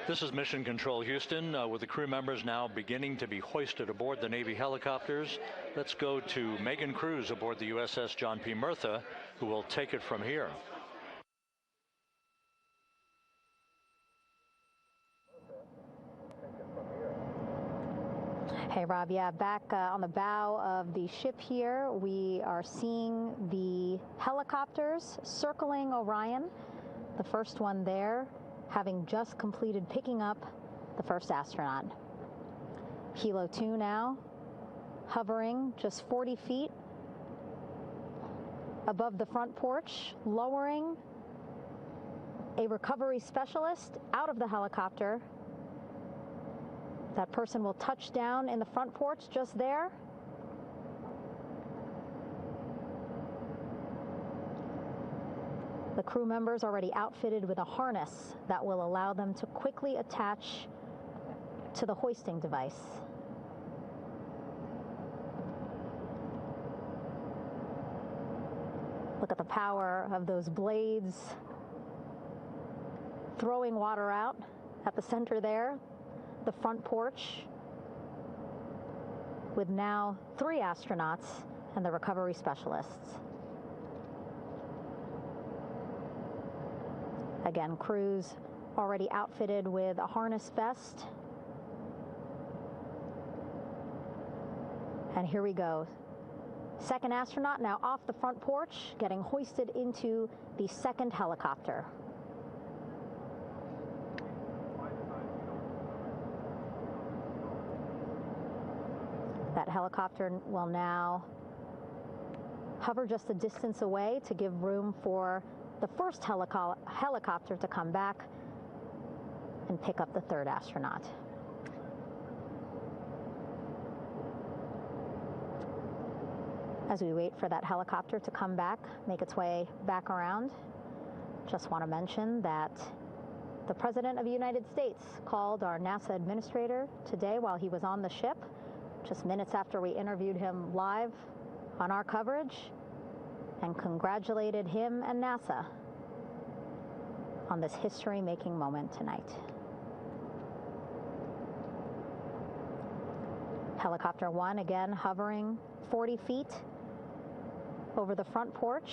This is Mission Control Houston, with the crew members now beginning to be hoisted aboard the Navy helicopters. Let's go to Megan Cruz aboard the USS John P. Murtha, who will take it from here. Hey, Rob, yeah, back on the bow of the ship here, we are seeing the helicopters circling Orion, the first one there, having just completed picking up the first astronaut. Helo 2 now, hovering just 40 feet above the front porch, lowering a recovery specialist out of the helicopter. That person will touch down in the front porch just there. The crew members already outfitted with a harness that will allow them to quickly attach to the hoisting device. Look at the power of those blades throwing water out at the center there, the front porch, with now 3 astronauts and the recovery specialists. Again, crews already outfitted with a harness vest. And here we go. Second astronaut now off the front porch, getting hoisted into the second helicopter. That helicopter will now hover just a distance away to give room for the first helicopter to come back and pick up the third astronaut. As we wait for that helicopter to come back, make its way back around, just want to mention that the President of the United States called our NASA administrator today while he was on the ship, just minutes after we interviewed him live on our coverage, and congratulated him and NASA on this history-making moment tonight. Helicopter 1 again hovering 40 feet over the front porch,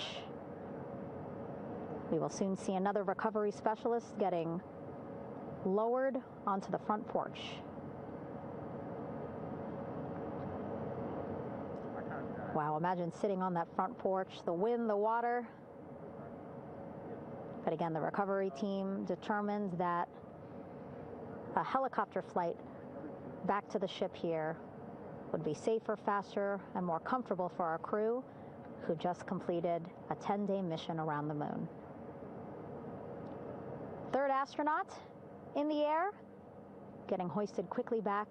We will soon see another recovery specialist getting lowered onto the front porch. Wow, imagine sitting on that front porch, the wind, the water. But again, the recovery team determined that a helicopter flight back to the ship here would be safer, faster, and more comfortable for our crew who just completed a 10-day mission around the moon. Third astronaut in the air, getting hoisted quickly back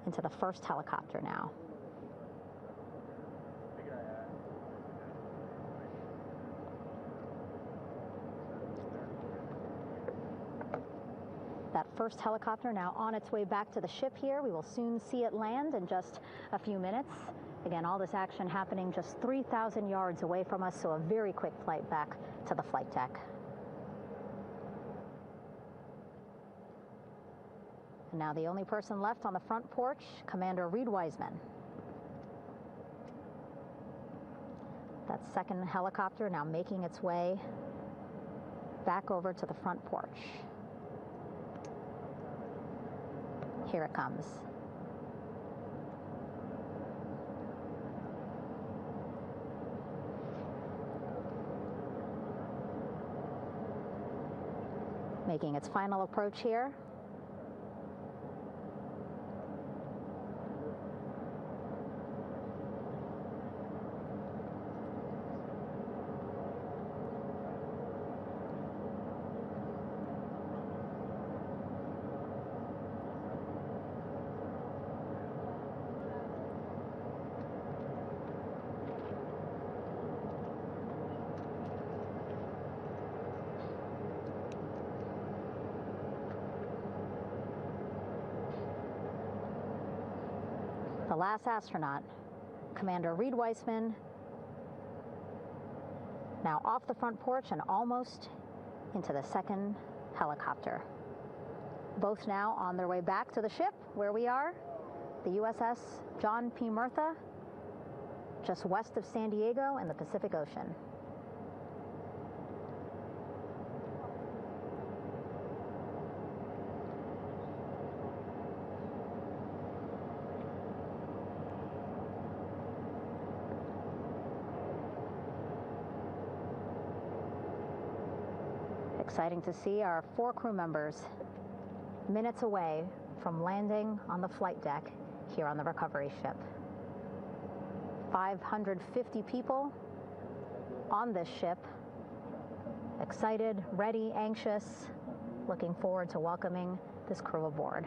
into the first helicopter now. That first helicopter now on its way back to the ship here. We will soon see it land in just a few minutes. Again, all this action happening just 3,000 yards away from us, so a very quick flight back to the flight deck. And now the only person left on the front porch, Commander Reed Wiseman. That second helicopter now making its way back over to the front porch. Here it comes. Making its final approach here. The last astronaut, Commander Reed Wiseman, now off the front porch and almost into the second helicopter. Both now on their way back to the ship where we are, the USS John P. Murtha, just west of San Diego in the Pacific Ocean. Exciting to see our 4 crew members minutes away from landing on the flight deck here on the recovery ship. 550 people on this ship, excited, ready, anxious, looking forward to welcoming this crew aboard.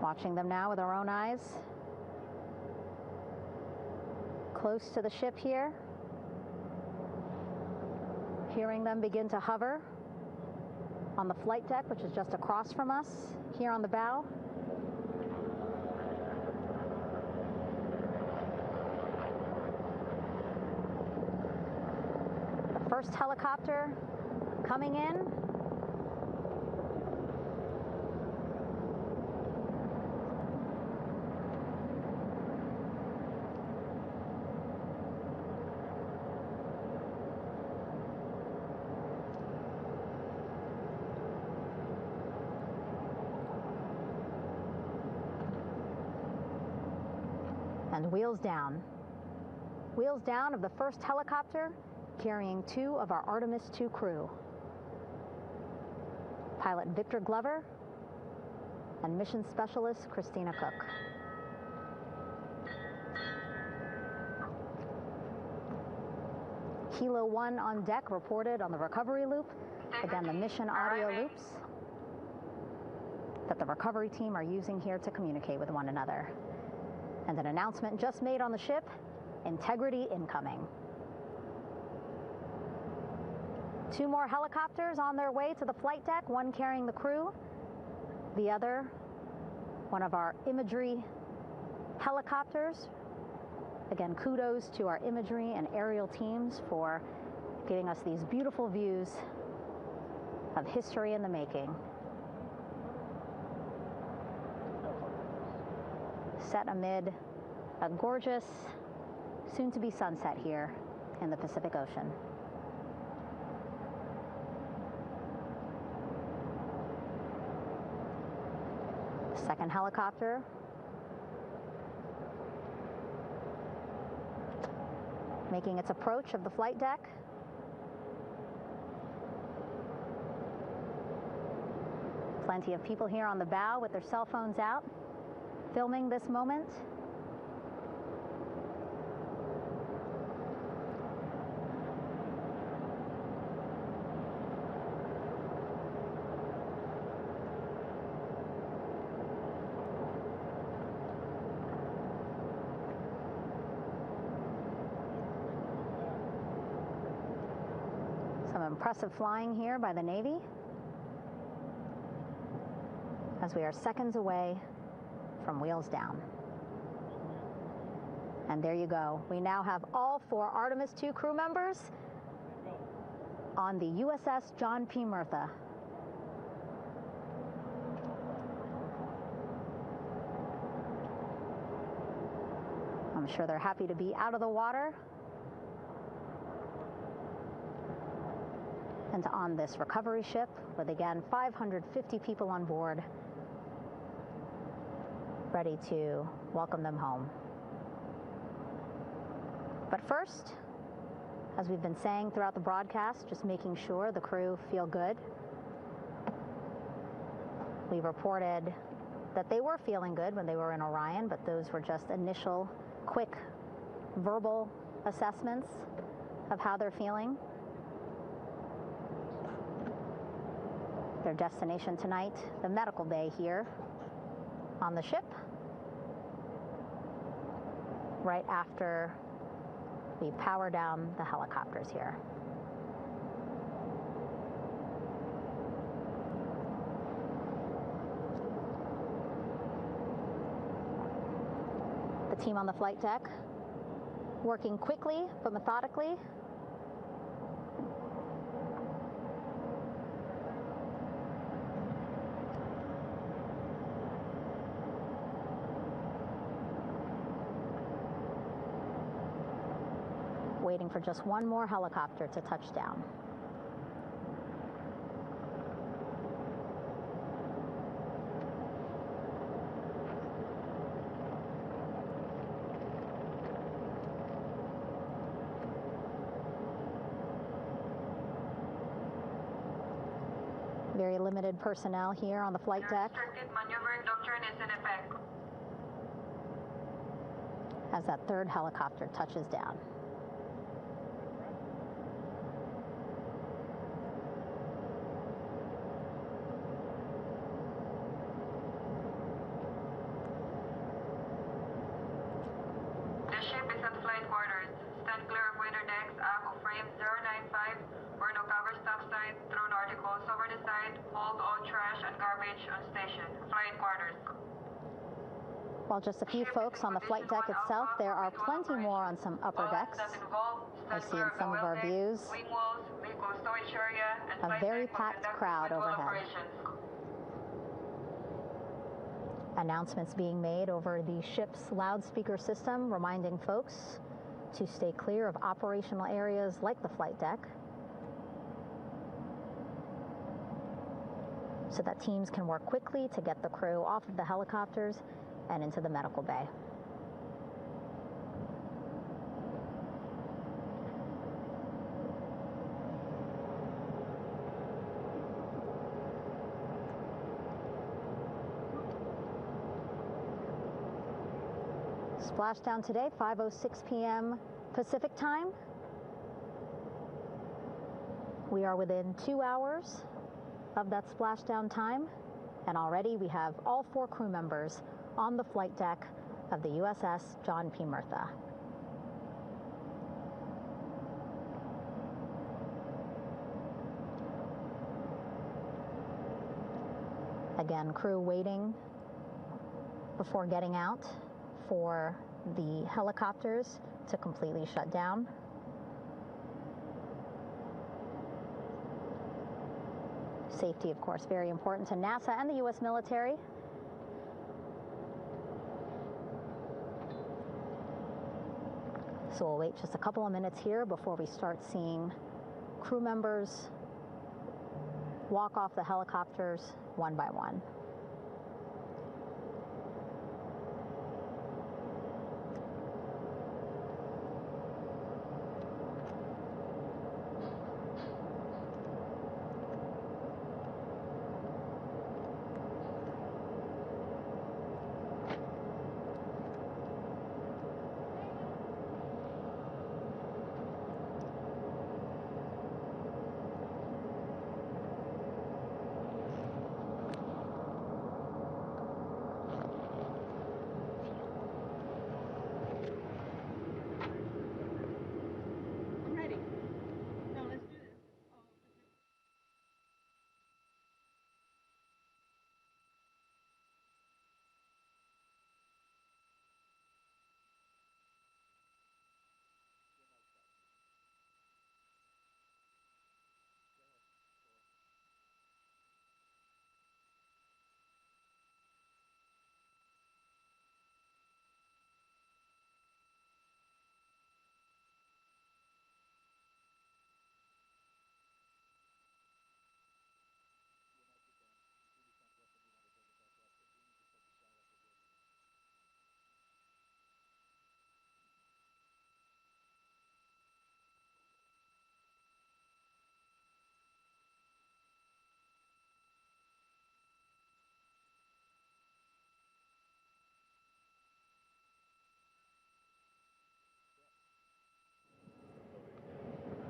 Watching them now with our own eyes. Close to the ship here. Hearing them begin to hover on the flight deck, which is just across from us, here on the bow. The first helicopter coming in. And wheels down. Wheels down of the first helicopter carrying 2 of our Artemis II crew. Pilot Victor Glover and mission specialist Christina Cook. Kilo 1 on deck reported on the recovery loop. Again, the mission audio loops that the recovery team are using here to communicate with one another. And an announcement just made on the ship, integrity incoming. 2 more helicopters on their way to the flight deck, one carrying the crew, the other, one of our imagery helicopters. Again, kudos to our imagery and aerial teams for giving us these beautiful views of history in the making. Set amid a gorgeous, soon-to-be sunset here in the Pacific Ocean. Second helicopter making its approach of the flight deck. Plenty of people here on the bow with their cell phones out, filming this moment. Some impressive flying here by the Navy, as we are seconds away from wheels down. And there you go. We now have all 4 Artemis II crew members on the USS John P. Murtha. I'm sure they're happy to be out of the water and on this recovery ship with, again, 550 people on board, ready to welcome them home. But first, as we've been saying throughout the broadcast, just making sure the crew feel good. We reported that they were feeling good when they were in Orion, but those were just initial, quick, verbal assessments of how they're feeling. Their destination tonight, the medical bay here on the ship, right after we power down the helicopters here. The team on the flight deck working quickly but methodically. Waiting for just one more helicopter to touch down. Very limited personnel here on the flight deck. Restricted maneuvering doctrine is in effect. As that third helicopter touches down. The ship is at flight quarters. Stand clear of weather decks, ACO frame 095, or no cover stop sign, thrown articles over the side, hold all trash and garbage on station. Flight quarters. While just a few folks on the flight deck itself, there are plenty more on some upper decks. I see in some of our views a very packed crowd overhead. Announcements being made over the ship's loudspeaker system, reminding folks to stay clear of operational areas like the flight deck, so that teams can work quickly to get the crew off of the helicopters and into the medical bay. Splashdown today, 5:06 p.m. Pacific time. We are within 2 hours of that splashdown time, and already we have all 4 crew members on the flight deck of the USS John P. Murtha. Again, crew waiting before getting out for the helicopters to completely shut down. Safety, of course, very important to NASA and the U.S. military. So we'll wait just a couple of minutes here before we start seeing crew members walk off the helicopters one by one.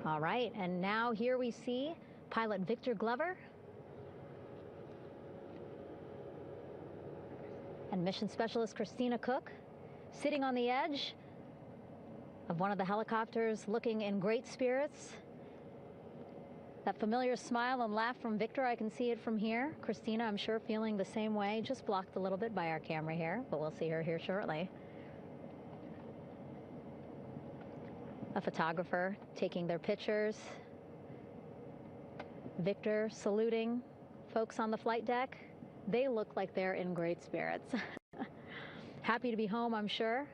All right, and now here we see pilot Victor Glover and mission specialist Christina Cook sitting on the edge of one of the helicopters, looking in great spirits. That familiar smile and laugh from Victor, I can see it from here. Christina, I'm sure, feeling the same way, just blocked a little bit by our camera here, but we'll see her here shortly. A photographer taking their pictures. Victor saluting folks on the flight deck. They look like they're in great spirits. Happy to be home, I'm sure.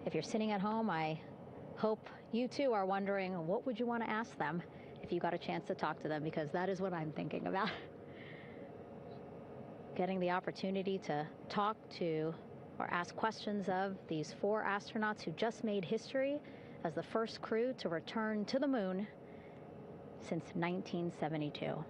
If you're sitting at home, I hope you too are wondering, what would you want to ask them if you got a chance to talk to them? Because that is what I'm thinking about. Getting the opportunity to talk to or ask questions of these 4 astronauts who just made history as the first crew to return to the moon since 1972.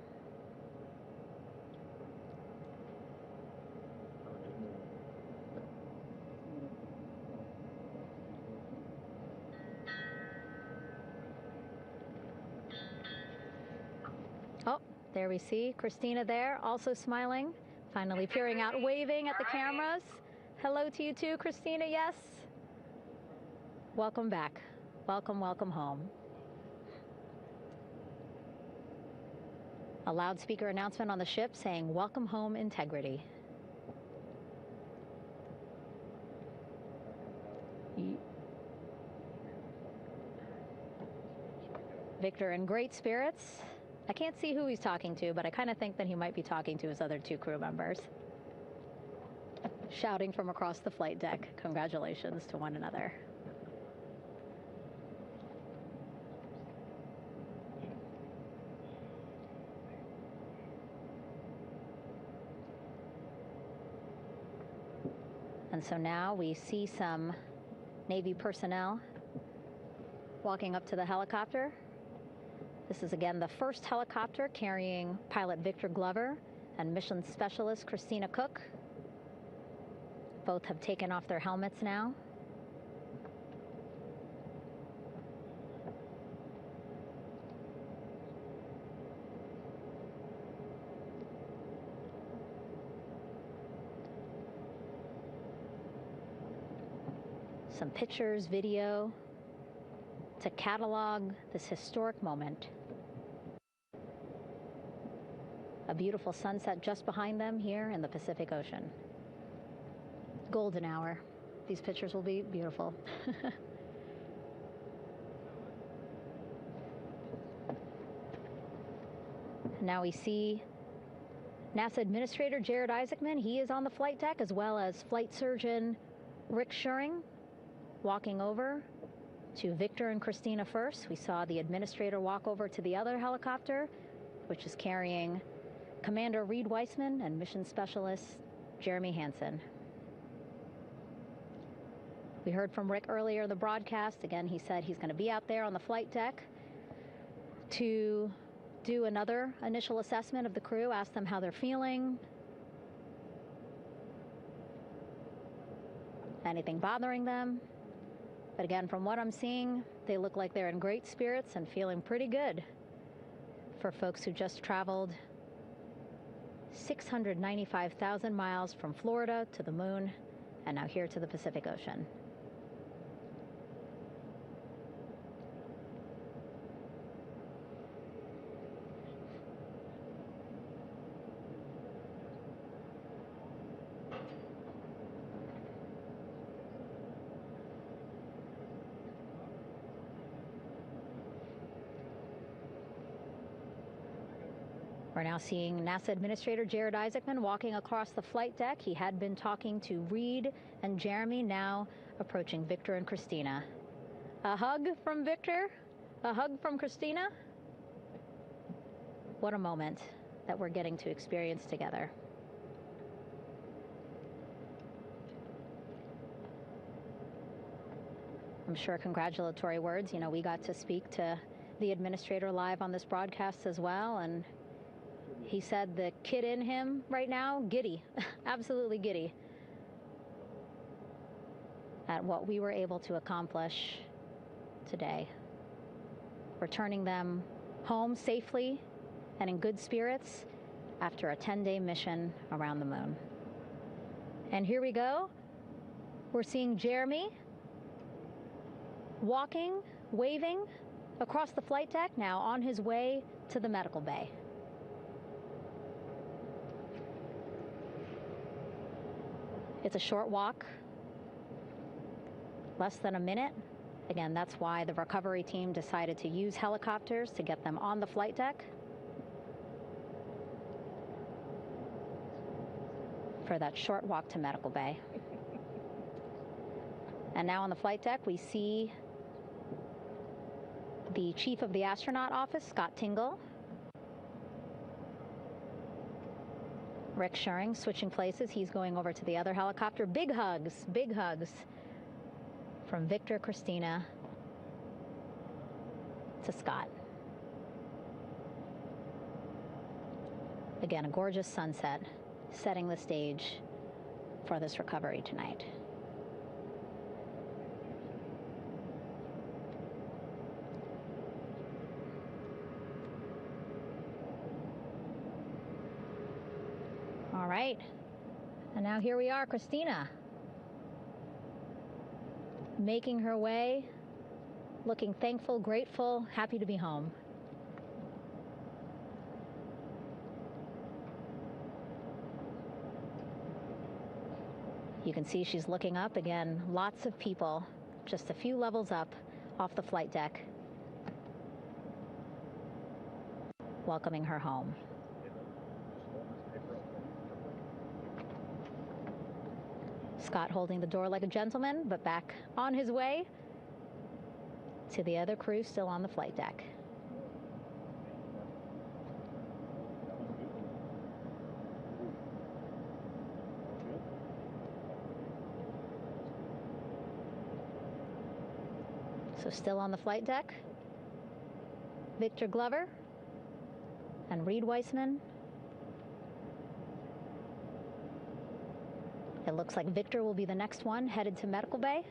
Oh, there we see Christina there, also smiling. Finally peering out, waving at the cameras. Hello to you too, Christina, yes. Welcome back. Welcome, welcome home. A loudspeaker announcement on the ship saying, "Welcome home, Integrity." Victor in great spirits. I can't see who he's talking to, but I kind of think that he might be talking to his other 2 crew members. Shouting from across the flight deck, congratulations to one another. And so now we see some Navy personnel walking up to the helicopter. This is again the first helicopter carrying pilot Victor Glover and mission specialist Christina Cook. Both have taken off their helmets now. Some pictures, video to catalog this historic moment. A beautiful sunset just behind them here in the Pacific Ocean. Golden hour. These pictures will be beautiful. Now we see NASA Administrator Jared Isaacman. He is on the flight deck, as well as Flight Surgeon Rick Schuring walking over to Victor and Christina first. We saw the administrator walk over to the other helicopter, which is carrying Commander Reed Weissman and Mission Specialist Jeremy Hansen. We heard from Rick earlier in the broadcast. Again, he said he's going to be out there on the flight deck to do another initial assessment of the crew, ask them how they're feeling, anything bothering them. But again, from what I'm seeing, they look like they're in great spirits and feeling pretty good for folks who just traveled 695,000 miles from Florida to the moon and now here to the Pacific Ocean. We're now seeing NASA Administrator Jared Isaacman walking across the flight deck. He had been talking to Reed and Jeremy, now approaching Victor and Christina. A hug from Victor, a hug from Christina. What a moment that we're getting to experience together. I'm sure congratulatory words. You know, we got to speak to the administrator live on this broadcast as well, and he said the kid in him right now, giddy, absolutely giddy at what we were able to accomplish today. Returning them home safely and in good spirits after a 10-day mission around the moon. And here we go. We're seeing Jeremy walking, waving across the flight deck, now on his way to the medical bay. It's a short walk, less than a minute. Again, that's why the recovery team decided to use helicopters to get them on the flight deck for that short walk to medical bay. And now on the flight deck, we see the chief of the astronaut office, Scott Tingle. Rick Schuring switching places. He's going over to the other helicopter. Big hugs from Victor, Christina to Scott. Again, a gorgeous sunset setting the stage for this recovery tonight. All right, and now here we are, Christina, making her way, looking thankful, grateful, happy to be home. You can see she's looking up again, lots of people, just a few levels up off the flight deck, welcoming her home. Scott holding the door like a gentleman, but back on his way to the other crew still on the flight deck. So still on the flight deck, Victor Glover and Reed Weissman. It looks like Victor will be the next one headed to medical bay.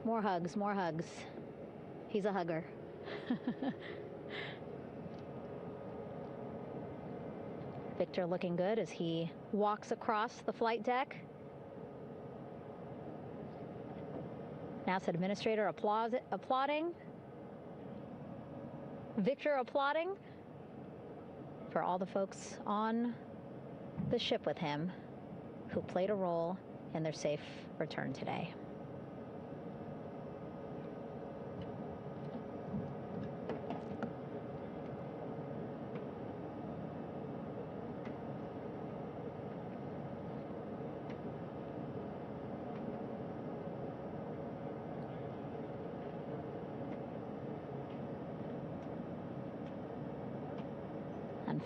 More hugs, more hugs. He's a hugger. Victor looking good as he walks across the flight deck. NASA Administrator applauding. Victor applauding for all the folks on the ship with him who played a role in their safe return today.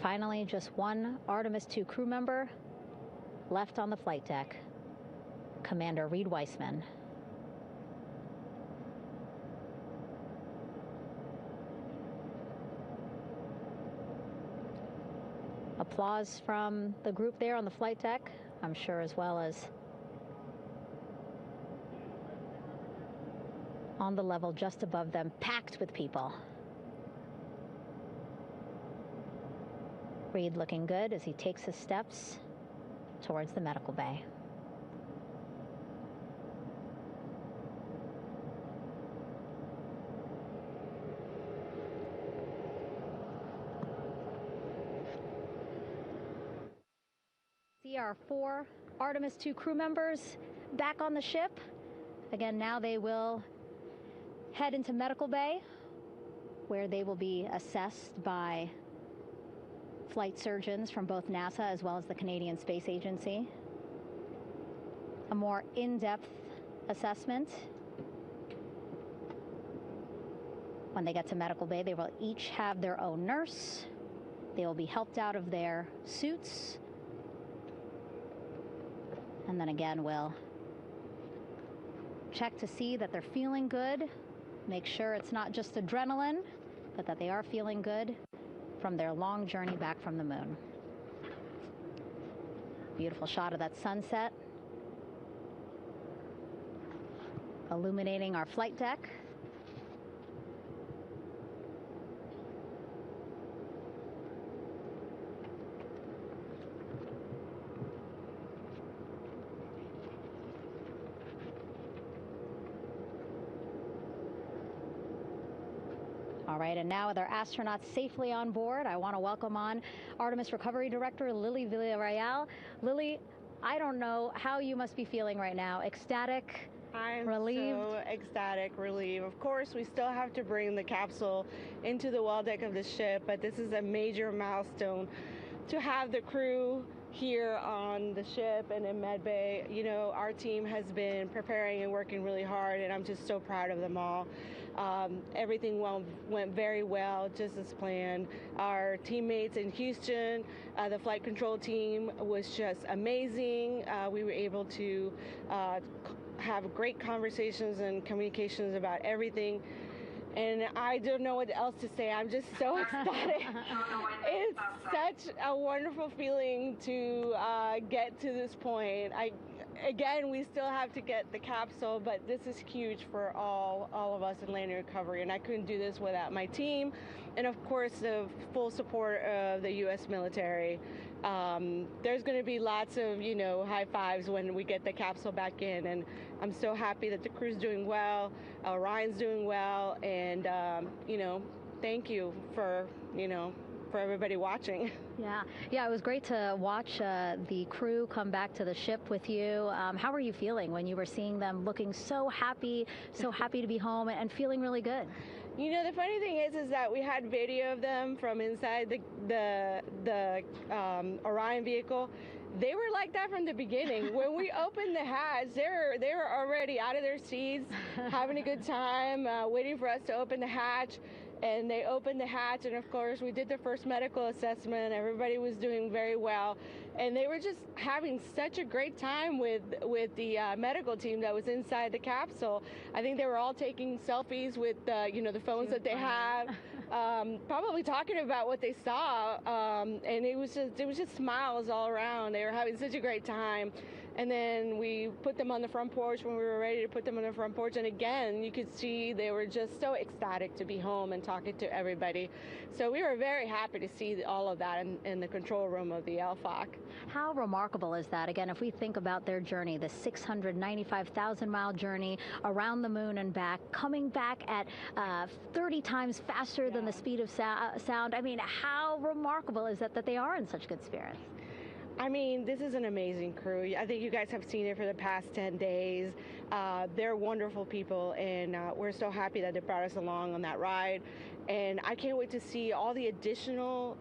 Finally, just one Artemis II crew member left on the flight deck, Commander Reed Weissman. Applause from the group there on the flight deck, I'm sure, as well as on the level just above them, packed with people. Reed looking good as he takes his steps towards the medical bay. See our 4 Artemis II crew members back on the ship. Again, now they will head into medical bay, where they will be assessed by flight surgeons from both NASA as well as the Canadian Space Agency. A more in-depth assessment. When they get to medical bay, they will each have their own nurse. They will be helped out of their suits. And then again, we'll check to see that they're feeling good. Make sure it's not just adrenaline, but that they are feeling good from their long journey back from the moon. Beautiful shot of that sunset, illuminating our flight deck. All right, and now with our astronauts safely on board, I want to welcome on Artemis Recovery Director Lily Villarreal. Lily, I don't know how you must be feeling right now. Ecstatic, relieved? So ecstatic, relieved. Of course, we still have to bring the capsule into the well deck of the ship, but this is a major milestone to have the crew here on the ship and in medbay. You know, our team has been preparing and working really hard, and I'm just so proud of them all. Everything went very well, just as planned. Our teammates in Houston, the flight control team was just amazing. We were able to have great conversations and communications about everything. And I don't know what else to say. I'm just so ecstatic. It's such a wonderful feeling to get to this point. Again, we still have to get the capsule, but this is huge for all of us in landing recovery, and I couldn't do this without my team, and of course the full support of the U.S. military. There's going to be lots of, high fives when we get the capsule back in, and I'm so happy that the crew's doing well, Orion's doing well, and thank you for everybody watching. Yeah, it was great to watch the crew come back to the ship with you. How were you feeling when you were seeing them looking so happy to be home and feeling really good? The funny thing is that we had video of them from inside the Orion vehicle. They were like that from the beginning. When we opened the hatch, they were already out of their seats, having a good time, waiting for us to open the hatch. And they opened the hatch, and of course we did the first medical assessment. Everybody was doing very well, and they were just having such a great time with the medical team that was inside the capsule. I think they were all taking selfies with the phones that they have, probably talking about what they saw, and it was just smiles all around. They were having such a great time. And then we put them on the front porch when we were ready to put them on the front porch. And again, you could see they were just so ecstatic to be home and talking to everybody. So we were very happy to see all of that in the control room of the LFOC. How remarkable is that? Again, if we think about their journey, the 695,000-mile journey around the moon and back, coming back at 30 times faster than the speed of sound. I mean, how remarkable is that they are in such good spirits? I mean, this is an amazing crew. I think you guys have seen it for the past 10 days. They're wonderful people, and we're so happy that they brought us along on that ride. And I can't wait to see all the additional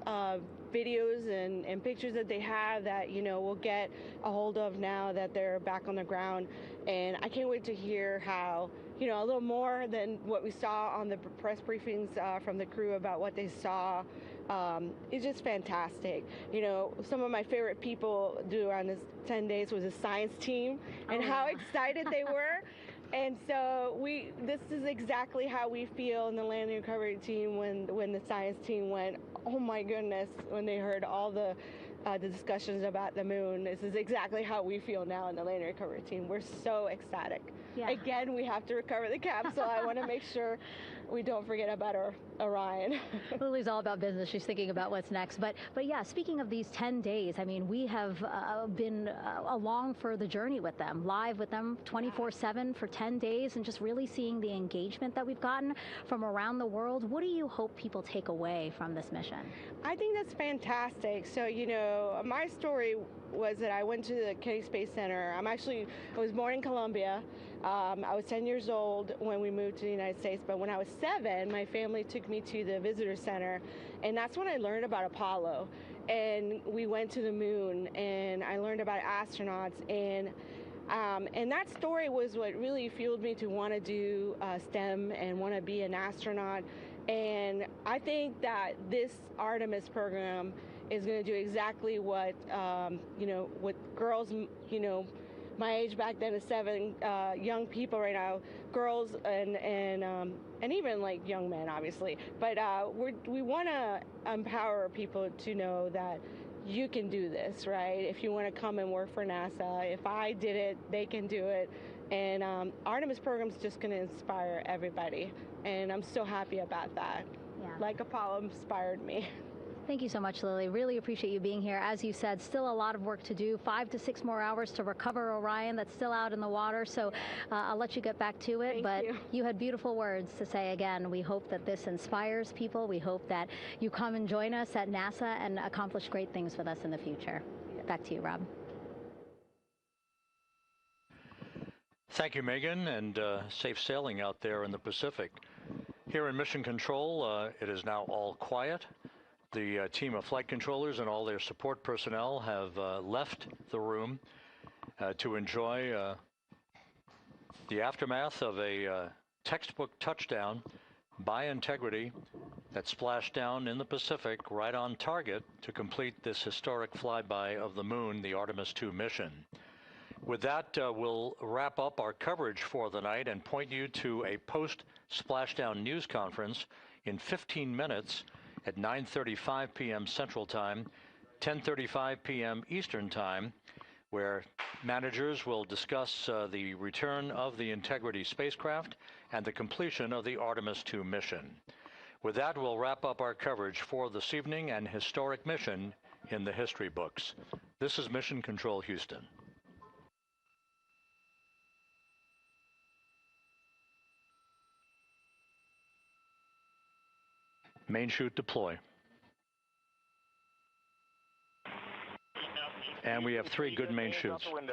videos and pictures that they have that, we'll get a hold of now that they're back on the ground. And I can't wait to hear how, a little more than what we saw on the press briefings from the crew about what they saw. It's just fantastic. Some of my favorite people around this 10 days was the science team and how excited they were. And so this is exactly how we feel in the landing recovery team when the science team went, oh my goodness, when they heard all the discussions about the moon. This is exactly how we feel now in the landing recovery team. We're so ecstatic. Yeah. Again, we have to recover the capsule. I want to make sure we don't forget about our Orion. Lily's all about business. She's thinking about what's next. But yeah, speaking of these 10 days, I mean, we have been along for the journey with them, live with them 24/7 for 10 days, and just really seeing the engagement that we've gotten from around the world. What do you hope people take away from this mission? I think that's fantastic. So, my story was that I went to the Kennedy Space Center. I was born in Colombia. I was 10 years old when we moved to the United States, but when I was 7, my family took me to the visitor center, and that's when I learned about Apollo. And we went to the moon, and I learned about astronauts, and that story was what really fueled me to want to do STEM and want to be an astronaut. And I think that this Artemis program is going to do exactly what, what girls, my age back then is 7, young people right now, girls and even like young men, obviously. But we want to empower people to know that you can do this, right? If you want to come and work for NASA, if I did it, they can do it. And Artemis program is just going to inspire everybody. And I'm so happy about that. Yeah. Like Apollo inspired me. Thank you so much, Lily. Really appreciate you being here. As you said, still a lot of work to do. 5 to 6 more hours to recover Orion that's still out in the water. So I'll let you get back to it. Thank you. You had beautiful words to say again. We hope that this inspires people. We hope that you come and join us at NASA and accomplish great things with us in the future. Back to you, Rob. Thank you, Megan, and safe sailing out there in the Pacific. Here in Mission Control, it is now all quiet. The team of flight controllers and all their support personnel have left the room to enjoy the aftermath of a textbook touchdown by Integrity that splashed down in the Pacific right on target to complete this historic flyby of the moon, the Artemis II mission. With that, we'll wrap up our coverage for the night and point you to a post-splashdown news conference in 15 minutes at 9:35 p.m. Central Time, 10:35 p.m. Eastern Time, where managers will discuss the return of the Integrity spacecraft and the completion of the Artemis II mission. With that, we'll wrap up our coverage for this evening and historic mission in the history books. This is Mission Control Houston. Main chute deploy. And we have 3 good main chutes. Houston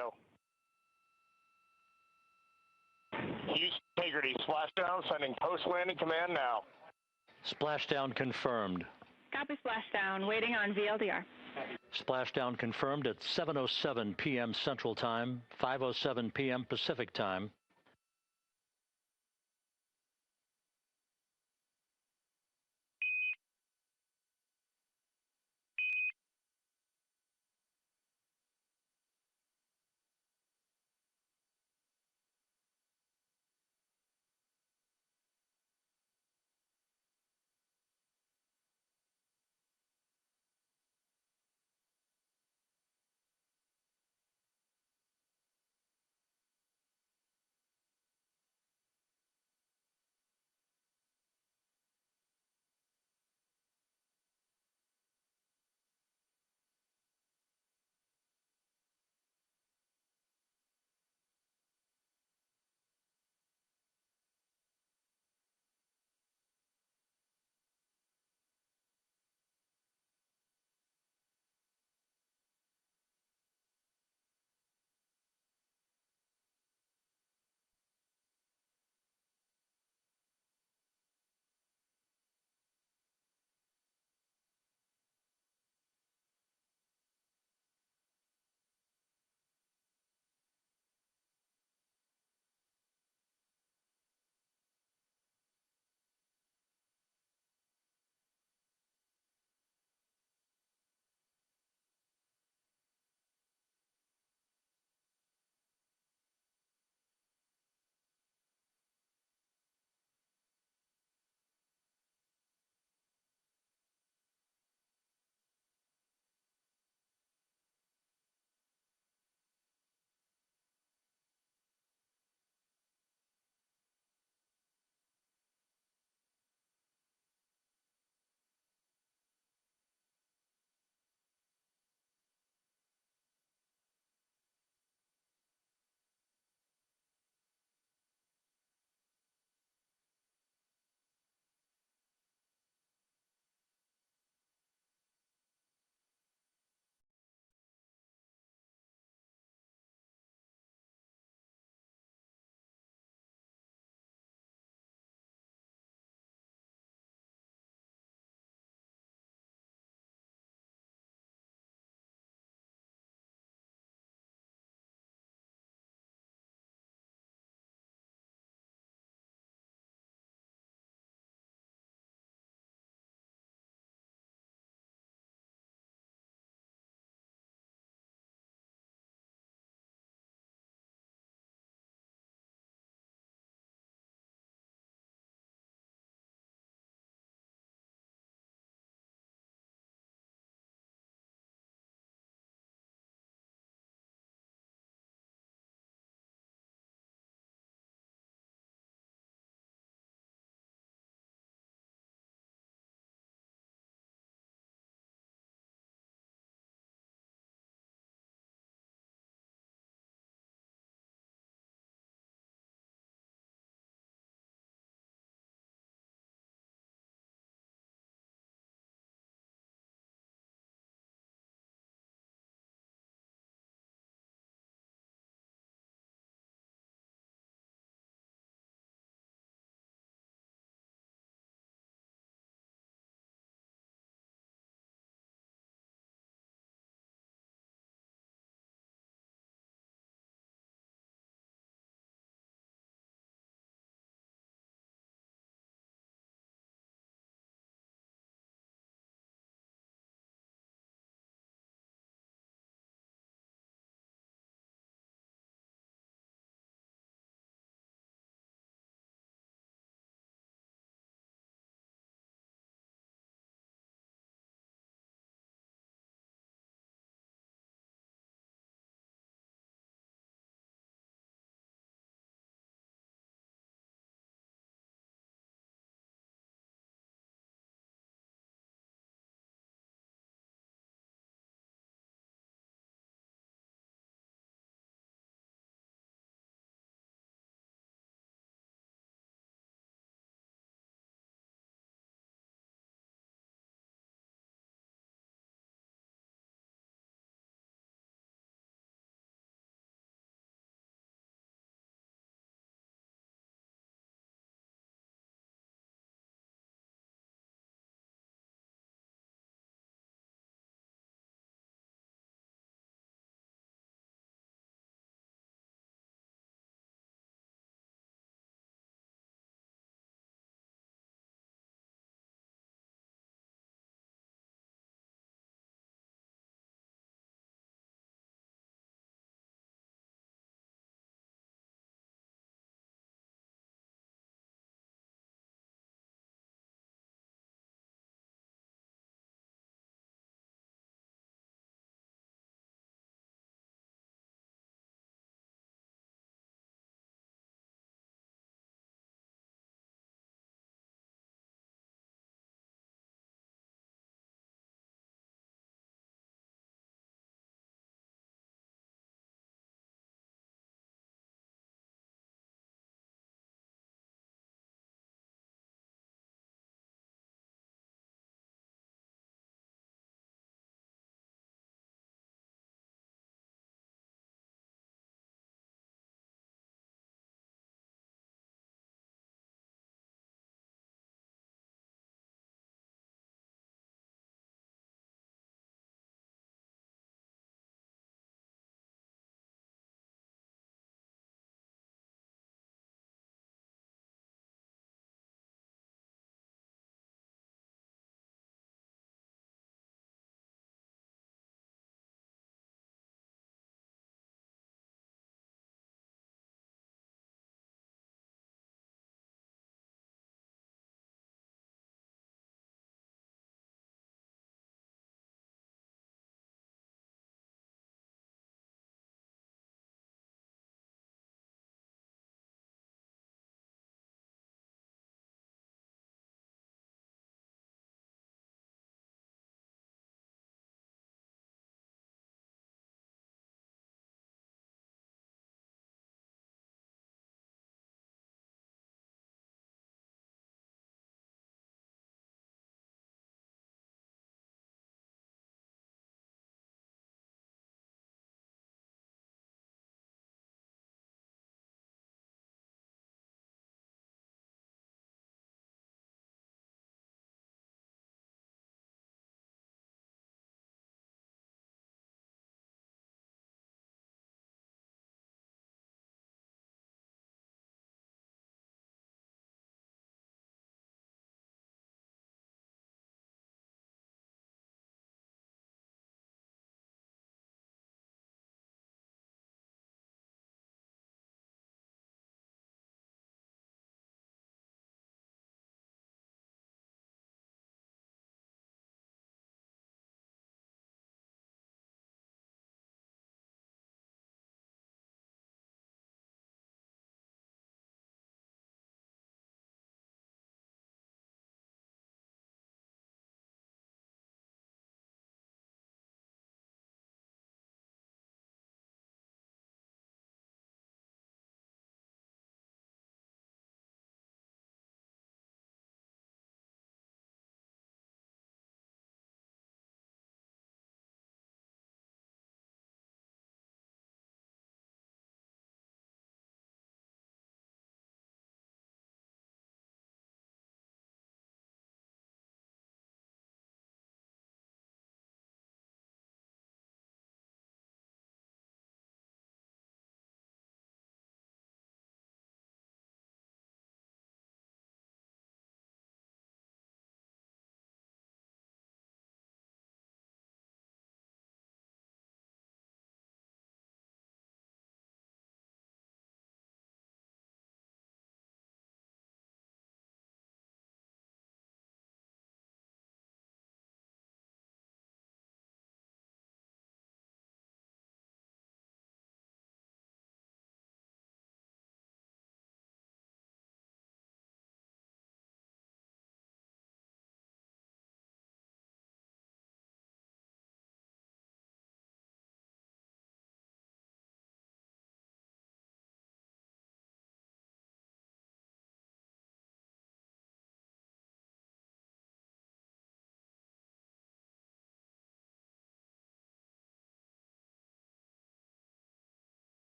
Integrity, splashdown, sending post-landing command now. Splashdown confirmed. Copy splashdown, waiting on VLDR. Splashdown confirmed at 7:07 p.m. Central Time, 5:07 p.m. Pacific Time.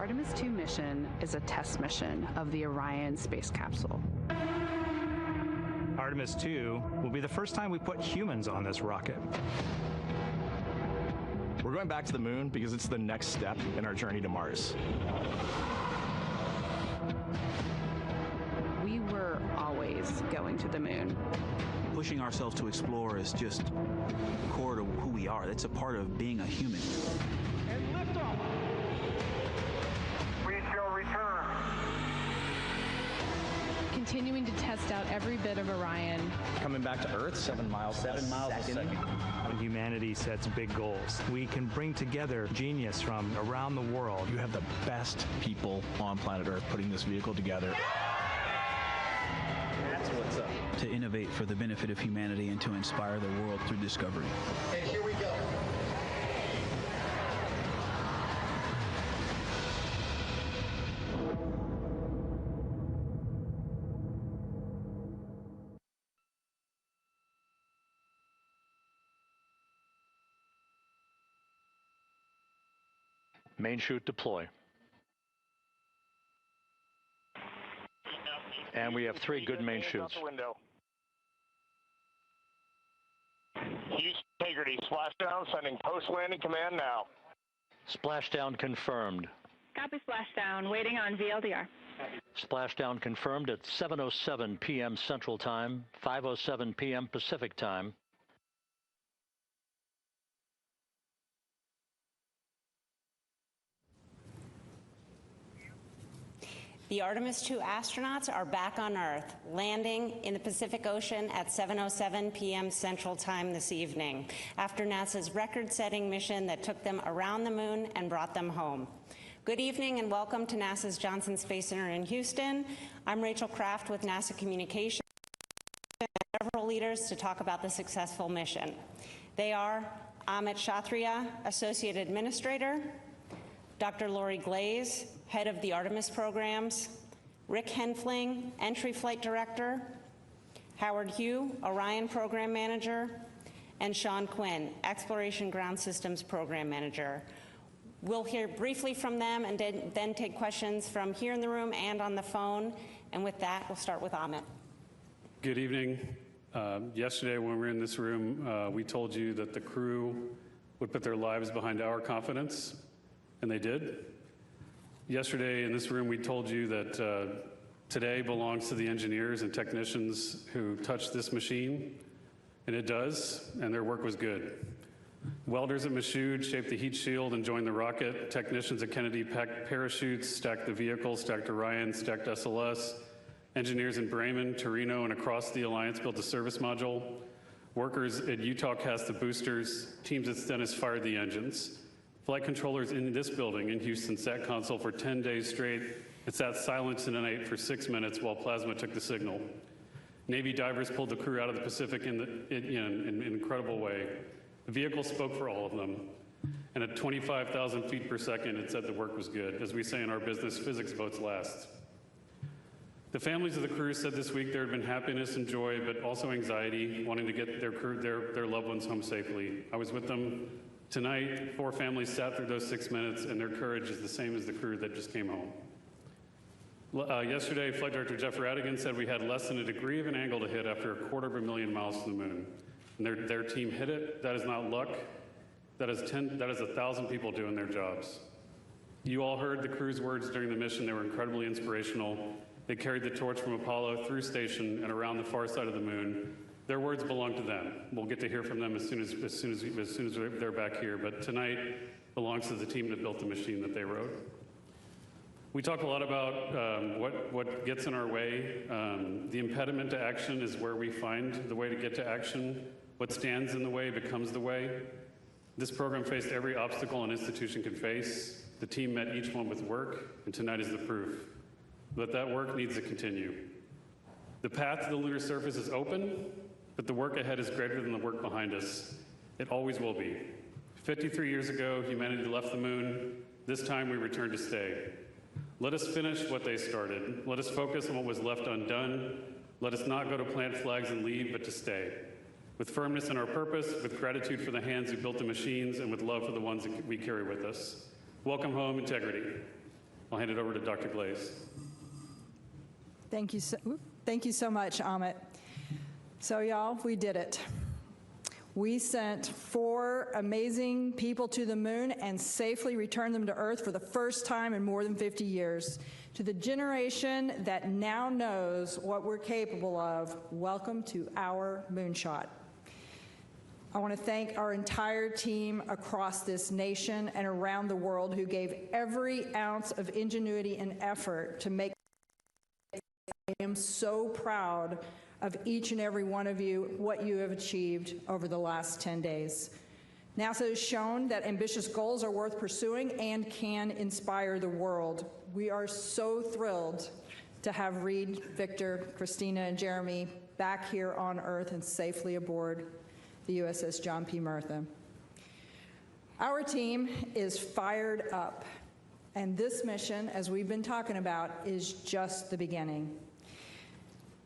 Artemis II mission is a test mission of the Orion space capsule. Artemis II will be the first time we put humans on this rocket. We're going back to the moon because it's the next step in our journey to Mars. We were always going to the moon. Pushing ourselves to explore is just core to who we are. That's a part of being a human. And liftoff. We shall return. Continuing to test out every bit of Orion. Coming back to Earth, 7 miles a second. When humanity sets big goals, we can bring together genius from around the world. You have the best people on planet Earth putting this vehicle together. That's what's up. To innovate for the benefit of humanity and to inspire the world through discovery. And here we go. Main chute deploy. And we have 3 good main chutes. Houston Integrity, splashdown, sending post-landing command now. Splashdown confirmed. Copy splashdown, waiting on VLDR. Splashdown confirmed at 7:07 p.m. Central Time, 5:07 p.m. Pacific Time. The Artemis II astronauts are back on Earth, landing in the Pacific Ocean at 7:07 p.m. Central Time this evening, after NASA's record-setting mission that took them around the moon and brought them home. Good evening and welcome to NASA's Johnson Space Center in Houston. I'm Rachel Kraft with NASA Communications, and several leaders to talk about the successful mission. They are Amit Kshatriya, Associate Administrator, Dr. Lori Glaze, Head of the Artemis Programs, Rick Henfling, Entry Flight Director, Howard Hugh, Orion Program Manager, and Sean Quinn, Exploration Ground Systems Program Manager. We'll hear briefly from them and then take questions from here in the room and on the phone. And with that, we'll start with Amit. Good evening. Yesterday when we were in this room, we told you that the crew would put their lives behind our confidence, and they did. Yesterday in this room, we told you that today belongs to the engineers and technicians who touched this machine, and it does, and their work was good. Welders at Michoud shaped the heat shield and joined the rocket. Technicians at Kennedy packed parachutes, stacked the vehicle, stacked Orion, stacked SLS. Engineers in Bremen, Torino, and across the Alliance built a service module. Workers at Utah cast the boosters. Teams at Stennis fired the engines. Flight controllers in this building in Houston sat console for 10 days straight and sat silent in the night for 6 minutes while plasma took the signal. Navy divers pulled the crew out of the Pacific in an incredible way. The vehicle spoke for all of them. And at 25,000 feet per second, it said the work was good. As we say in our business, physics votes last. The families of the crew said this week there had been happiness and joy, but also anxiety, wanting to get their loved ones home safely. I was with them tonight. 4 families sat through those 6 minutes, and their courage is the same as the crew that just came home. Yesterday, Flight Director Jeff Radigan said we had less than a degree of an angle to hit after 250,000 miles to the moon. And their team hit it. That is not luck. That is 1,000 people doing their jobs. You all heard the crew's words during the mission. They were incredibly inspirational. They carried the torch from Apollo through station and around the far side of the moon. Their words belong to them. We'll get to hear from them as soon as they're back here. But tonight belongs to the team that built the machine that they wrote. We talk a lot about what gets in our way. The impediment to action is where we find the way to get to action. What stands in the way becomes the way. This program faced every obstacle an institution could face. The team met each one with work, and tonight is the proof. But that work needs to continue. The path to the lunar surface is open, but the work ahead is greater than the work behind us. It always will be. 53 years ago, humanity left the moon. This time we return to stay. Let us finish what they started. Let us focus on what was left undone. Let us not go to plant flags and leave, but to stay. With firmness in our purpose, with gratitude for the hands who built the machines, and with love for the ones that we carry with us. Welcome home, Integrity. I'll hand it over to Dr. Glaze. Thank you so much, Amit. So y'all, we did it. We sent 4 amazing people to the moon and safely returned them to Earth for the first time in more than 50 years. To the generation that now knows what we're capable of, welcome to our moonshot. I want to thank our entire team across this nation and around the world who gave every ounce of ingenuity and effort to make. I am so proud of each and every one of you, what you have achieved over the last 10 days. NASA has shown that ambitious goals are worth pursuing and can inspire the world. We are so thrilled to have Reed, Victor, Christina, and Jeremy back here on Earth and safely aboard the USS John P. Murtha. Our team is fired up, and this mission, as we've been talking about, is just the beginning.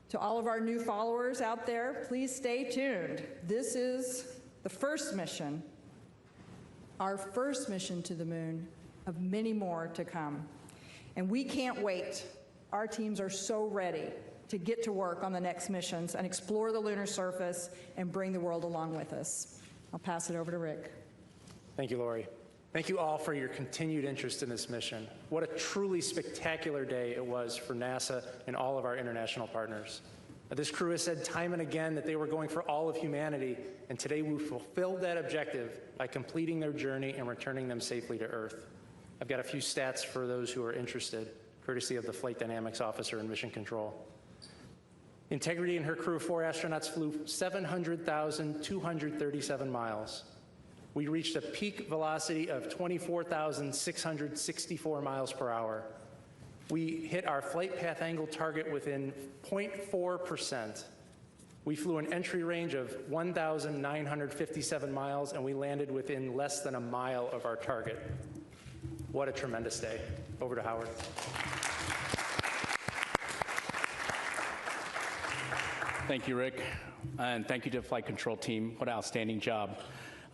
To all of our new followers out there, please stay tuned. This is the first mission, our first mission to the moon, of many more to come. And we can't wait. Our teams are so ready to get to work on the next missions and explore the lunar surface and bring the world along with us. I'll pass it over to Rick. Thank you, Lori. Thank you all for your continued interest in this mission. What a truly spectacular day it was for NASA and all of our international partners. This crew has said time and again that they were going for all of humanity, and today we fulfilled that objective by completing their journey and returning them safely to Earth. I've got a few stats for those who are interested, courtesy of the Flight Dynamics Officer in Mission Control. Integrity and her crew of 4 astronauts flew 700,237 miles. We reached a peak velocity of 24,664 miles per hour. We hit our flight path angle target within 0.4%. We flew an entry range of 1,957 miles, and we landed within less than a mile of our target. What a tremendous day. Over to Howard. Thank you, Rick, and thank you to the flight control team. What an outstanding job.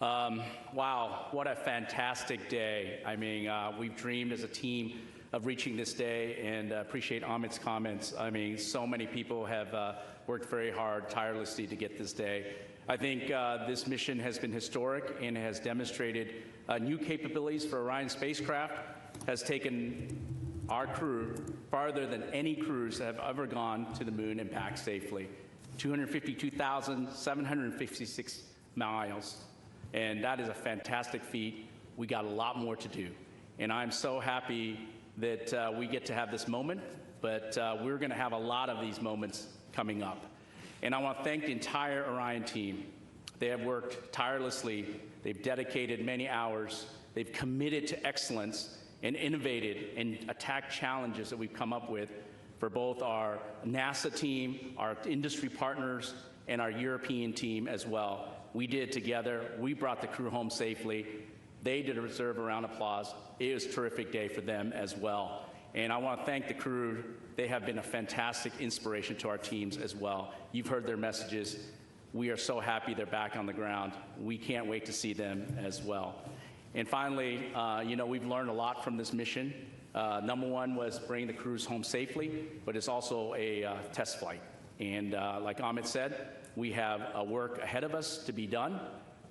Wow, what a fantastic day. I mean, we've dreamed as a team of reaching this day, and appreciate Amit's comments. I mean, so many people have worked very hard, tirelessly to get this day. I think this mission has been historic and has demonstrated new capabilities for Orion spacecraft, has taken our crew farther than any crews that have ever gone to the moon and back safely. 252,756 miles, and that is a fantastic feat. We got a lot more to do, and I'm so happy that we get to have this moment, but we're going to have a lot of these moments coming up. And I want to thank the entire Orion team. They have worked tirelessly. They've dedicated many hours. They've committed to excellence and innovated and attacked challenges that we've come up with for both our NASA team, our industry partners, and our European team as well. We did it together. We brought the crew home safely. They deserve a round of applause. It was a terrific day for them as well. And I want to thank the crew. They have been a fantastic inspiration to our teams as well. You've heard their messages. We are so happy they're back on the ground. We can't wait to see them as well. And finally, you know, we've learned a lot from this mission. Number one was bringing the crews home safely, but it's also a test flight. And like Amit said, we have a work ahead of us to be done.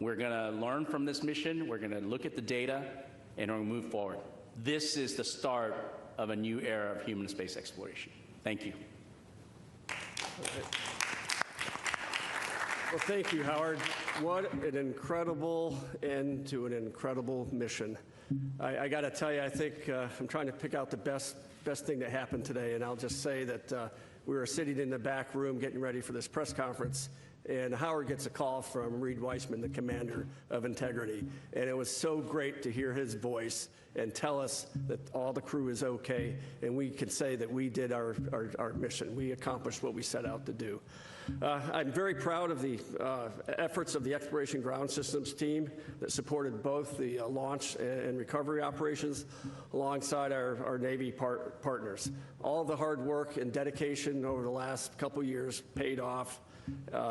We're going to learn from this mission. We're going to look at the data, and we're going to move forward. This is the start of a new era of human space exploration. Thank you. Well, thank you, Howard. What an incredible end to an incredible mission. I got to tell you, I think I'm trying to pick out the best thing that happened today, and I'll just say that we were sitting in the back room getting ready for this press conference, and Howard gets a call from Reed Weissman, the commander of Integrity, and it was so great to hear his voice and tell us that all the crew is okay, and we can say that we did our mission. We accomplished what we set out to do. I'm very proud of the efforts of the Exploration Ground Systems team that supported both the launch and recovery operations alongside our Navy partners. All the hard work and dedication over the last couple years paid off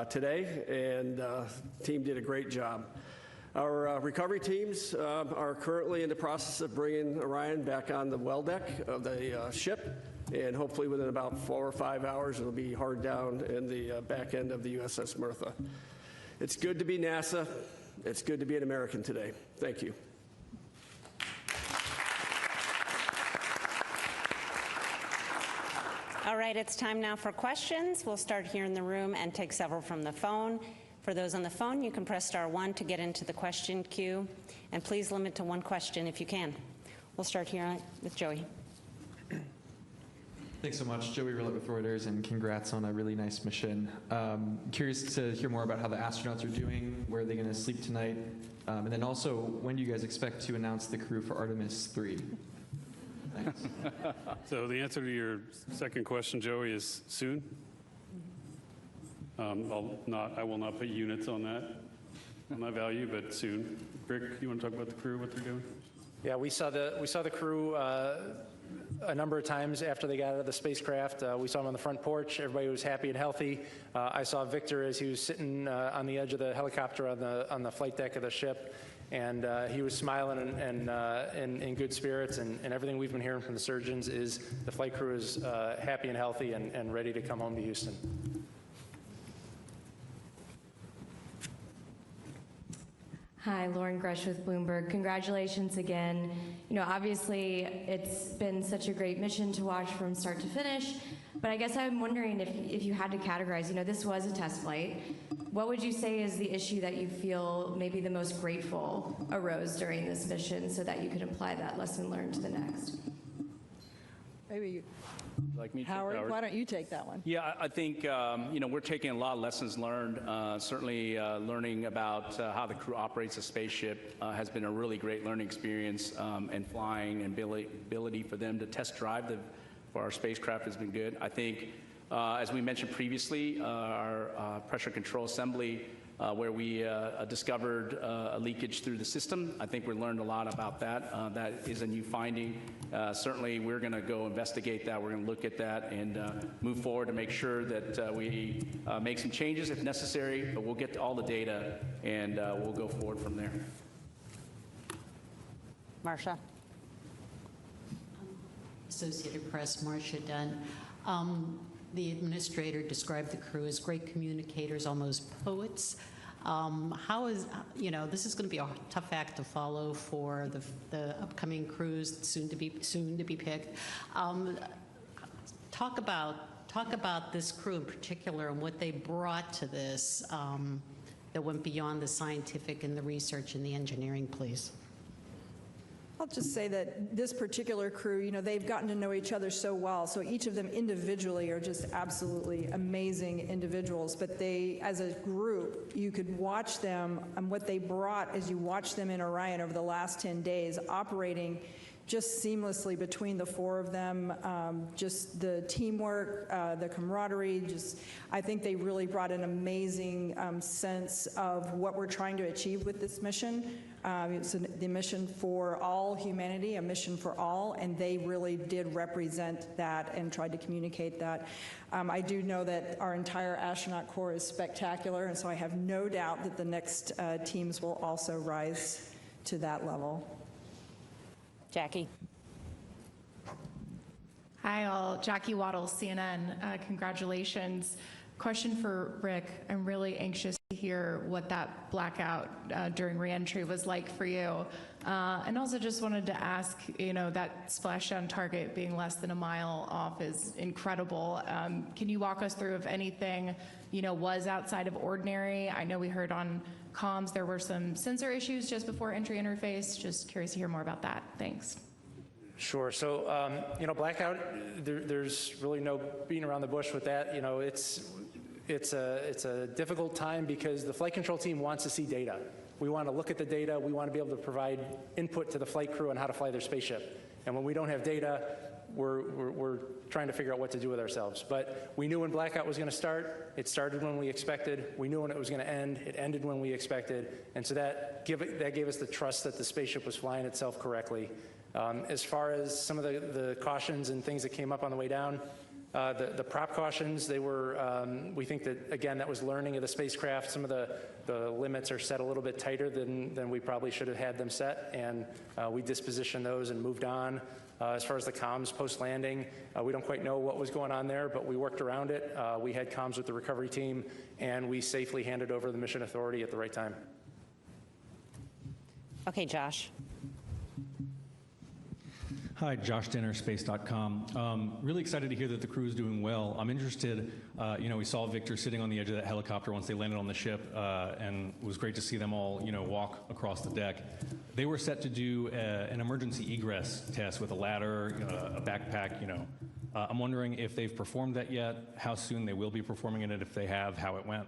today, and the team did a great job. Our recovery teams are currently in the process of bringing Orion back on the well deck of the ship, and hopefully within about 4 or 5 hours it'll be hard down in the back end of the USS Martha. It's good to be NASA. It's good to be an American today. Thank you. All right, it's time now for questions. We'll start here in the room and take several from the phone. For those on the phone, you can press *1 to get into the question queue, and please limit to one question if you can. We'll start here with Joey. Thanks so much. Joey Rillet with Reuters, and congrats on a really nice mission. Curious to hear more about how the astronauts are doing, where are they going to sleep tonight, and then also, when do you guys expect to announce the crew for Artemis III? Thanks. So the answer to your second question, Joey, is soon. I will not put units on that value, but soon. Rick, you want to talk about the crew, what they're doing? Yeah, we saw the crew a number of times after they got out of the spacecraft. We saw them on the front porch. Everybody was happy and healthy. I saw Victor as he was sitting on the edge of the helicopter on the flight deck of the ship, and he was smiling and in good spirits. And everything we've been hearing from the surgeons is the flight crew is happy and healthy and ready to come home to Houston. Hi, Lauren Gresh with Bloomberg. Congratulations again. You know, obviously, it's been such a great mission to watch from start to finish, but I guess I'm wondering if you had to categorize, you know, this was a test flight. What would you say is the issue that you feel maybe the most grateful arose during this mission so that you could apply that lesson learned to the next? Maybe you. Like me, Howard, why don't you take that one? Yeah, I think you know, we're taking a lot of lessons learned. Certainly, learning about how the crew operates a spaceship has been a really great learning experience, and flying and ability for them to test drive for our spacecraft has been good. I think, as we mentioned previously, our pressure control assembly, where we discovered a leakage through the system. I think we learned a lot about that. That is a new finding. Certainly, we're going to go investigate that. We're going to look at that and move forward to make sure that we make some changes if necessary, but we'll get to all the data and we'll go forward from there. Marsha. Associated Press, Marcia Dunn. The administrator described the crew as great communicators, almost poets. How is, you know, this is going to be a tough act to follow for the upcoming crews soon to be picked. Talk about this crew in particular and what they brought to this that went beyond the scientific and the research and the engineering, please. I'll just say that this particular crew, you know, they've gotten to know each other so well, so each of them individually are just absolutely amazing individuals, but they, as a group, you could watch them and what they brought as you watch them in Orion over the last 10 days, operating just seamlessly between the four of them, just the teamwork, the camaraderie, just, I think they really brought an amazing sense of what we're trying to achieve with this mission. It's the mission for all humanity, a mission for all, and they really did represent that and tried to communicate that. I do know that our entire astronaut corps is spectacular, and so I have no doubt that the next teams will also rise to that level. Jackie. Hi all, Jackie Waddles, CNN. Congratulations. Question for Rick. I'm really anxious to hear what that blackout during reentry was like for you. And also just wanted to ask, you know, that splashdown target being less than a mile off is incredible. Can you walk us through if anything, you know, was outside of ordinary? I know we heard on comms there were some sensor issues just before entry interface. Just curious to hear more about that. Thanks. Sure. So, you know, blackout, there's really no beating around the bush with that. You know, it's a difficult time because the flight control team wants to see data. We want to look at the data. We want to be able to provide input to the flight crew on how to fly their spaceship. And when we don't have data, we're trying to figure out what to do with ourselves. But we knew when blackout was going to start. It started when we expected. We knew when it was going to end. It ended when we expected. And so that gave us the trust that the spaceship was flying itself correctly. As far as some of the cautions and things that came up on the way down, The prop cautions, they were, we think that, again, that was learning of the spacecraft. Some of the limits are set a little bit tighter than we probably should have had them set, and we dispositioned those and moved on. As far as the comms post-landing, we don't quite know what was going on there, but we worked around it. We had comms with the recovery team, and we safely handed over the mission authority at the right time. Okay, Josh. Hi, Josh Denner, space.com. Really excited to hear that the crew is doing well. I'm interested, we saw Victor sitting on the edge of that helicopter once they landed on the ship, and it was great to see them all, walk across the deck. They were set to do an emergency egress test with a ladder, a backpack, I'm wondering if they've performed that yet, how soon they will be performing it, if they have, how it went.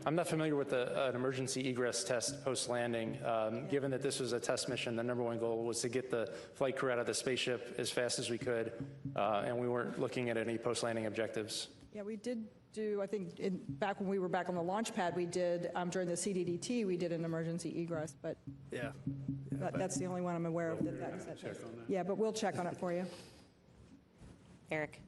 I'm not familiar with an emergency egress test post-landing. Given that this was a test mission, the number one goal was to get the flight crew out of the spaceship as fast as we could, and we weren't looking at any post-landing objectives. Yeah, we did do, I think, back when we were back on the launch pad, we did, during the CDDT, we did an emergency egress, but yeah, that's the only one I'm aware of that is that test. Yeah, but we'll check on it for you. Eric.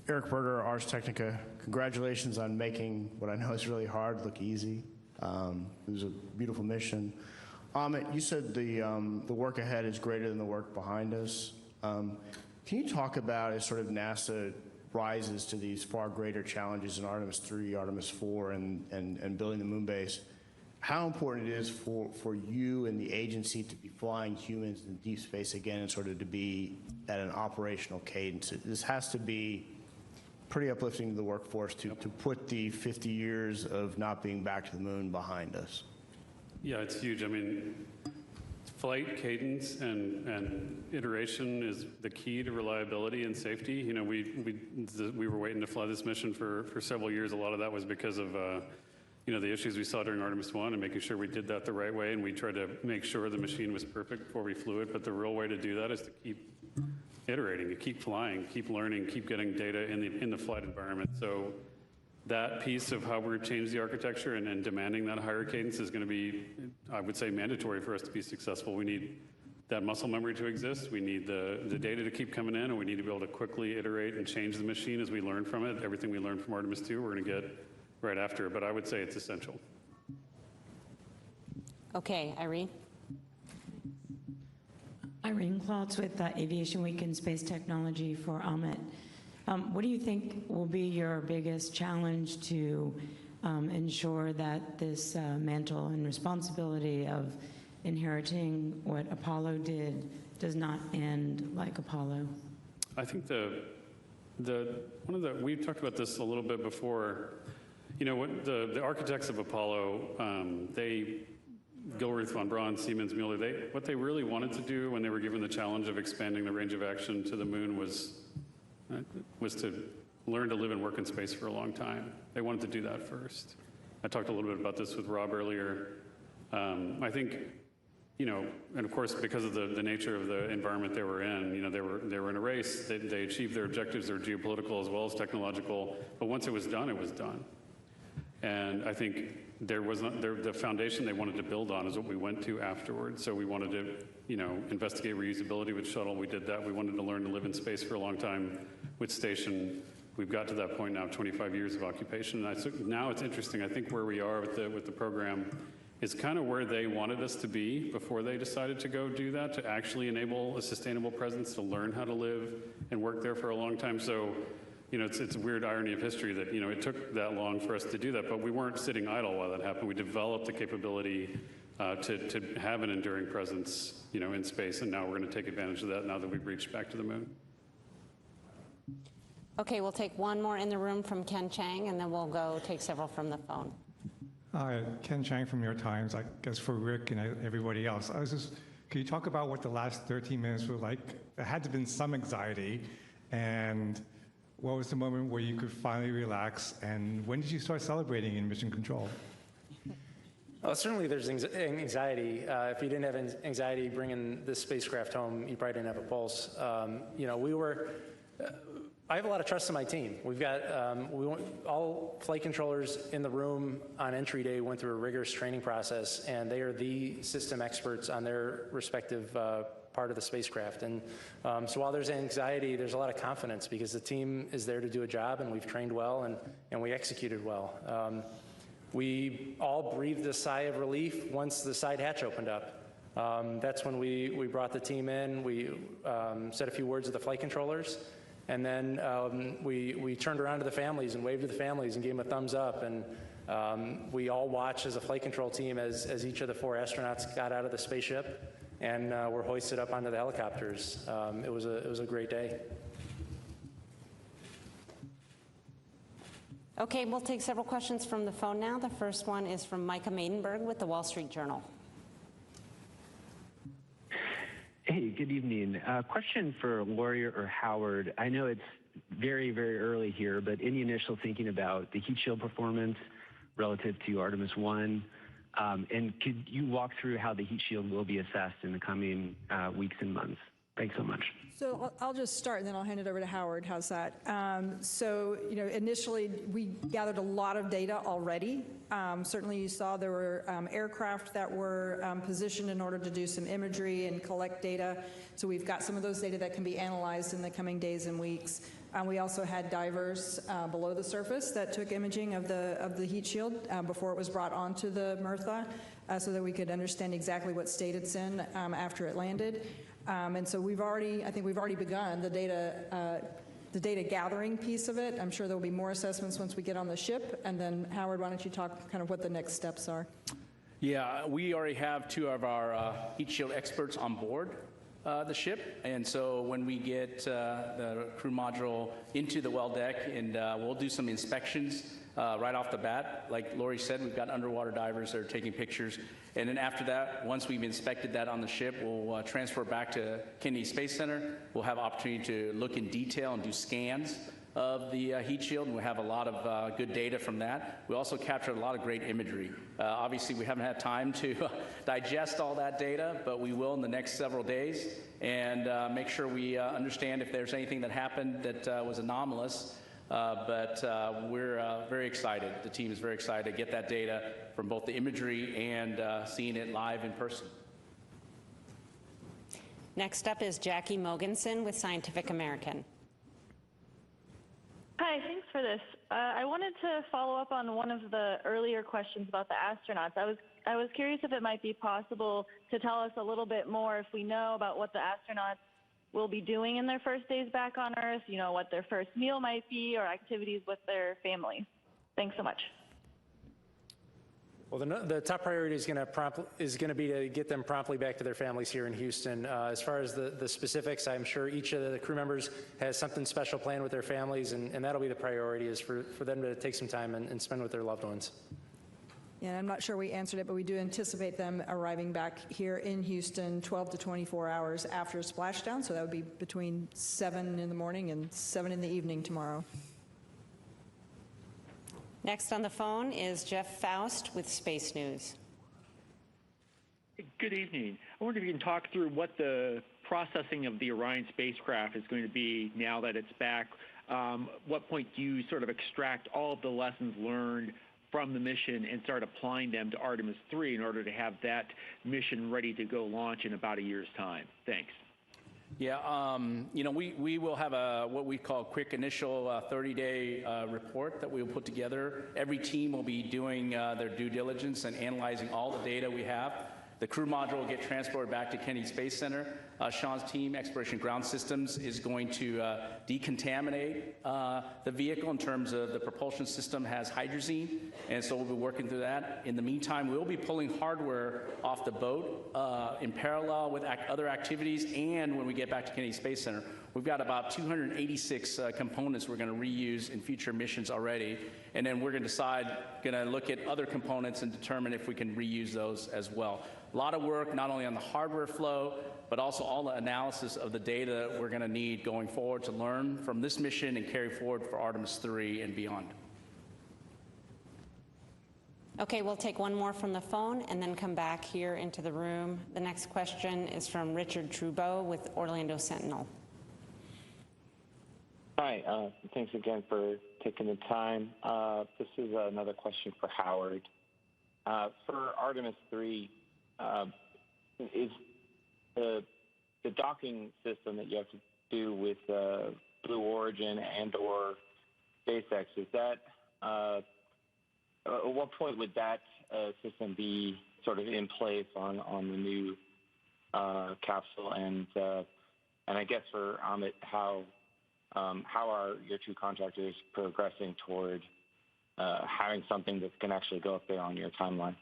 Eric Berger, Ars Technica. Congratulations on making what I know is really hard look easy. It was a beautiful mission. Amit, you said the work ahead is greater than the work behind us. Can you talk about, as sort of NASA rises to these far greater challenges in Artemis III, Artemis IV, and building the moon base, how important it is for you and the agency to be flying humans in deep space again and sort of to be at an operational cadence? This has to be pretty uplifting to the workforce to put the 50 years of not being back to the moon behind us. Yeah, it's huge. I mean, flight cadence and iteration is the key to reliability and safety. We were waiting to fly this mission for several years. A lot of that was because of the issues we saw during Artemis I and making sure we did that the right way, and we tried to make sure the machine was perfect before we flew it. But the real way to do that is to keep iterating, to keep flying, keep learning, keep getting data in the flight environment. So that piece of how we've changed the architecture and demanding that higher cadence is going to be, I would say, mandatory for us to be successful. We need that muscle memory to exist. We need the data to keep coming in, and we need to be able to quickly iterate and change the machine as we learn from it. Everything we learned from Artemis II, we're going to get right after it, but I would say it's essential. Okay, Irene. Irene Klotz with Aviation Week and Space Technology for Amit. What do you think will be your biggest challenge to ensure that this mantle and responsibility of inheriting what Apollo did does not end like Apollo? I think we've talked about this a little bit before. What the architects of Apollo, Gilruth, von Braun, Siemens, Mueller, what they really wanted to do when they were given the challenge of expanding the range of action to the moon was to learn to live and work in space for a long time. They wanted to do that first. I talked a little bit about this with Rob earlier. I think, and of course, because of the nature of the environment they were in, they were in a race. They achieved their objectives. They were geopolitical as well as technological. But once it was done, it was done. And I think the foundation they wanted to build on is what we went to afterwards. So we wanted to, investigate reusability with shuttle. We did that. We wanted to learn to live in space for a long time with station. We've got to that point now, 25 years of occupation. And now it's interesting. I think where we are with the program is kind of where they wanted us to be before they decided to go do that, to actually enable a sustainable presence, to learn how to live and work there for a long time. So, it's a weird irony of history that, it took that long for us to do that, but we weren't sitting idle while that happened. We developed the capability to have an enduring presence, in space, and now we're going to take advantage of that now that we've reached back to the moon. Okay, we'll take one more in the room from Ken Chang, and then we'll go take several from the phone. Hi, Ken Chang from New York Times. I guess for Rick and everybody else, could you talk about what the last 13 minutes were like? There had to have been some anxiety, and what was the moment where you could finally relax, and when did you start celebrating in Mission Control? Well, certainly there's anxiety. If you didn't have anxiety bringing this spacecraft home, you probably didn't have a pulse. I have a lot of trust in my team. We've got all flight controllers in the room on entry day went through a rigorous training process, and they are the system experts on their respective part of the spacecraft. And so while there's anxiety, there's a lot of confidence because the team is there to do a job, and we've trained well and we executed well. We all breathed a sigh of relief once the side hatch opened up. That's when we brought the team in. We said a few words to the flight controllers, and then we turned around to the families and waved to the families and gave them a thumbs up. And we all watched as a flight control team as each of the 4 astronauts got out of the spaceship and were hoisted up onto the helicopters. It was a great day. Okay, we'll take several questions from the phone now. The first one is from Micah Maidenberg with the Wall Street Journal. Hey, good evening. Question for Lori or Howard. I know it's very, very early here, but any initial thinking about the heat shield performance relative to Artemis I? And could you walk through how the heat shield will be assessed in the coming weeks and months? Thanks so much. So I'll just start, and then I'll hand it over to Howard. How's that? So, initially we gathered a lot of data already. Certainly you saw there were aircraft that were positioned in order to do some imagery and collect data. So we've got some of those data that can be analyzed in the coming days and weeks. We also had divers below the surface that took imaging of the heat shield before it was brought onto the Mertha, so that we could understand exactly what state it's in after it landed. And so I think we've already begun the data gathering piece of it. I'm sure there'll be more assessments once we get on the ship. And then Howard, why don't you talk kind of what the next steps are? Yeah, we already have 2 of our heat shield experts on board the ship. And so when we get the crew module into the well deck, and we'll do some inspections right off the bat. Like Lori said, we've got underwater divers that are taking pictures. And then after that, once we've inspected that on the ship, we'll transfer back to Kennedy Space Center. We'll have opportunity to look in detail and do scans of the heat shield, and we have a lot of good data from that. We also captured a lot of great imagery. Obviously, we haven't had time to digest all that data, but we will in the next several days, and make sure we understand if there's anything that happened that was anomalous. But we're very excited. The team is very excited to get that data from both the imagery and seeing it live in person. Next up is Jackie Mogensen with Scientific American. Hi, thanks for this. I wanted to follow up on one of the earlier questions about the astronauts. I was curious if it might be possible to tell us a little bit more, if we know, about what the astronauts will be doing in their first days back on Earth, what their first meal might be, or activities with their families. Thanks so much. Well, the top priority is going to be to get them promptly back to their families here in Houston. As far as the specifics, I'm sure each of the crew members has something special planned with their families, and that'll be the priority, is for them to take some time and spend with their loved ones. Yeah, I'm not sure we answered it, but we do anticipate them arriving back here in Houston 12 to 24 hours after splashdown, so that would be between 7 in the morning and 7 in the evening tomorrow. Next on the phone is Jeff Faust with Space News. Good evening. I wonder if you can talk through what the processing of the Orion spacecraft is going to be now that it's back. What point do you sort of extract all of the lessons learned from the mission and start applying them to Artemis III in order to have that mission ready to go launch in about a year's time? Thanks. Yeah, we will have what we call a quick initial 30-day report that we will put together. Every team will be doing their due diligence and analyzing all the data we have. The crew module will get transported back to Kennedy Space Center. Sean's team, Exploration Ground Systems, is going to decontaminate the vehicle in terms of the propulsion system has hydrazine, and so we'll be working through that. In the meantime, we'll be pulling hardware off the boat in parallel with other activities, and when we get back to Kennedy Space Center, we've got about 286 components we're going to reuse in future missions already, and then we're going to look at other components and determine if we can reuse those as well. A lot of work, not only on the hardware flow, but also all the analysis of the data that we're going to need going forward to learn from this mission and carry forward for Artemis III and beyond. Okay, we'll take one more from the phone and then come back here into the room. The next question is from Richard Trudeau with Orlando Sentinel. Hi, thanks again for taking the time. This is another question for Howard. For Artemis II, is the docking system that you have to do with Blue Origin and/or SpaceX, is that at what point would that system be sort of in place on the new capsule? And I guess for Amit, how are your two contractors progressing toward having something that can actually go up there on your timeline?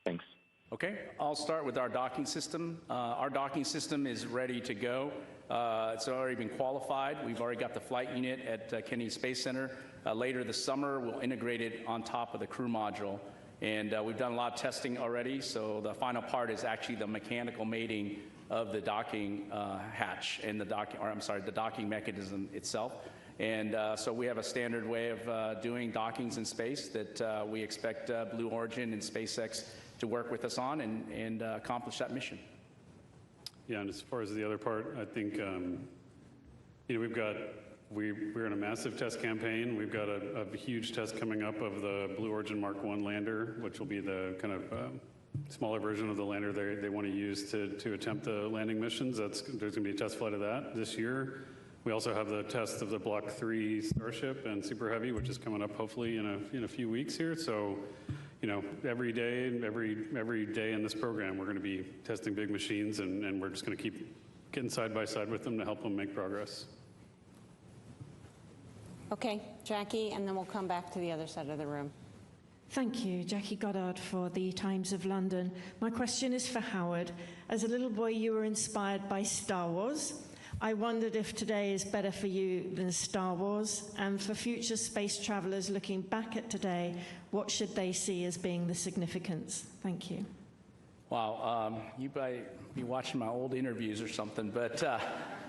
Thanks. Okay, I'll start with our docking system. Our docking system is ready to go. It's already been qualified. We've already got the flight unit at Kennedy Space Center. Later this summer, we'll integrate it on top of the crew module. And we've done a lot of testing already, so the final part is actually the mechanical mating of the docking hatch and the docking mechanism itself. And so we have a standard way of doing dockings in space that we expect Blue Origin and SpaceX to work with us on and accomplish that mission. Yeah, and as far as the other part, I think we're in a massive test campaign. We've got a huge test coming up of the Blue Origin Mark I lander, which will be the kind of smaller version of the lander they want to use to attempt the landing missions. There's going to be a test flight of that this year. We also have the test of the Block 3 Starship and Super Heavy, which is coming up hopefully in a few weeks here. So, every day in this program, we're going to be testing big machines, and we're just going to keep getting side by side with them to help them make progress. Okay, Jackie, and then we'll come back to the other side of the room. Thank you, Jackie Goddard for the Times of London. My question is for Howard. As a little boy, you were inspired by Star Wars. I wondered if today is better for you than Star Wars, and for future space travelers looking back at today, what should they see as being the significance? Thank you. Wow, you might be watching my old interviews or something, but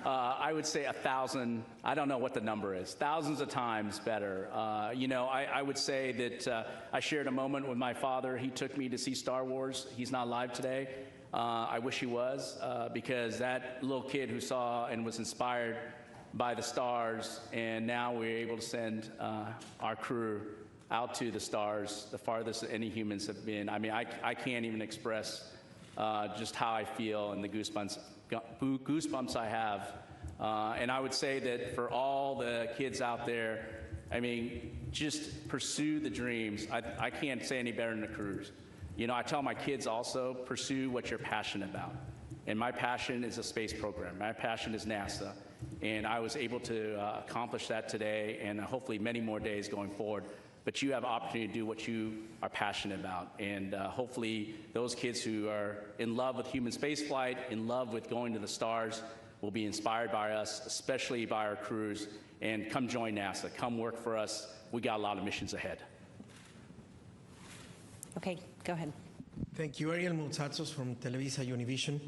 I would say 1,000, I don't know what the number is, thousands of times better. I would say that I shared a moment with my father. He took me to see Star Wars. He's not alive today. I wish he was, because that little kid who saw and was inspired by the stars, and now we're able to send our crew out to the stars, the farthest any humans have been. I mean, I can't even express just how I feel and the goosebumps I have. And I would say that for all the kids out there, I mean, just pursue the dreams. I can't say any better than the crews. I tell my kids also, pursue what you're passionate about. And my passion is a space program. My passion is NASA. And I was able to accomplish that today, and hopefully many more days going forward. But you have an opportunity to do what you are passionate about. And hopefully those kids who are in love with human spaceflight, in love with going to the stars, will be inspired by us, especially by our crews. And come join NASA. Come work for us. We got a lot of missions ahead. Okay, go ahead. Thank you. Ariel Moutsatsos from Televisa Univision.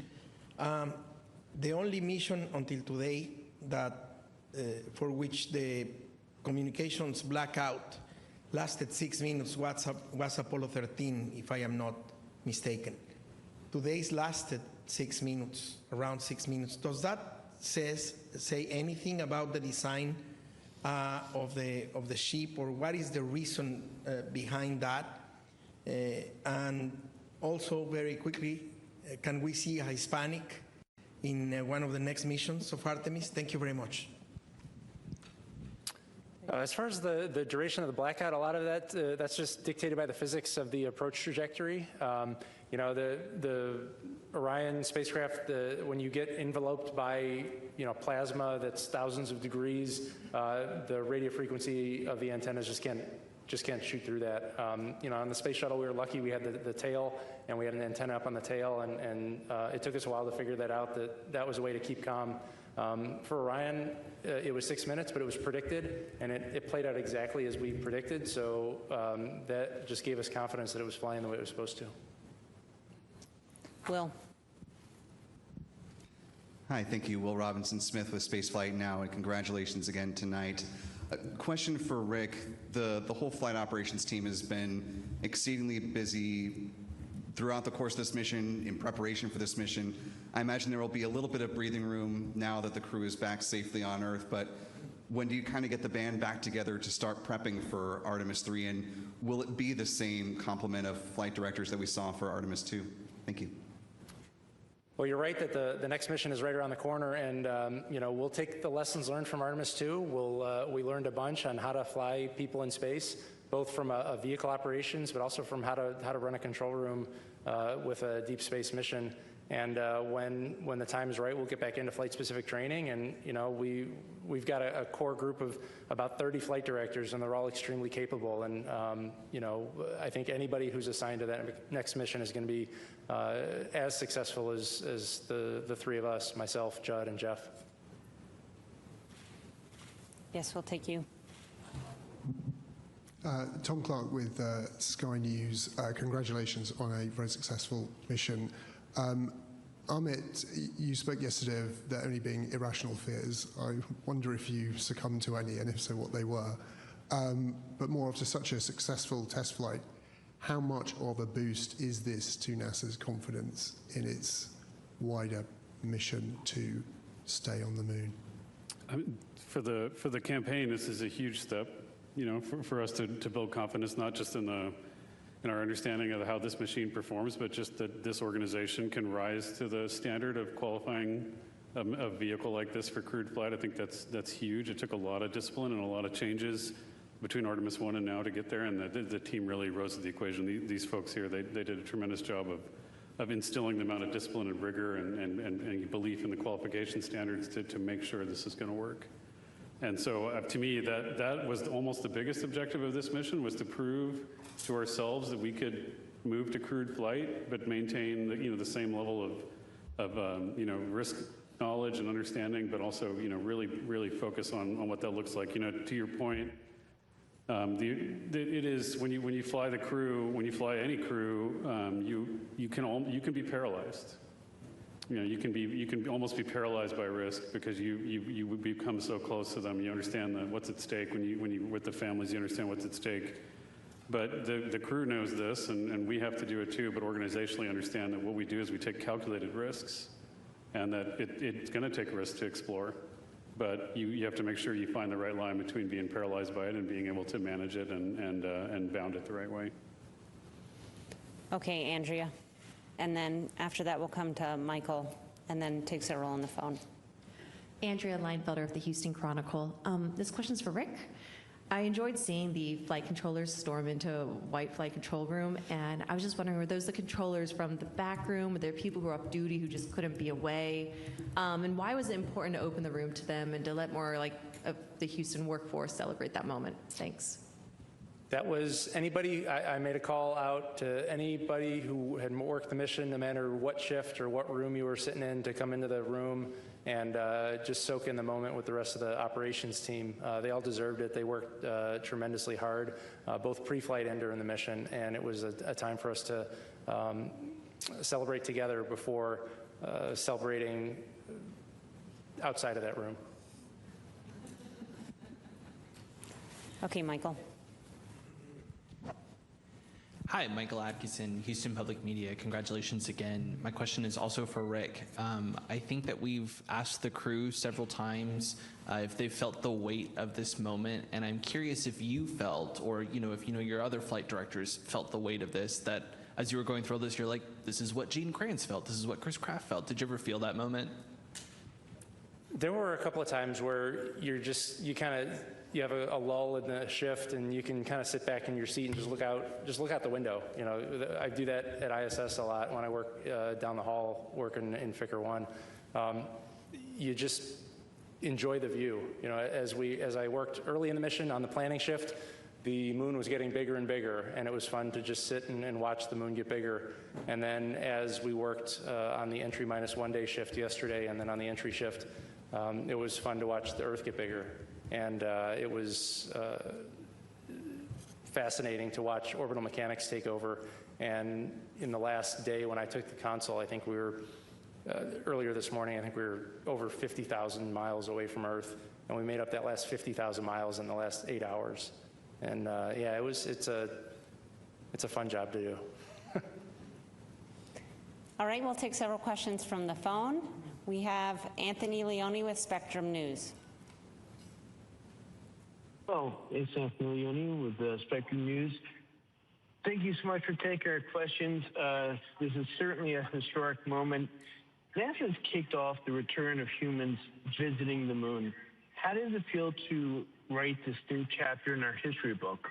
The only mission until today that for which the communications blackout lasted 6 minutes was Apollo 13, if I am not mistaken. Today's lasted 6 minutes, around 6 minutes. Does that say anything about the design of the ship, or what is the reason behind that? And also, very quickly, can we see a Hispanic in one of the next missions of Artemis? Thank you very much. As far as the duration of the blackout, a lot of that, that's just dictated by the physics of the approach trajectory. The Orion spacecraft, when you get enveloped by plasma that's thousands of degrees, the radio frequency of the antennas just can't shoot through that. On the space shuttle, we were lucky we had the tail, and we had an antenna up on the tail, and it took us a while to figure that out, that was a way to keep calm. For Orion, it was 6 minutes, but it was predicted, and it played out exactly as we predicted, so that just gave us confidence that it was flying the way it was supposed to. Will. Hi, thank you. Will Robinson Smith with Spaceflight Now, and congratulations again tonight. A question for Rick. The whole flight operations team has been exceedingly busy throughout the course of this mission, in preparation for this mission. I imagine there will be a little bit of breathing room now that the crew is back safely on Earth, but when do you kind of get the band back together to start prepping for Artemis III, and will it be the same complement of flight directors that we saw for Artemis II? Thank you. Well, you're right that the next mission is right around the corner, and we'll take the lessons learned from Artemis II. We learned a bunch on how to fly people in space, both from a vehicle operations, but also from how to run a control room with a deep space mission. And when the time is right, we'll get back into flight-specific training. And we've got a core group of about 30 flight directors, and they're all extremely capable. And I think anybody who's assigned to that next mission is going to be as successful as the three of us, myself, Judd, and Jeff. Yes, we'll take you. Tom Clark with Sky News. Congratulations on a very successful mission. Amit, you spoke yesterday of there only being irrational fears. I wonder if you succumbed to any, and if so, what they were. But more after such a successful test flight, how much of a boost is this to NASA's confidence in its wider mission to stay on the moon? I mean, for the campaign, this is a huge step, for us to build confidence, not just in our understanding of how this machine performs, but just that this organization can rise to the standard of qualifying a vehicle like this for crewed flight. I think that's huge. It took a lot of discipline and a lot of changes between Artemis I and now to get there, and the team really rose to the equation. These folks here, they did a tremendous job of instilling the amount of discipline and rigor and belief in the qualification standards to make sure this is going to work. And so to me, that was almost the biggest objective of this mission, was to prove to ourselves that we could move to crewed flight, but maintain the same level of risk knowledge and understanding, but also really focus on what that looks like. To your point, it is when you fly the crew, when you fly any crew, you can be paralyzed. You can almost be paralyzed by risk, because you become so close to them. You understand what's at stake. When you with the families, you understand what's at stake. But the crew knows this, and we have to do it too, but organizationally understand that what we do is we take calculated risks, and that it's going to take risks to explore. But you have to make sure you find the right line between being paralyzed by it and being able to manage it and bound it the right way. Okay, Andrea. And then after that, we'll come to Michael, and then take several on the phone. Andrea Leinfelder of the Houston Chronicle. This question's for Rick. I enjoyed seeing the flight controllers storm into a white flight control room, and I was just wondering, were those the controllers from the back room? Were there people who were off duty who just couldn't be away? And why was it important to open the room to them and to let more of the Houston workforce celebrate that moment? Thanks. That was anybody. I made a call out to anybody who had worked the mission, no matter what shift or what room you were sitting in, to come into the room and just soak in the moment with the rest of the operations team. They all deserved it. They worked tremendously hard, both pre-flight and during the mission, and it was a time for us to celebrate together before celebrating outside of that room. Okay, Michael. Hi, Michael Atkinson, Houston Public Media. Congratulations again. My question is also for Rick. I think that we've asked the crew several times if they felt the weight of this moment, and I'm curious if you felt, or if your other flight directors felt the weight of this, that as you were going through all this, you're like, this is what Gene Kranz felt, this is what Chris Kraft felt. Did you ever feel that moment? There were a couple of times where you have a lull in the shift, and you can kind of sit back in your seat and just look out the window. I do that at ISS a lot when I work down the hall working in Ficker 1. You just enjoy the view. As I worked early in the mission on the planning shift, the moon was getting bigger and bigger, and it was fun to just sit and watch the moon get bigger. And then as we worked on the entry -1 day shift yesterday, and then on the entry shift, it was fun to watch the Earth get bigger. And it was fascinating to watch orbital mechanics take over. And in the last day when I took the console, I think we were, earlier this morning, I think we were over 50,000 miles away from Earth. And we made up that last 50,000 miles in the last 8 hours. And it's a fun job to do. All right, we'll take several questions from the phone. We have Anthony Leone with Spectrum News. Hello, it's Anthony Leone with Spectrum News. Thank you so much for taking our questions. This is certainly a historic moment. NASA has kicked off the return of humans visiting the moon. How does it feel to write this new chapter in our history book?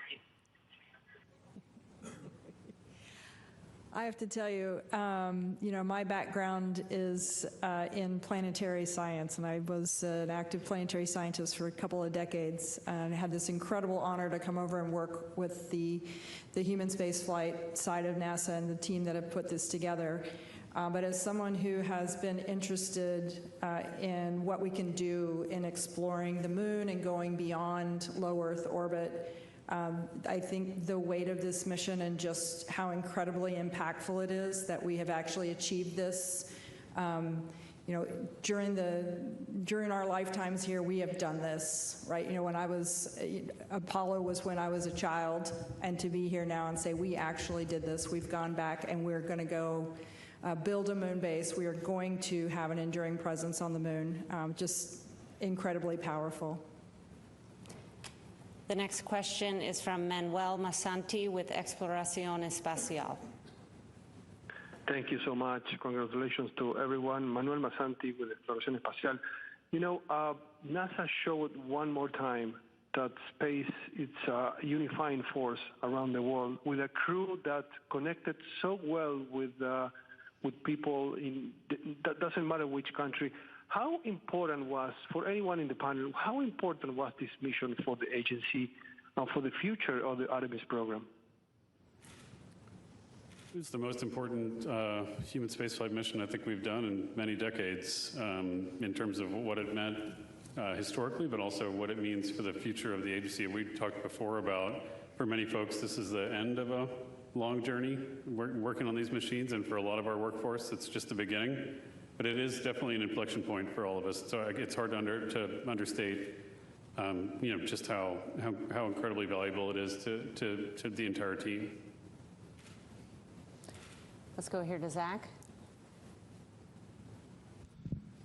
I have to tell you, my background is in planetary science, and I was an active planetary scientist for a couple of decades, and I had this incredible honor to come over and work with the human spaceflight side of NASA and the team that have put this together. But as someone who has been interested in what we can do in exploring the moon and going beyond low Earth orbit, I think the weight of this mission and just how incredibly impactful it is that we have actually achieved this. During our lifetimes here, we have done this, right? When I was, Apollo was when I was a child, and to be here now and say, we actually did this, we've gone back and we're gonna go build a moon base. We are going to have an enduring presence on the moon. Just incredibly powerful. The next question is from Manuel Masanti with Exploración Espacial. Thank you so much. Congratulations to everyone. Manuel Masanti with Exploración Espacial. NASA showed one more time that space is a unifying force around the world with a crew that connected so well with people that doesn't matter which country. How important was, for anyone in the panel, how important was this mission for the agency and for the future of the Artemis program? It's the most important human spaceflight mission I think we've done in many decades in terms of what it meant historically, but also what it means for the future of the agency. We talked before about, for many folks, this is the end of a long journey working on these machines, and for a lot of our workforce, it's just the beginning. But it is definitely an inflection point for all of us. So it's hard to understate, just how incredibly valuable it is to the entire team. Let's go here to Zach.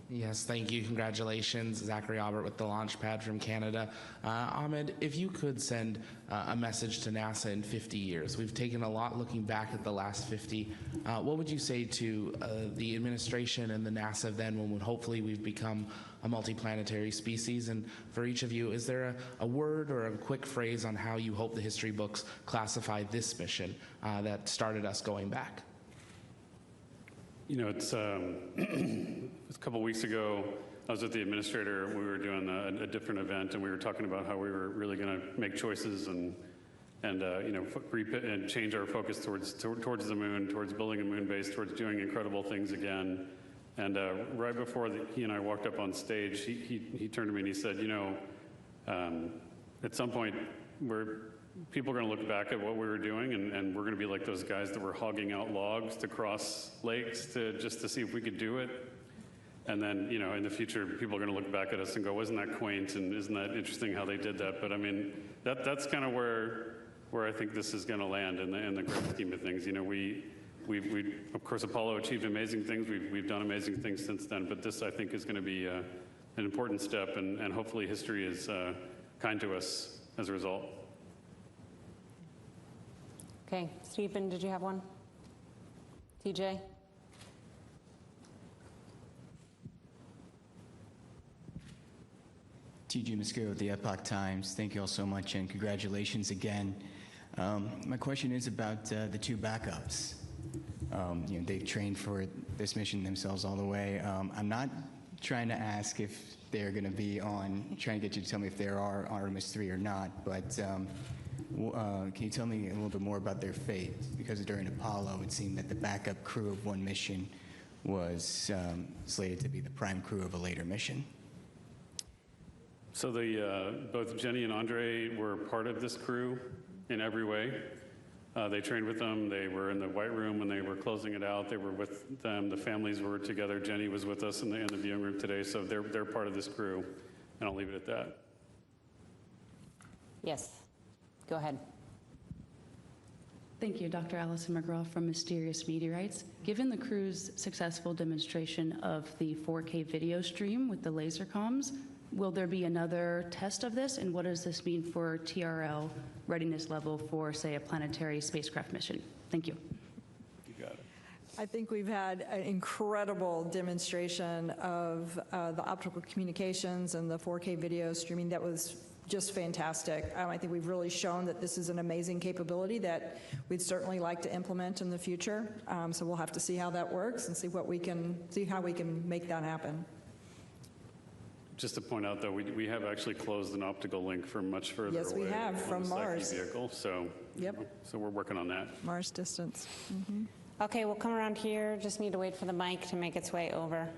Yes, thank you. Congratulations. Zachary Albert with the Launchpad from Canada. Ahmed, if you could send a message to NASA in 50 years. We've taken a lot looking back at the last 50. What would you say to the administration and the NASA then when hopefully we've become a multiplanetary species? And for each of you, is there a word or a quick phrase on how you hope the history books classify this mission that started us going back? It's a couple weeks ago, I was with the administrator. We were doing a different event, and we were talking about how we were really going to make choices and change our focus towards the moon, towards building a moon base, towards doing incredible things again. And right before he and I walked up on stage, he turned to me and he said, at some point, people are going to look back at what we were doing, and we're going to be like those guys that were hogging out logs to cross lakes just to see if we could do it. And then, in the future, people are going to look back at us and go, wasn't that quaint, and isn't that interesting how they did that? But I mean, that's kind of where I think this is going to land in the grand scheme of things. We of course, Apollo achieved amazing things. We've done amazing things since then, but this, I think, is going to be an important step, and hopefully history is kind to us as a result. Okay, Stephen, did you have one? TJ? TJ Muscaro with the Epoch Times. Thank you all so much, and congratulations again. My question is about the two backups. They've trained for this mission themselves all the way. I'm not trying to ask if they're going to be trying to get you to tell me if there are Artemis III or not, but can you tell me a little bit more about their fate? Because during Apollo, it seemed that the backup crew of one mission was slated to be the prime crew of a later mission. So both Jenny and Andre were part of this crew in every way. They trained with them. They were in the White Room when they were closing it out. They were with them. The families were together. Jenny was with us in the viewing room today. So they're part of this crew, and I'll leave it at that. Yes. Go ahead. Thank you, Dr. Allison McGraw from Mysterious Meteorites. Given the crew's successful demonstration of the 4K video stream with the laser comms, Will there be another test of this, and what does this mean for TRL readiness level for, say, a planetary spacecraft mission? Thank you. You got it. I think we've had an incredible demonstration of the optical communications and the 4K video streaming that was just fantastic. I think we've really shown that this is an amazing capability that we'd certainly like to implement in the future. So we'll have to see how that works and see how we can make that happen. Just to point out, though, we have actually closed an optical link from much further away. Yes, we have, on from the Psyche Mars. vehicle, so, Yep. So we're working on that. Mars distance. Okay, we'll come around here. Just need to wait for the mic to make its way over.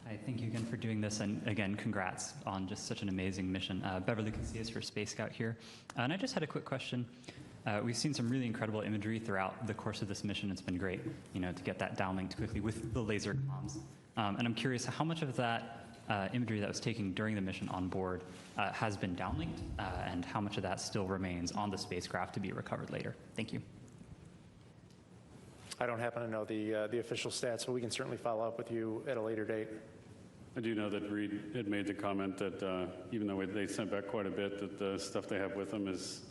Hi, thank you again for doing this, and again, congrats on just such an amazing mission. Beverly Casillas for Space Scout here, and I just had a quick question. We've seen some really incredible imagery throughout the course of this mission. It's been great, to get that downlinked quickly with the laser comms. And I'm curious how much of that imagery that was taken during the mission on board has been downlinked, and how much of that still remains on the spacecraft to be recovered later. Thank you. I don't happen to know the official stats, but we can certainly follow up with you at a later date. I do know that Reed had made the comment that even though they sent back quite a bit, that the stuff they have with them is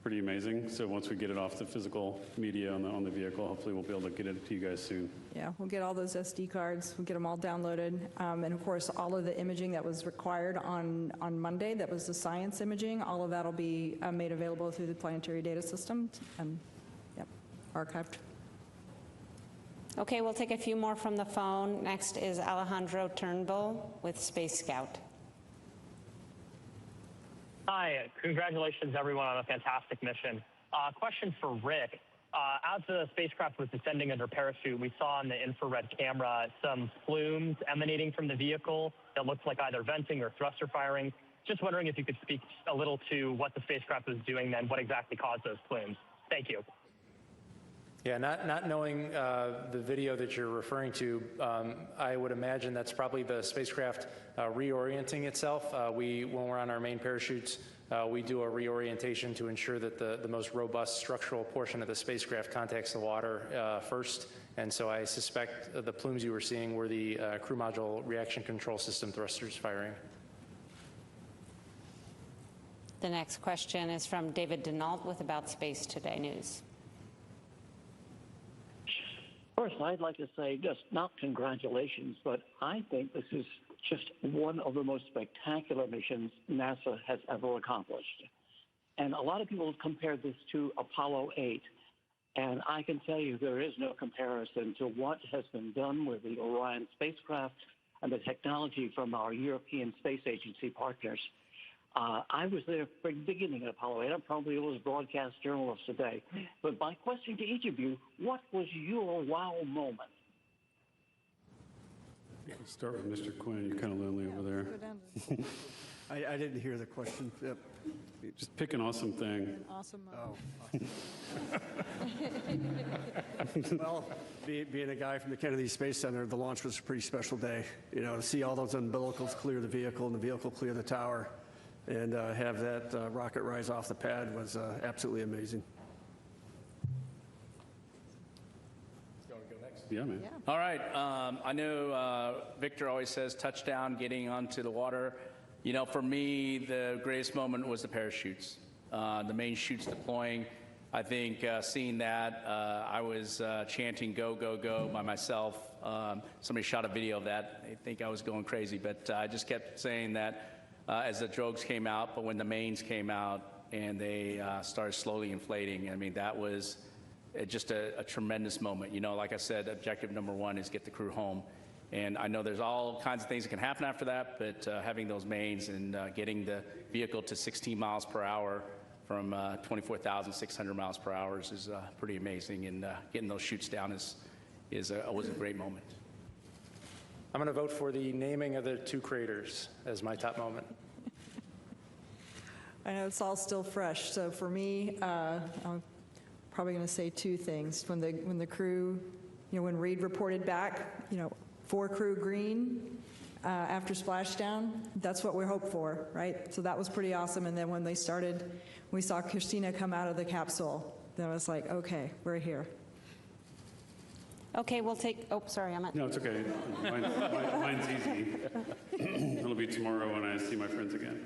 pretty amazing. So once we get it off the physical media on the vehicle, hopefully we'll be able to get it to you guys soon. Yeah, we'll get all those SD cards, we'll get them all downloaded. And of course, all of the imaging that was required on Monday, that was the science imaging, all of that will be made available through the planetary data system and archived. Okay, we'll take a few more from the phone. Next is Alejandro Turnbull with Space Scout. Hi, congratulations everyone on a fantastic mission. Question for Rick. As the spacecraft was descending under parachute, we saw on the infrared camera some plumes emanating from the vehicle that looked like either venting or thruster firing. Just wondering if you could speak a little to what the spacecraft was doing then, what exactly caused those plumes. Thank you. Yeah, not knowing the video that you're referring to, I would imagine that's probably the spacecraft reorienting itself. When we're on our main parachutes, we do a reorientation to ensure that the most robust structural portion of the spacecraft contacts the water first. And so I suspect the plumes you were seeing were the crew module reaction control system thrusters firing. The next question is from David Denault with About Space Today News. First, I'd like to say just not congratulations, but I think this is just one of the most spectacular missions NASA has ever accomplished. And a lot of people have compared this to Apollo 8. And I can tell you there is no comparison to what has been done with the Orion spacecraft and the technology from our European Space Agency partners. I was there from the beginning of Apollo 8. I'm probably was broadcast journalist today. But my question to each of you, what was your wow moment? Let's start with Mr. Quinn. You're kind of lonely over there. I didn't hear the question. Yep. Just pick an awesome thing. Awesome. Oh. Well, being a guy from the Kennedy Space Center, the launch was a pretty special day. To see all those umbilicals clear the vehicle and the vehicle clear the tower, and have that rocket rise off the pad was absolutely amazing. Yeah, man. Yeah. All right. I know Victor always says touchdown, getting onto the water. For me, the greatest moment was the parachutes, the main chutes deploying. I think seeing that, I was chanting "Go, go, go" by myself. Somebody shot a video of that. I think I was going crazy, but I just kept saying that as the drogues came out, but when the mains came out and they started slowly inflating, I mean, that was just a tremendous moment. Like I said, objective number one is get the crew home. And I know there's all kinds of things that can happen after that, but having those mains and getting the vehicle to 16 miles per hour from 24,600 miles per hour is pretty amazing. And getting those chutes down was a great moment. I'm going to vote for the naming of the two craters as my top moment. I know it's all still fresh, so for me, I'm probably going to say two things. When the crew, when Reed reported back, 4 crew green after splashdown, that's what we hope for, right? So that was pretty awesome. And then when we saw Christina come out of the capsule, then I was like, okay, we're here. Okay, we'll take, oh, sorry, I'm at. No, it's okay. Mine's easy. It'll be tomorrow when I see my friends again.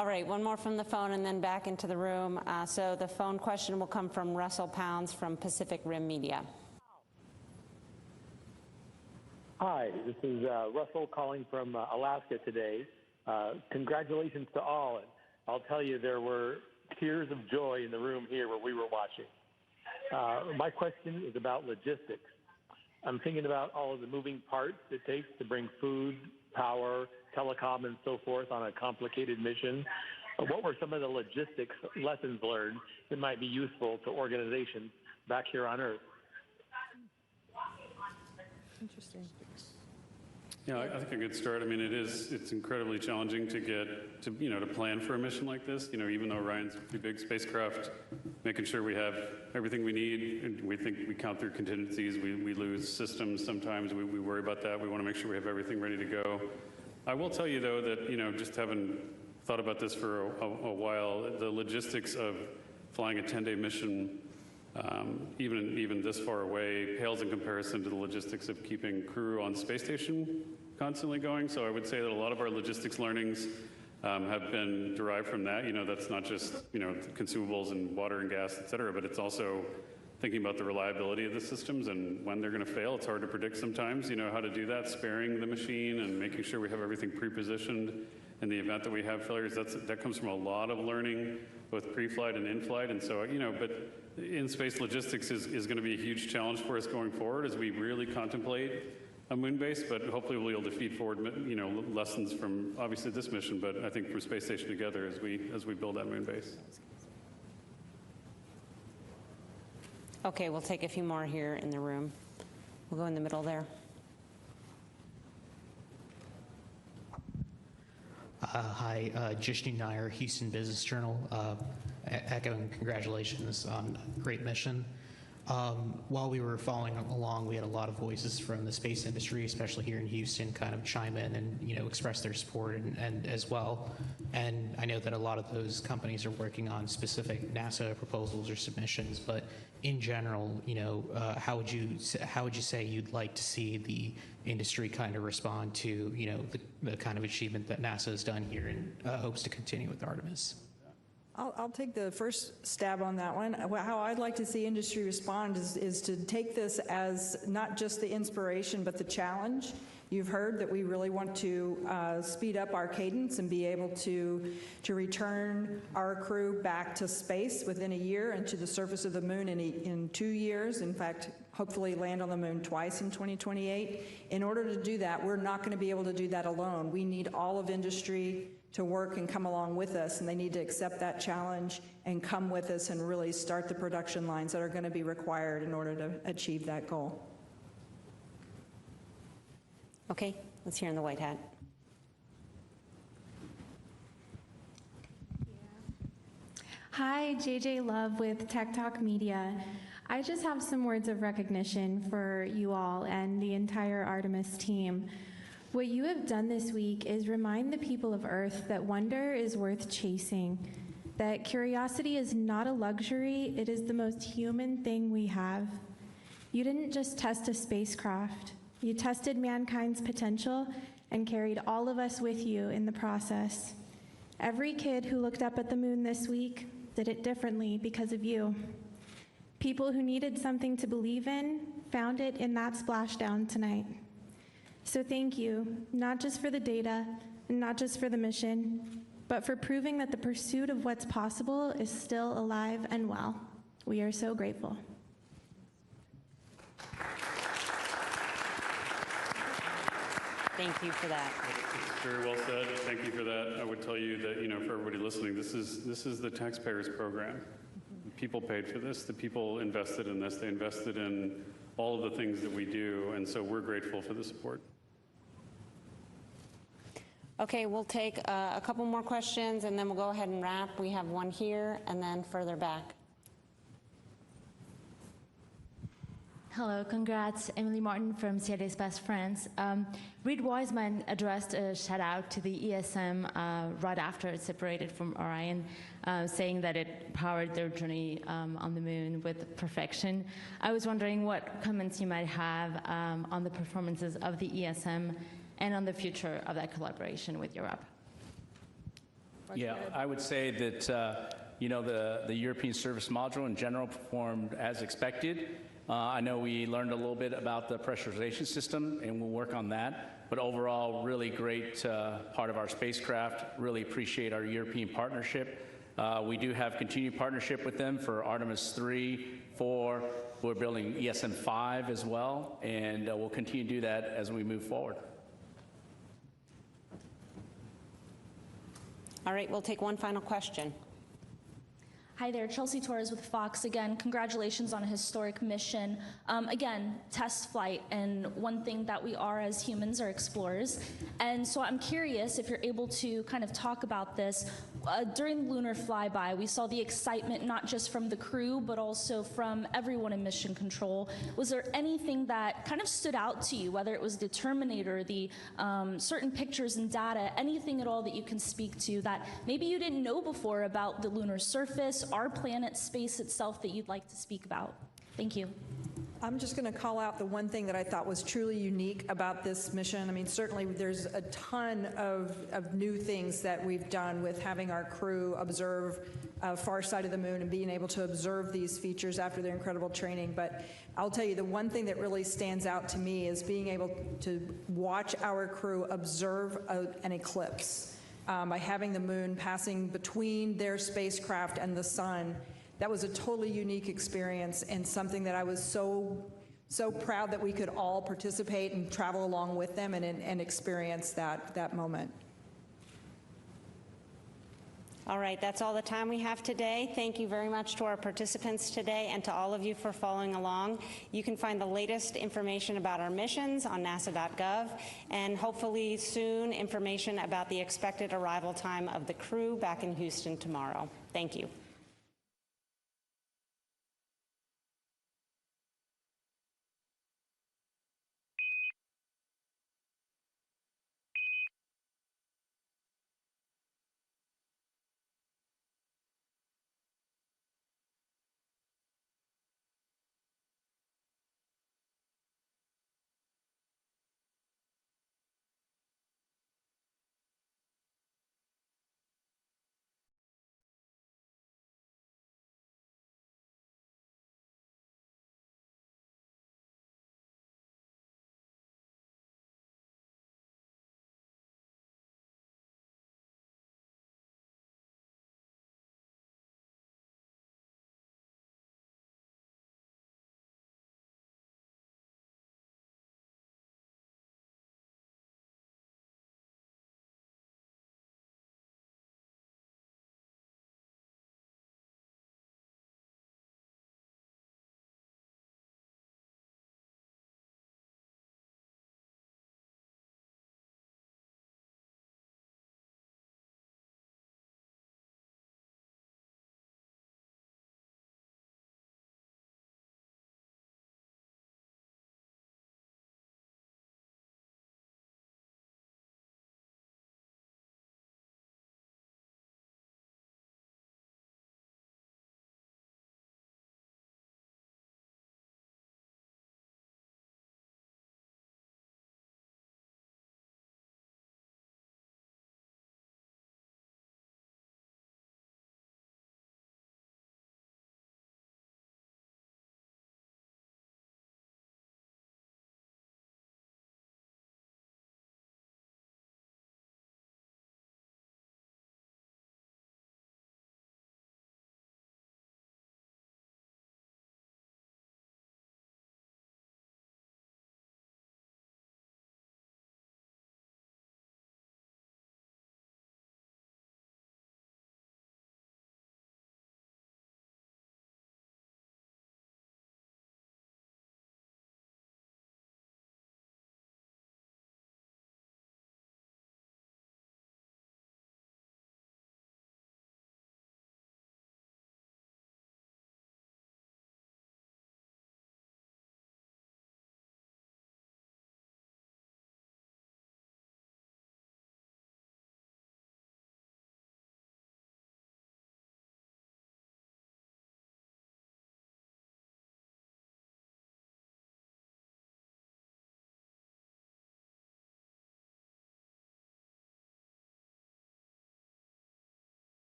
All right, one more from the phone and then back into the room. So the phone question will come from Russell Pounds from Pacific Rim Media. Hi, this is Russell calling from Alaska today. Congratulations to all. And I'll tell you, there were tears of joy in the room here where we were watching. My question is about logistics. I'm thinking about all of the moving parts it takes to bring food, power, telecom, and so forth on a complicated mission. What were some of the logistics lessons learned that might be useful to organizations back here on Earth? Interesting. Yeah, I think a good start. I mean, it's incredibly challenging to get to, to plan for a mission like this. Even though Orion's a pretty big spacecraft, making sure we have everything we need, and we think we count through contingencies. We lose systems sometimes. We worry about that. We want to make sure we have everything ready to go. I will tell you, though, that, just having thought about this for a while, the logistics of flying a 10-day mission, even this far away, pales in comparison to the logistics of keeping crew on space station constantly going. So I would say that a lot of our logistics learnings have been derived from that. That's not just, consumables and water and gas, et cetera, but it's also thinking about the reliability of the systems and when they're going to fail. It's hard to predict sometimes, how to do that, sparing the machine and making sure we have everything pre-positioned in the event that we have failures. That comes from a lot of learning, both pre-flight and in-flight. And so, but in-space logistics is going to be a huge challenge for us going forward as we really contemplate a moon base, but hopefully we'll be able to feed forward, lessons from obviously this mission, but I think from Space Station Together as we build that moon base. Okay, we'll take a few more here in the room. We'll go in the middle there. Hi, Jishnu Nair, Houston Business Journal, echoing congratulations on a great mission. While we were following along, we had a lot of voices from the space industry, especially here in Houston, kind of chime in and express their support and as well. And I know that a lot of those companies are working on specific NASA proposals or submissions, but in general, how would you say you'd like to see the industry kind of respond to the kind of achievement that NASA has done here and hopes to continue with Artemis? I'll take the first stab on that one. How I'd like to see industry respond is to take this as not just the inspiration, but the challenge. You've heard that we really want to speed up our cadence and be able to return our crew back to space within a year and to the surface of the moon in 2 years. In fact, hopefully land on the moon twice in 2028. In order to do that, we're not going to be able to do that alone. We need all of industry to work and come along with us, and they need to accept that challenge and come with us and really start the production lines that are going to be required in order to achieve that goal. Okay, let's hear in the white hat. Hi, JJ Love with Tech Talk Media. I just have some words of recognition for you all and the entire Artemis team. What you have done this week is remind the people of Earth that wonder is worth chasing, that curiosity is not a luxury, it is the most human thing we have. You didn't just test a spacecraft, you tested mankind's potential and carried all of us with you in the process. Every kid who looked up at the moon this week did it differently because of you. People who needed something to believe in found it in that splashdown tonight. So thank you, not just for the data, and not just for the mission, but for proving that the pursuit of what's possible is still alive and well. We are so grateful. Thank you for that. Very well said. Thank you for that. I would tell you that, for everybody listening, this is the taxpayers' program. People paid for this. The people invested in this. They invested in all of the things that we do, and so we're grateful for the support. Okay, we'll take a couple more questions and then we'll go ahead and wrap. We have one here and then further back. Hello, congrats. Emily Martin from CRD's Best Friends. Reed Wiseman addressed a shout out to the ESM right after it separated from Orion, saying that it powered their journey on the moon with perfection. I was wondering what comments you might have on the performances of the ESM and on the future of that collaboration with Europe. Yeah, I would say that the European Service Module in general performed as expected. I know we learned a little bit about the pressurization system, and we'll work on that. But overall, really great part of our spacecraft. Really appreciate our European partnership. We do have continued partnership with them for Artemis III, 4. We're building ESM-5 as well, and we'll continue to do that as we move forward. All right, we'll take one final question. Hi there, Chelsea Torres with Fox. Again, congratulations on a historic mission. Again, test flight, and one thing that we are as humans are explorers. And so I'm curious if you're able to kind of talk about this. During the lunar flyby, we saw the excitement not just from the crew, but also from everyone in mission control. Was there anything that kind of stood out to you, whether it was the Terminator, the certain pictures and data, anything at all that you can speak to that maybe you didn't know before about the lunar surface, our planet, space itself, that you'd like to speak about? Thank you. I'm just going to call out the one thing that I thought was truly unique about this mission. I mean, certainly there's a ton of new things that we've done with having our crew observe far side of the moon and being able to observe these features after their incredible training. But I'll tell you, the one thing that really stands out to me is being able to watch our crew observe an eclipse. By having the moon passing between their spacecraft and the sun. That was a totally unique experience and something that I was so proud that we could all participate and travel along with them and experience that moment. All right, that's all the time we have today. Thank you very much to our participants today and to all of you for following along. You can find the latest information about our missions on nasa.gov, and hopefully soon information about the expected arrival time of the crew back in Houston tomorrow. Thank you.